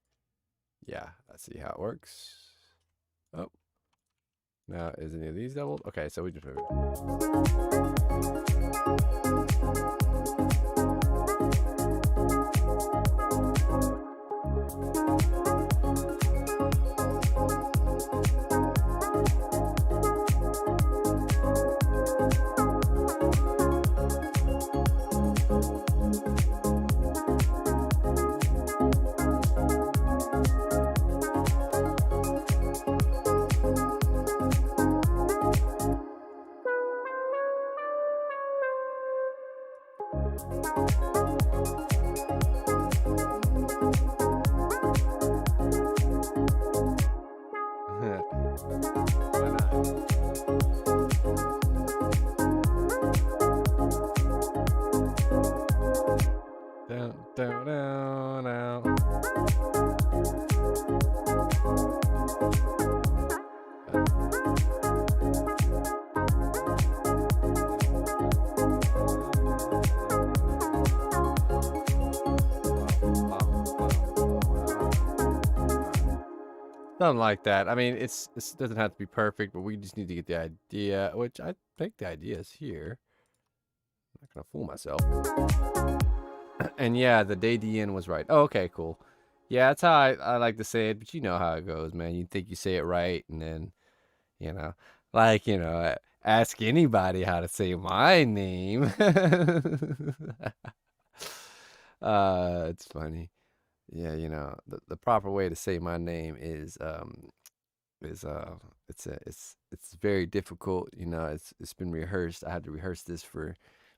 Speaker 1: Yeah, let's see how it works. Oh, now is any of these doubled? Okay, so we just move it. Why not? Down, down, down, down. Something like that. I mean, it doesn't have to be perfect, but we just need to get the idea, which I think the idea is here. I'm not gonna fool myself. And yeah, the day DN was right. Oh, okay, cool. Yeah, that's how I like to say it, but you know how it goes, man. You think you say it right, and then, you know, like, ask anybody how to say my name. It's funny. Yeah, the proper way to say my name is it's very difficult. It's been rehearsed. I had to rehearse this for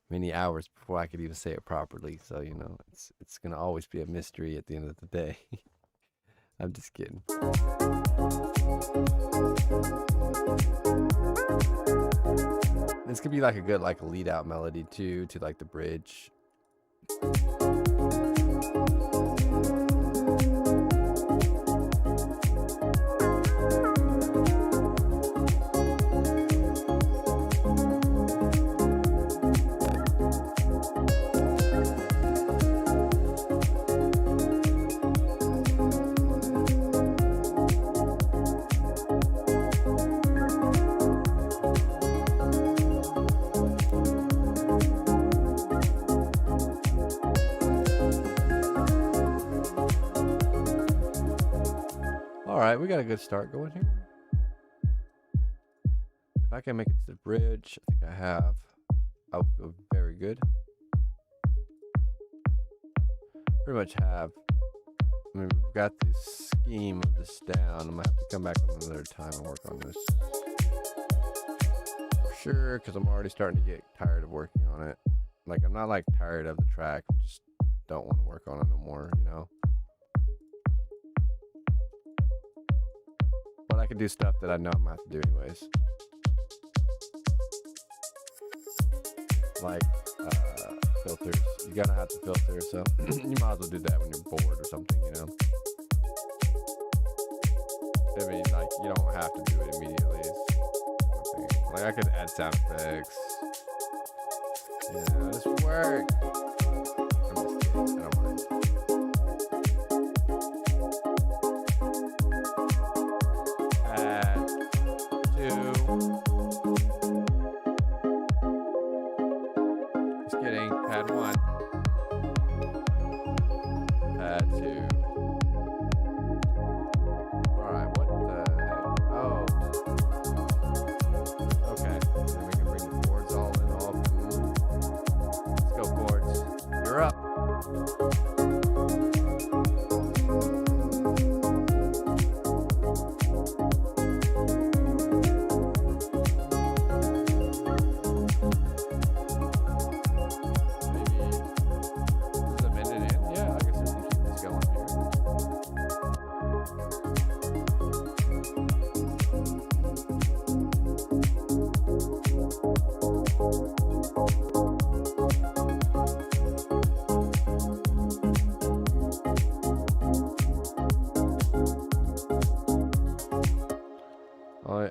Speaker 1: many hours before I could even say it properly. So it's gonna always be a mystery at the end of the day. I'm just kidding. This could be like a good lead out melody too, to like the bridge. All right, we got a good start going here. If I can make it to the bridge, I think I would feel very good. Pretty much I mean, we've got the scheme of this down. I'm gonna have to come back another time and work on this. For sure, because I'm already starting to get tired of working on it. Like, I'm not tired of the track, just don't want to work on it no more, But I can do stuff that I know I'm gonna have to do anyways. Like filters. You gotta have to filter, so you might as well do that when you're bored or something, I mean, you don't have to do it immediately. Like, I could add sound effects. This would work. I'm just kidding. I don't mind. Add 2. Just kidding. Add 1. Add 2. Alright, what the heck? Oh. Okay. Then we can bring the chords all in, all cool. Let's go, chords. You're up.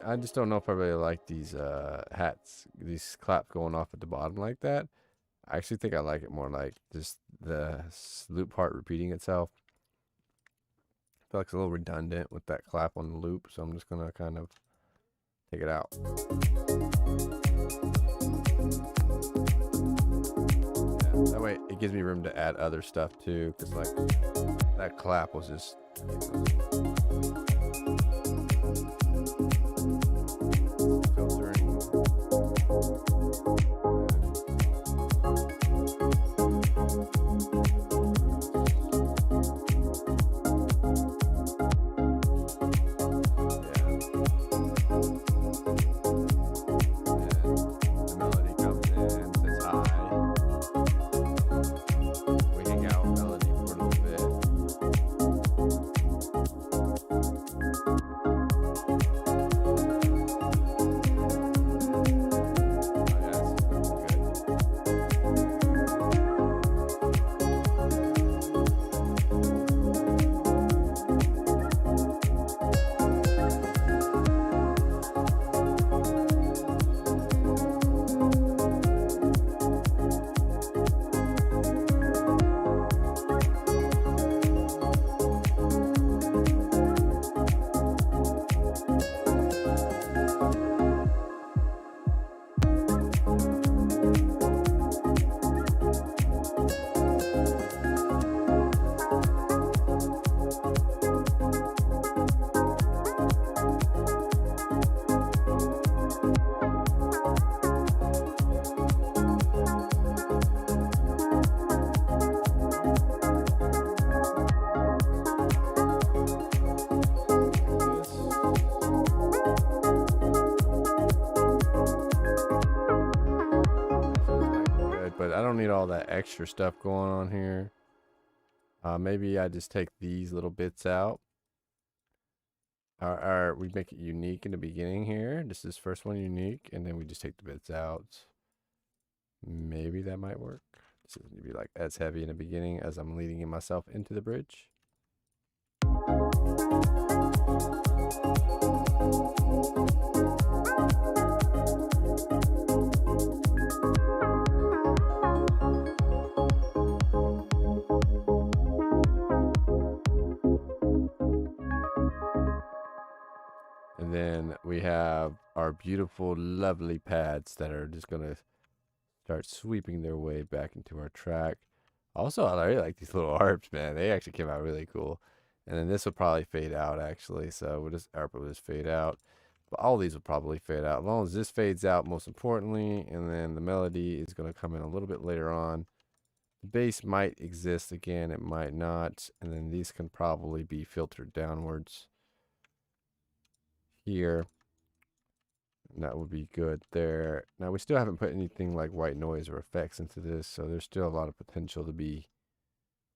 Speaker 1: I just don't know if I really like these hats, these claps going off at the bottom like that. I actually think I like it more like just the loop part repeating itself. I feel like it's a little redundant with that clap on the loop, so I'm just gonna kind of take it out. Yeah, that way it gives me room to add other stuff too, because like that clap was just but I don't need all that extra stuff going on here. Maybe I just take these little bits out. We make it unique in the beginning here. This is first one unique, and then we just take the bits out. Maybe that might work. This isn't gonna be like as heavy in the beginning as I'm leading myself into the bridge. And then we have our beautiful, lovely pads that are just gonna start sweeping their way back into our track. Also, I really like these little harps, man. They actually came out really cool. And then this will probably fade out, actually. So we'll just harp will just fade out. But all these will probably fade out. As long as this fades out, most importantly, and then the melody is going to come in a little bit later on. The bass might exist again. It might not. And then these can probably be filtered downwards here. And that would be good there. Now, we still haven't put anything like white noise or effects into this, so there's still a lot of potential to be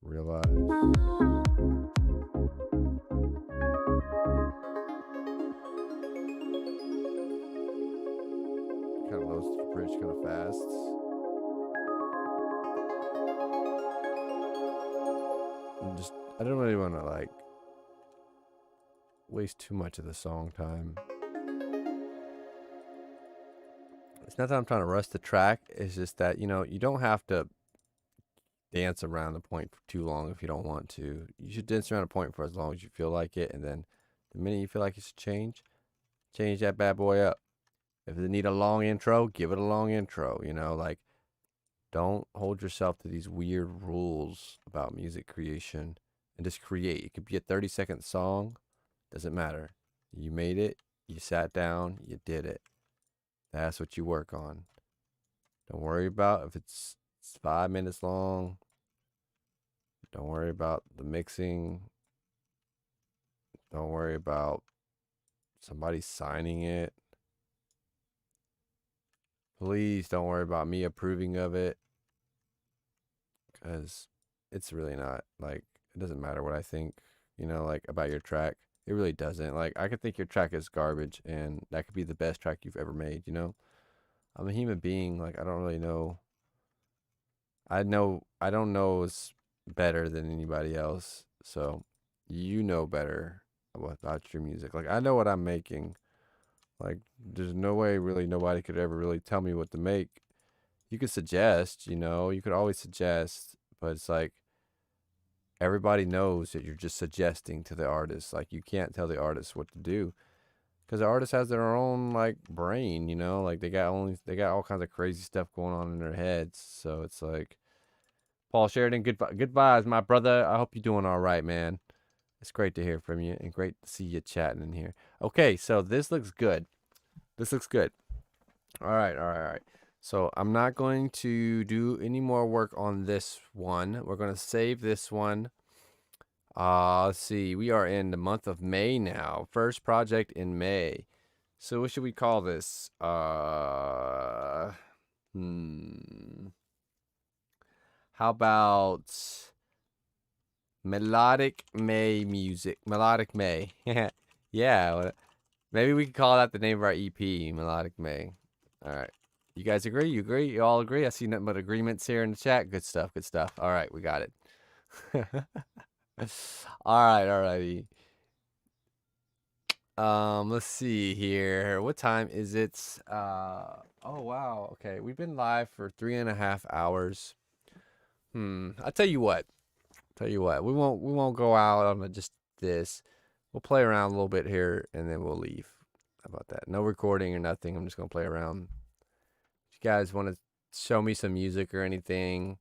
Speaker 1: realized. Kind of loads the bridge kind of fast. I don't really want to like waste too much of the song time. It's not that I'm trying to rush the track. It's just that, you don't have to dance around the point for too long if you don't want to. You should dance around a point for as long as you feel like it. And then the minute you feel like you should change that bad boy up. If they need a long intro, give it a long intro. Like, don't hold yourself to these weird rules about music creation and just create. It could be a 30-second song. Doesn't matter. You made it. You sat down. You did it. That's what you work on. Don't worry about if it's 5 minutes long. Don't worry about the mixing. Don't worry about somebody signing it. Please don't worry about me approving of it. Because it's really not, like, it doesn't matter what I think, like, about your track. It really doesn't. Like, I could think your track is garbage, and that could be the best track you've ever made, I'm a human being. Like, I don't really know. I don't know it's better than anybody else. So, you know better about your music. Like, I know what I'm making. Like, there's no way really nobody could ever really tell me what to make. You could suggest, you could always suggest, but it's like everybody knows that you're just suggesting to the artist. Like, you can't tell the artist what to do because the artist has their own like brain, like they got all kinds of crazy stuff going on in their heads. So it's like, Paul Sheridan, goodbyes, my brother. I hope you're doing all right, man. It's great to hear from you and great to see you chatting in here. Okay, so this looks good. All right. So I'm not going to do any more work on this one. We're going to save this one. Let's see. We are in the month of May now. First project in May. So what should we call this? How about Melodic May music? Melodic May. Yeah. Maybe we can call that the name of our EP, Melodic May. All right. You guys agree? You agree? You all agree? I see nothing but agreements here in the chat. Good stuff. All right, we got it. Alrighty. Let's see here. What time is it? Oh wow. Okay, we've been live for 3.5 hours. I'll tell you what. We won't go out on just this. We'll play around a little bit here and then we'll leave. How about that? No recording or nothing. I'm just gonna play around. If you guys want to show me some music or anything,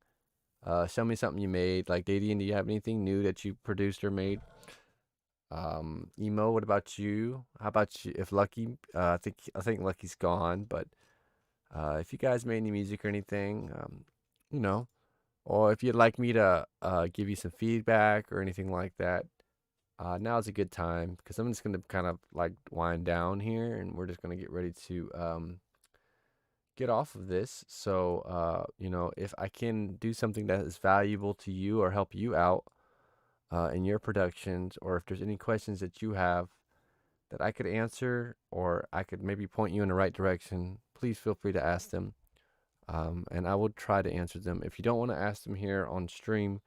Speaker 1: show me something you made. Like, Dadian, do you have anything new that you produced or made? Emo, what about you? How about you? If Lucky, I think Lucky's gone, but if you guys made any music or anything, or if you'd like me to give you some feedback or anything like that, now's a good time because I'm just gonna kind of like wind down here, and we're just gonna get ready to get off of this. So, if I can do something that is valuable to you or help you out in your productions, or if there's any questions that you have that I could answer, or I could maybe point you in the right direction, please feel free to ask them. And I will try to answer them. If you don't want to ask them here on stream,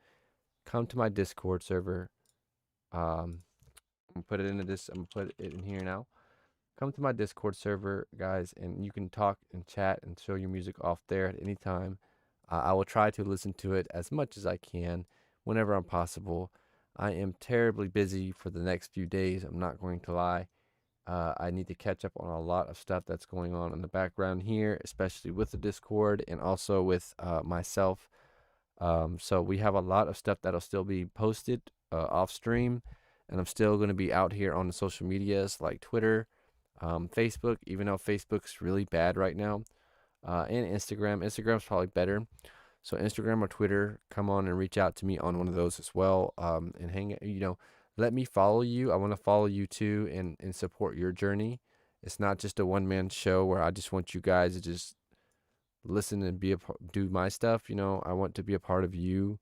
Speaker 1: come to my Discord server. I'm gonna put it into this. I'm gonna put it in here now. Come to my Discord server, guys, and you can talk and chat and show your music off there at any time. I will try to listen to it as much as I can whenever I'm possible. I am terribly busy for the next few days. I'm not going to lie. I need to catch up on a lot of stuff that's going on in the background here, especially with the Discord and also with myself. So we have a lot of stuff that'll still be posted off stream, and I'm still going to be out here on the social medias like Twitter, Facebook, even though Facebook's really bad right now, and Instagram. Instagram's probably better. So Instagram or Twitter, come on and reach out to me on one of those as well, and let me follow you. I want to follow you too and support your journey. It's not just a one man show where I just want you guys to just listen and do my stuff. I want to be a part of you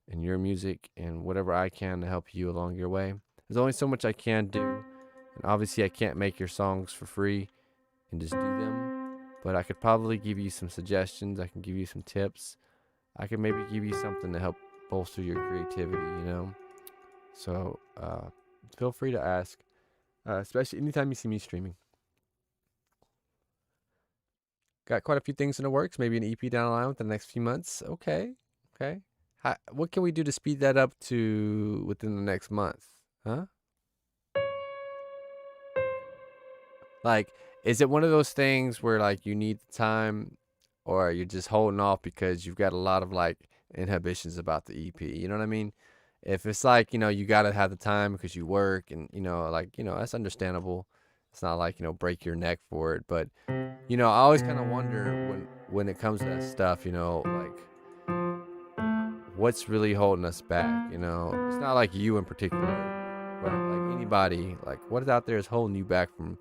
Speaker 1: and your music and whatever I can to help you along your way. There's only so much I can do, and obviously I can't make your songs for free and just do them, but I could probably give you some suggestions. I can give you some tips. I can maybe give you something to help bolster your creativity. So feel free to ask, especially anytime you see me streaming. Got quite a few things in the works, maybe an EP down the line within the next few months. Okay. Okay. What can we do to speed that up to within the next month? Huh? Like, is it one of those things where like you need the time, or you're just holding off because you've got a lot of like inhibitions about the EP? You know what I mean? If it's like, you gotta have the time because you work and that's understandable. It's not like, break your neck for it. But, I always kind of wonder when it comes to that stuff, like what's really holding us back, It's not like you in particular, but like anybody, like what out there is holding you back from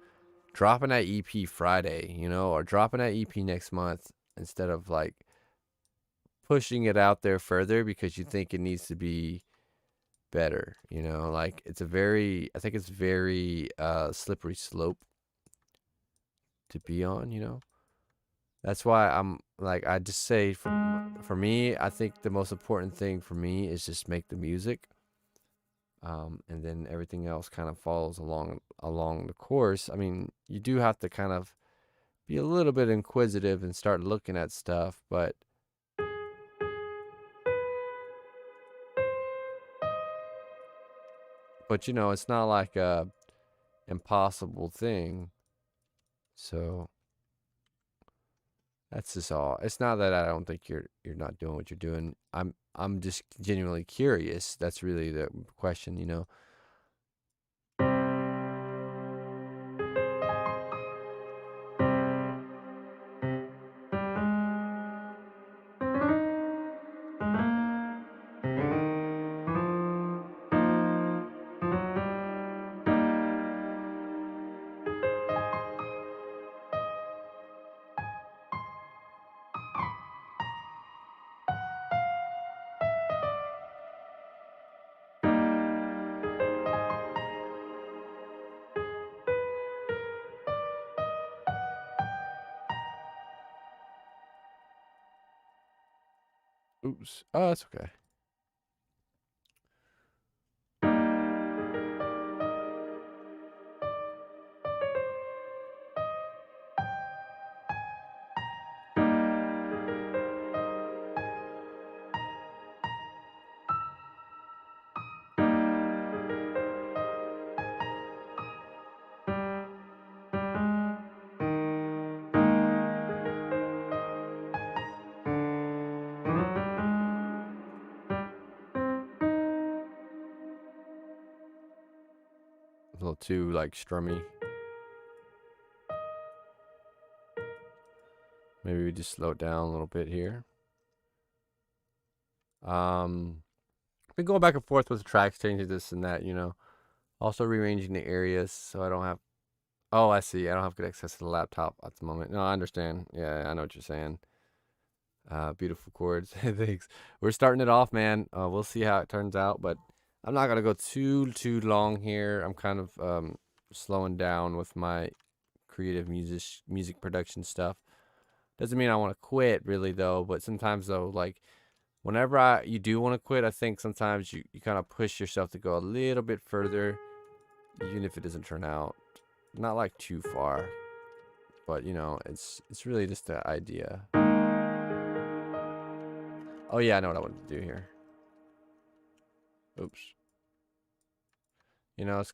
Speaker 1: dropping that EP Friday, or dropping that EP next month instead of like pushing it out there further because you think it needs to be better, like I think it's very slippery slope to be on. That's why I'm like, I just say for me, I think the most important thing for me is just make the music. And then everything else kind of follows along the course. I mean, you do have to kind of be a little bit inquisitive and start looking at stuff, but it's not like a impossible thing. So that's just all. It's not that I don't think you're not doing what you're doing. I'm just genuinely curious. That's really the question. Oops. Oh, that's okay. A little too like strummy. Maybe we just slow it down a little bit here. Been going back and forth with the tracks, changing this and that. Also rearranging the areas so I don't have Oh, I see. I don't have good access to the laptop at the moment. No, I understand. Yeah, I know what you're saying. Beautiful chords. Thanks. We're starting it off, man. We'll see how it turns out, but I'm not gonna go too long here. I'm kind of slowing down with my creative music production stuff. Doesn't mean I want to quit really though, but sometimes though, like whenever you do want to quit, I think sometimes you kind of push yourself to go a little bit further, even if it doesn't turn out not like too far. But you know, it's really just the idea. Oh yeah, I know what I want to do here. Oops. You know, so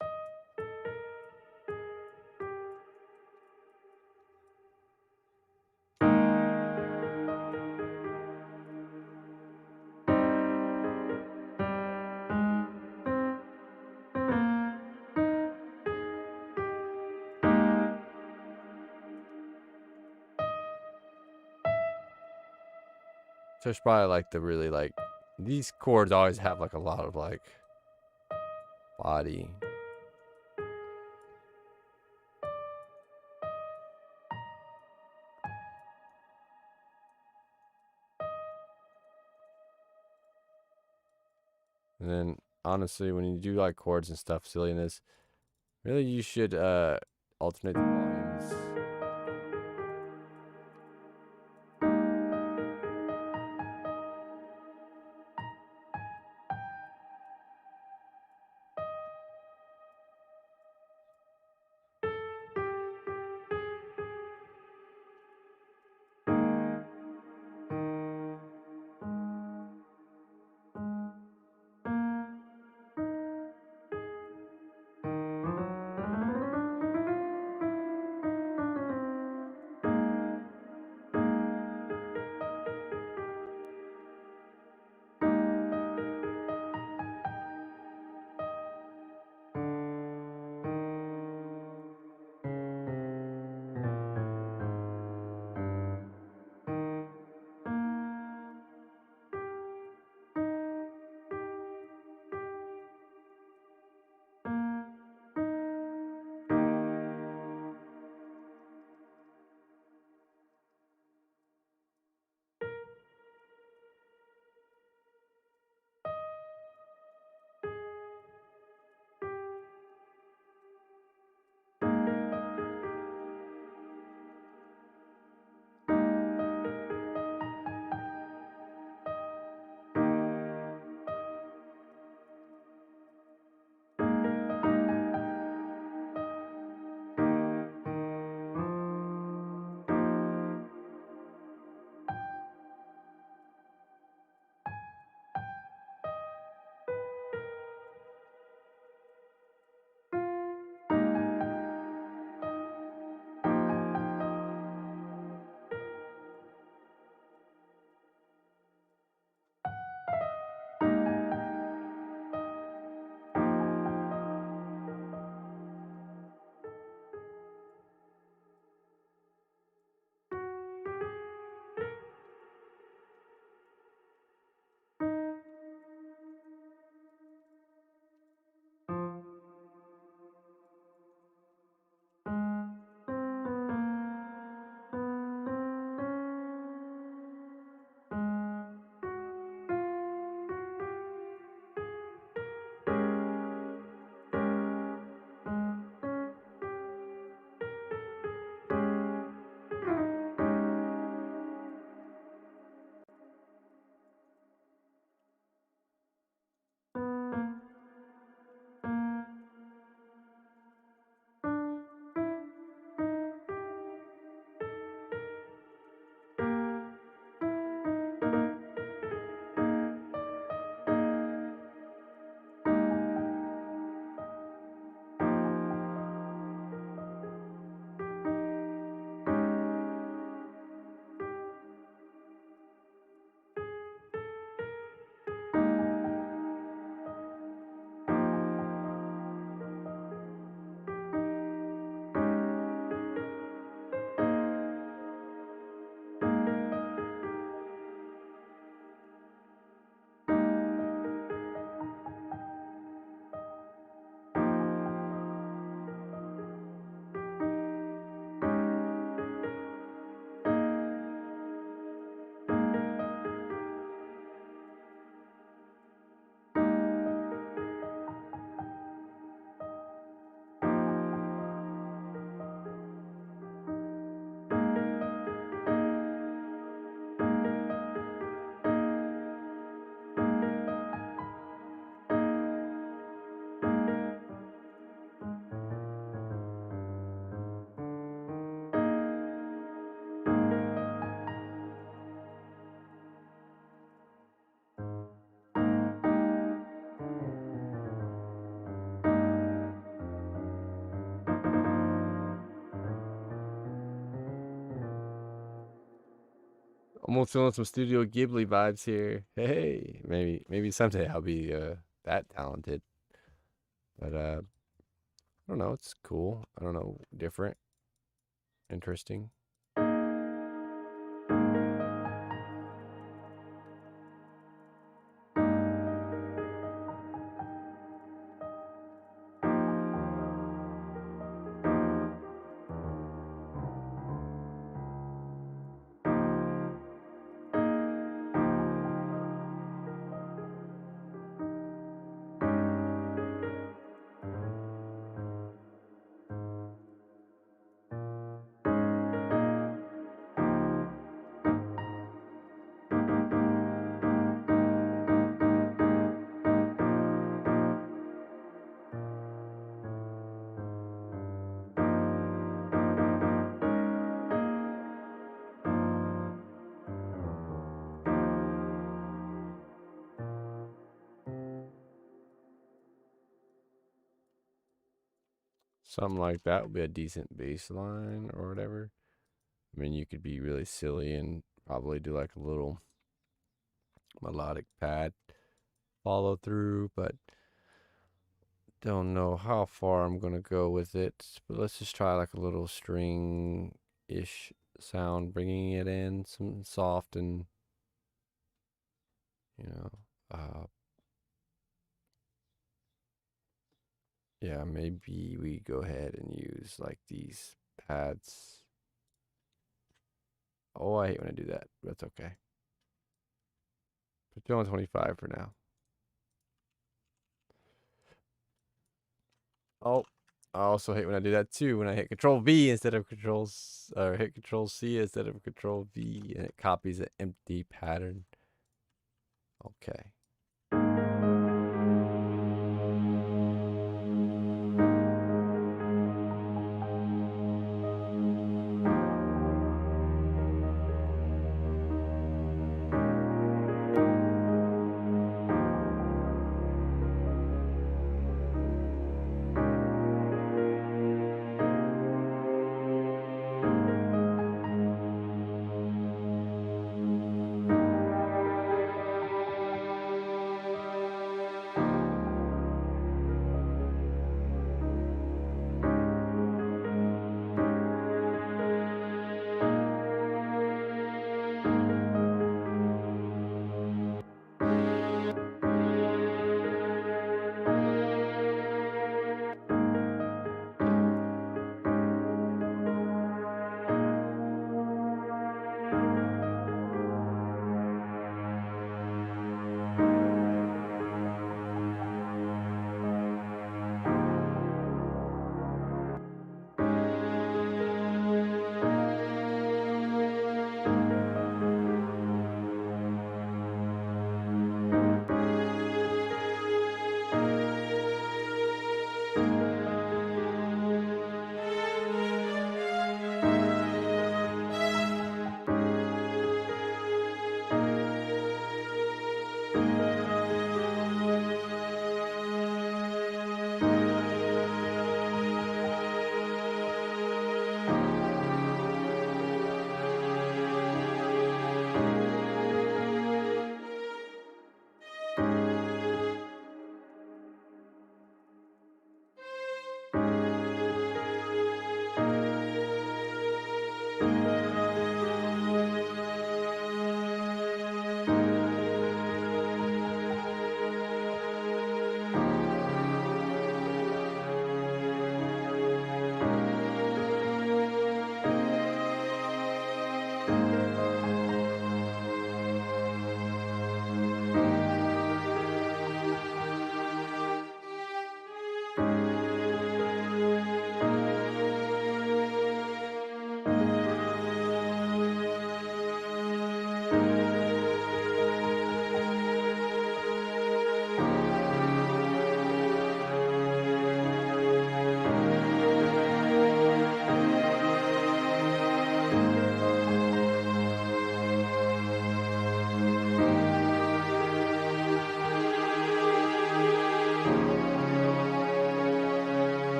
Speaker 1: it's probably like the really like these chords always have like a lot of like body. And then honestly, when you do like chords and stuff, silliness, really you should alternate the volumes. Almost feeling some Studio Ghibli vibes here. Hey, maybe someday I'll be that talented. But I don't know. It's cool. I don't know. Different, interesting. Something like that would be a decent bass line or whatever. I mean, you could be really silly and probably do like a little melodic pad follow through, but don't know how far I'm gonna go with it. But let's just try like a little string ish sound, bringing it in some soft and you know, uh, yeah, maybe we go ahead and use like these pads. Oh, I hate when I do that. That's okay. Put you on 25 for now. Oh, I also hate when I do that too. When I hit Control V instead of or hit Control C instead of Control V, and it copies an empty pattern. Okay.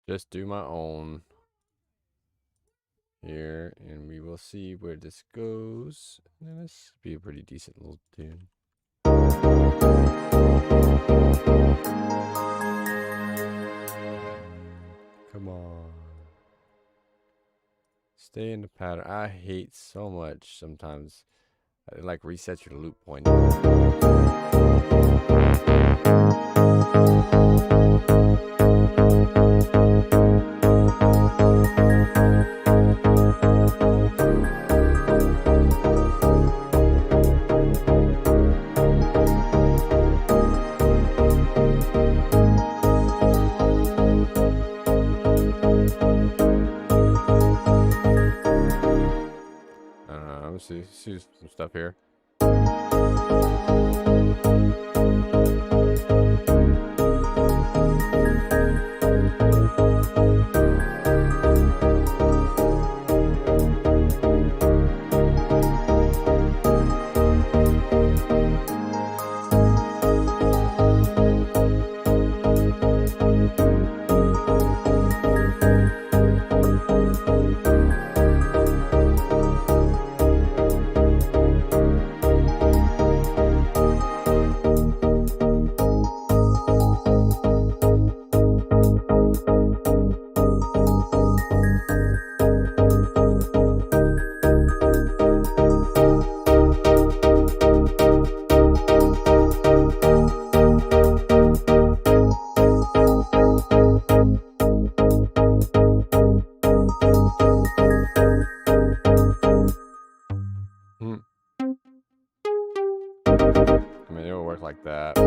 Speaker 1: just do my own here, and we will see where this goes. And this be a pretty decent little tune. Come on. Stay in the pattern. I hate so much sometimes. It like resets your loop point. See some stuff here. I mean, it'll work like that.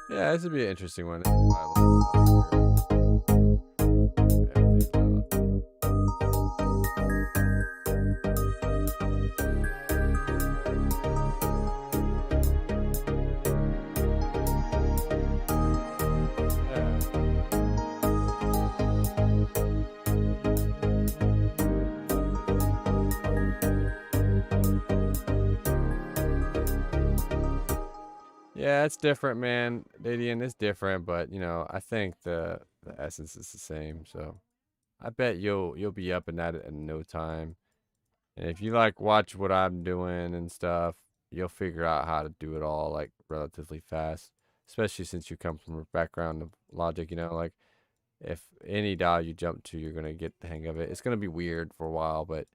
Speaker 1: Yeah, this would be an interesting one. Yeah, it's different, man. Didion, it's different, but you know, I think the essence is the same. So I bet you'll be up and at it in no time. And if you like watch what I'm doing and stuff, you'll figure out how to do it all like relatively fast. Especially since you come from a background of Logic, you know, like if any DAW you jump to, you're gonna get the hang of it. It's gonna be weird for a while, but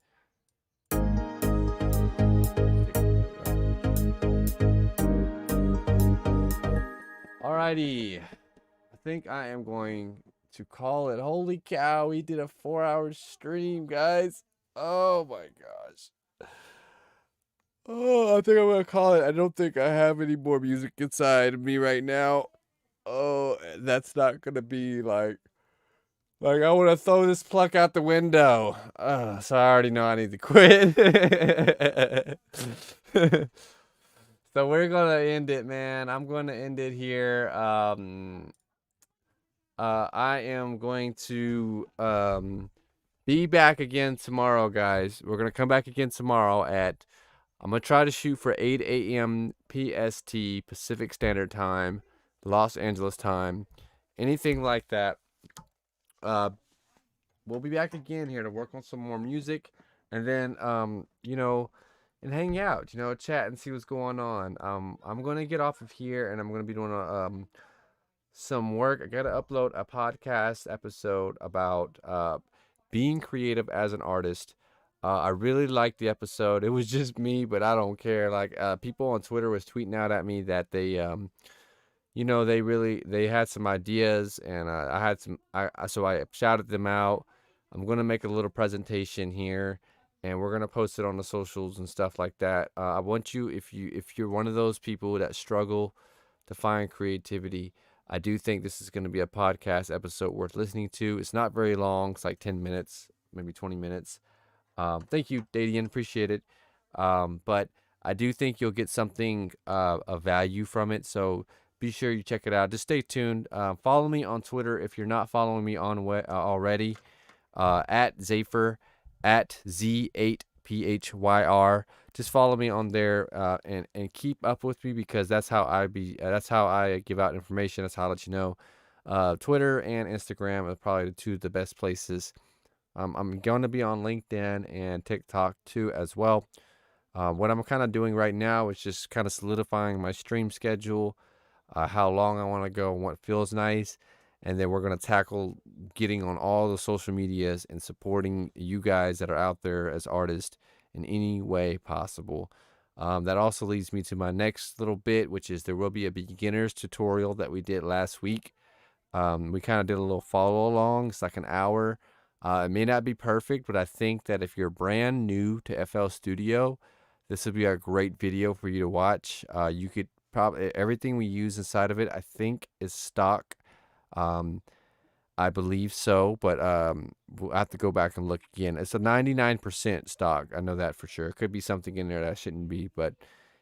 Speaker 1: alrighty. I think I am going to call it. Holy cow, we did a 4-hour stream, guys. Oh my gosh. Oh, I think I'm gonna call it. I don't think I have any more music inside of me right now. Oh, that's not gonna be like I want to throw this pluck out the window. So I already know I need to quit. So we're gonna end it, man. I'm gonna end it here. I am going to be back again tomorrow, guys. We're gonna come back again tomorrow at. I'm gonna try to shoot for 8 a.m. PST, Pacific Standard Time, Los Angeles time, anything like that. we'll be back again here to work on some more music, and then and hang out, chat and see what's going on. I'm gonna get off of here, and I'm gonna be doing some work. I gotta upload a podcast episode about being creative as an artist. I really liked the episode. It was just me, but I don't care. Like people on Twitter was tweeting out at me that they had some ideas, and I had some. So I shouted them out. I'm gonna make a little presentation here, and we're gonna post it on the socials and stuff like that. I want you, if you're one of those people that struggle to find creativity, I do think this is gonna be a podcast episode worth listening to. It's not very long. It's like 10 minutes, maybe 20 minutes. Thank you, Dadian. Appreciate it. But I do think you'll get something of value from it. So be sure you check it out. Just stay tuned. Follow me on Twitter if you're not following me on already. At Zafer, at Z8PHYR. Just follow me on there and keep up with me, because that's how I give out information. That's how I let you know. Twitter and Instagram are probably the best places. I'm going to be on LinkedIn and TikTok too as well. What I'm kind of doing right now is just kind of solidifying my stream schedule, how long I want to go and what feels nice. And then we're going to tackle getting on all the social medias and supporting you guys that are out there as artists in any way possible. That also leads me to my next little bit, which is there will be a beginner's tutorial that we did last week. We kind of did a little follow along. It's like an hour. It may not be perfect, but I think that if you're brand new to FL Studio, this would be a great video for you to watch. You could probably, everything we use inside of it, I think, is stock. Um, I believe so, but we'll have to go back and look again. It's a 99% stock. I know that for sure. It could be something in there that shouldn't be, but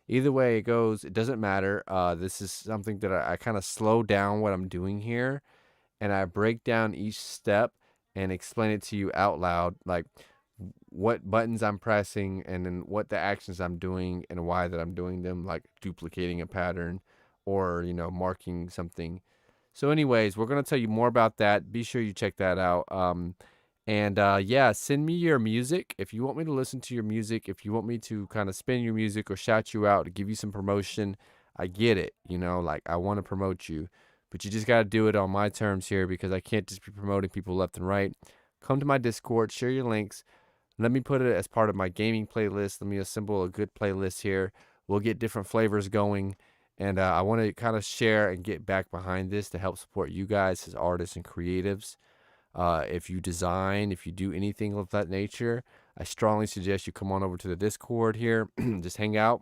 Speaker 1: either way it goes, it doesn't matter. This is something that I kind of slow down what I'm doing here, and I break down each step and explain it to you out loud, like what buttons I'm pressing and then what the actions I'm doing and why that I'm doing them, like duplicating a pattern or, marking something. So anyways, we're going to tell you more about that. Be sure you check that out. Yeah, send me your music. If you want me to listen to your music, if you want me to kind of spin your music or shout you out to give you some promotion, I get it. Like I want to promote you, but you just got to do it on my terms here, because I can't just be promoting people left and right. Come to my Discord, share your links. Let me put it as part of my gaming playlist. Let me assemble a good playlist here. We'll get different flavors going. And I want to kind of share and get back behind this to help support you guys as artists and creatives. If you design, if you do anything of that nature, I strongly suggest you come on over to the Discord here. Just hang out,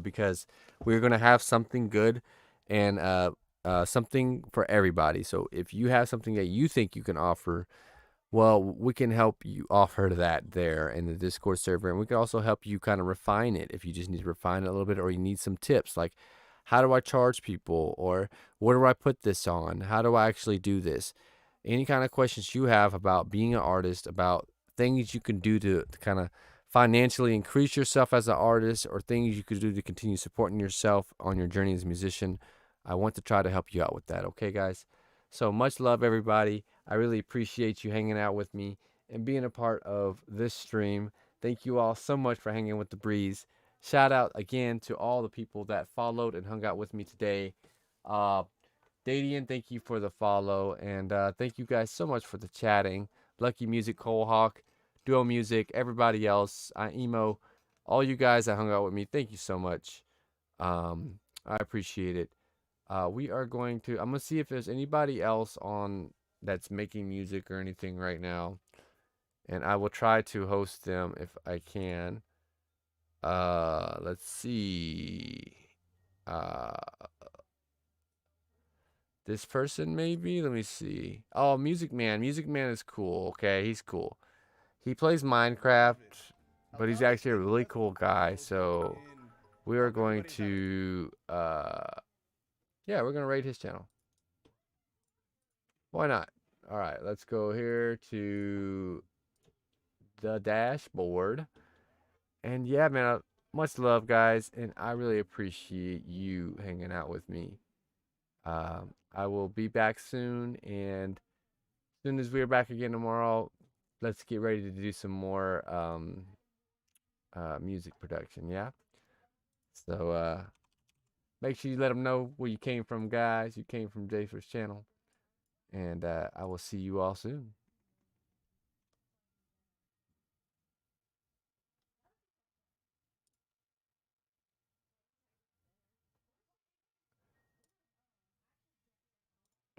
Speaker 1: because we're going to have something good and something for everybody. So if you have something that you think you can offer, well, we can help you offer that there in the Discord server. And we can also help you kind of refine it if you just need to refine it a little bit, or you need some tips like, how do I charge people? Or where do I put this on? How do I actually do this? Any kind of questions you have about being an artist, about things you can do to kind of financially increase yourself as an artist, or things you could do to continue supporting yourself on your journey as a musician, I want to try to help you out with that. Okay, guys? So much love, everybody. I really appreciate you hanging out with me and being a part of this stream. Thank you all so much for hanging with the breeze. Shout out again to all the people that followed and hung out with me today. Dadian, thank you for the follow, and thank you guys so much for the chatting. Lucky Music, Cole Hawk, Duo Music, everybody else, Emo, all you guys that hung out with me, thank you so much. I appreciate it. We are going to, I'm going to see if there's anybody else on that's making music or anything right now, and I will try to host them if I can. Let's see. This person maybe? Let me see. Oh, Music Man. Music Man is cool. Okay, he's cool. He plays Minecraft, but he's actually a really cool guy. So we are going to yeah, we're gonna rate his channel. Why not? All right, let's go here to the dashboard. And yeah, man, much love, guys, and I really appreciate you hanging out with me. I will be back soon, and soon as we're back again tomorrow, let's get ready to do some more music production. Yeah. So make sure you let them know where you came from, guys. You came from Jafer's channel, and I will see you all soon.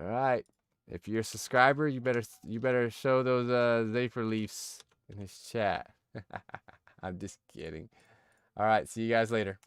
Speaker 1: All right. If you're a subscriber, you better show those Zafer leaves in his chat. I'm just kidding. All right. See you guys later.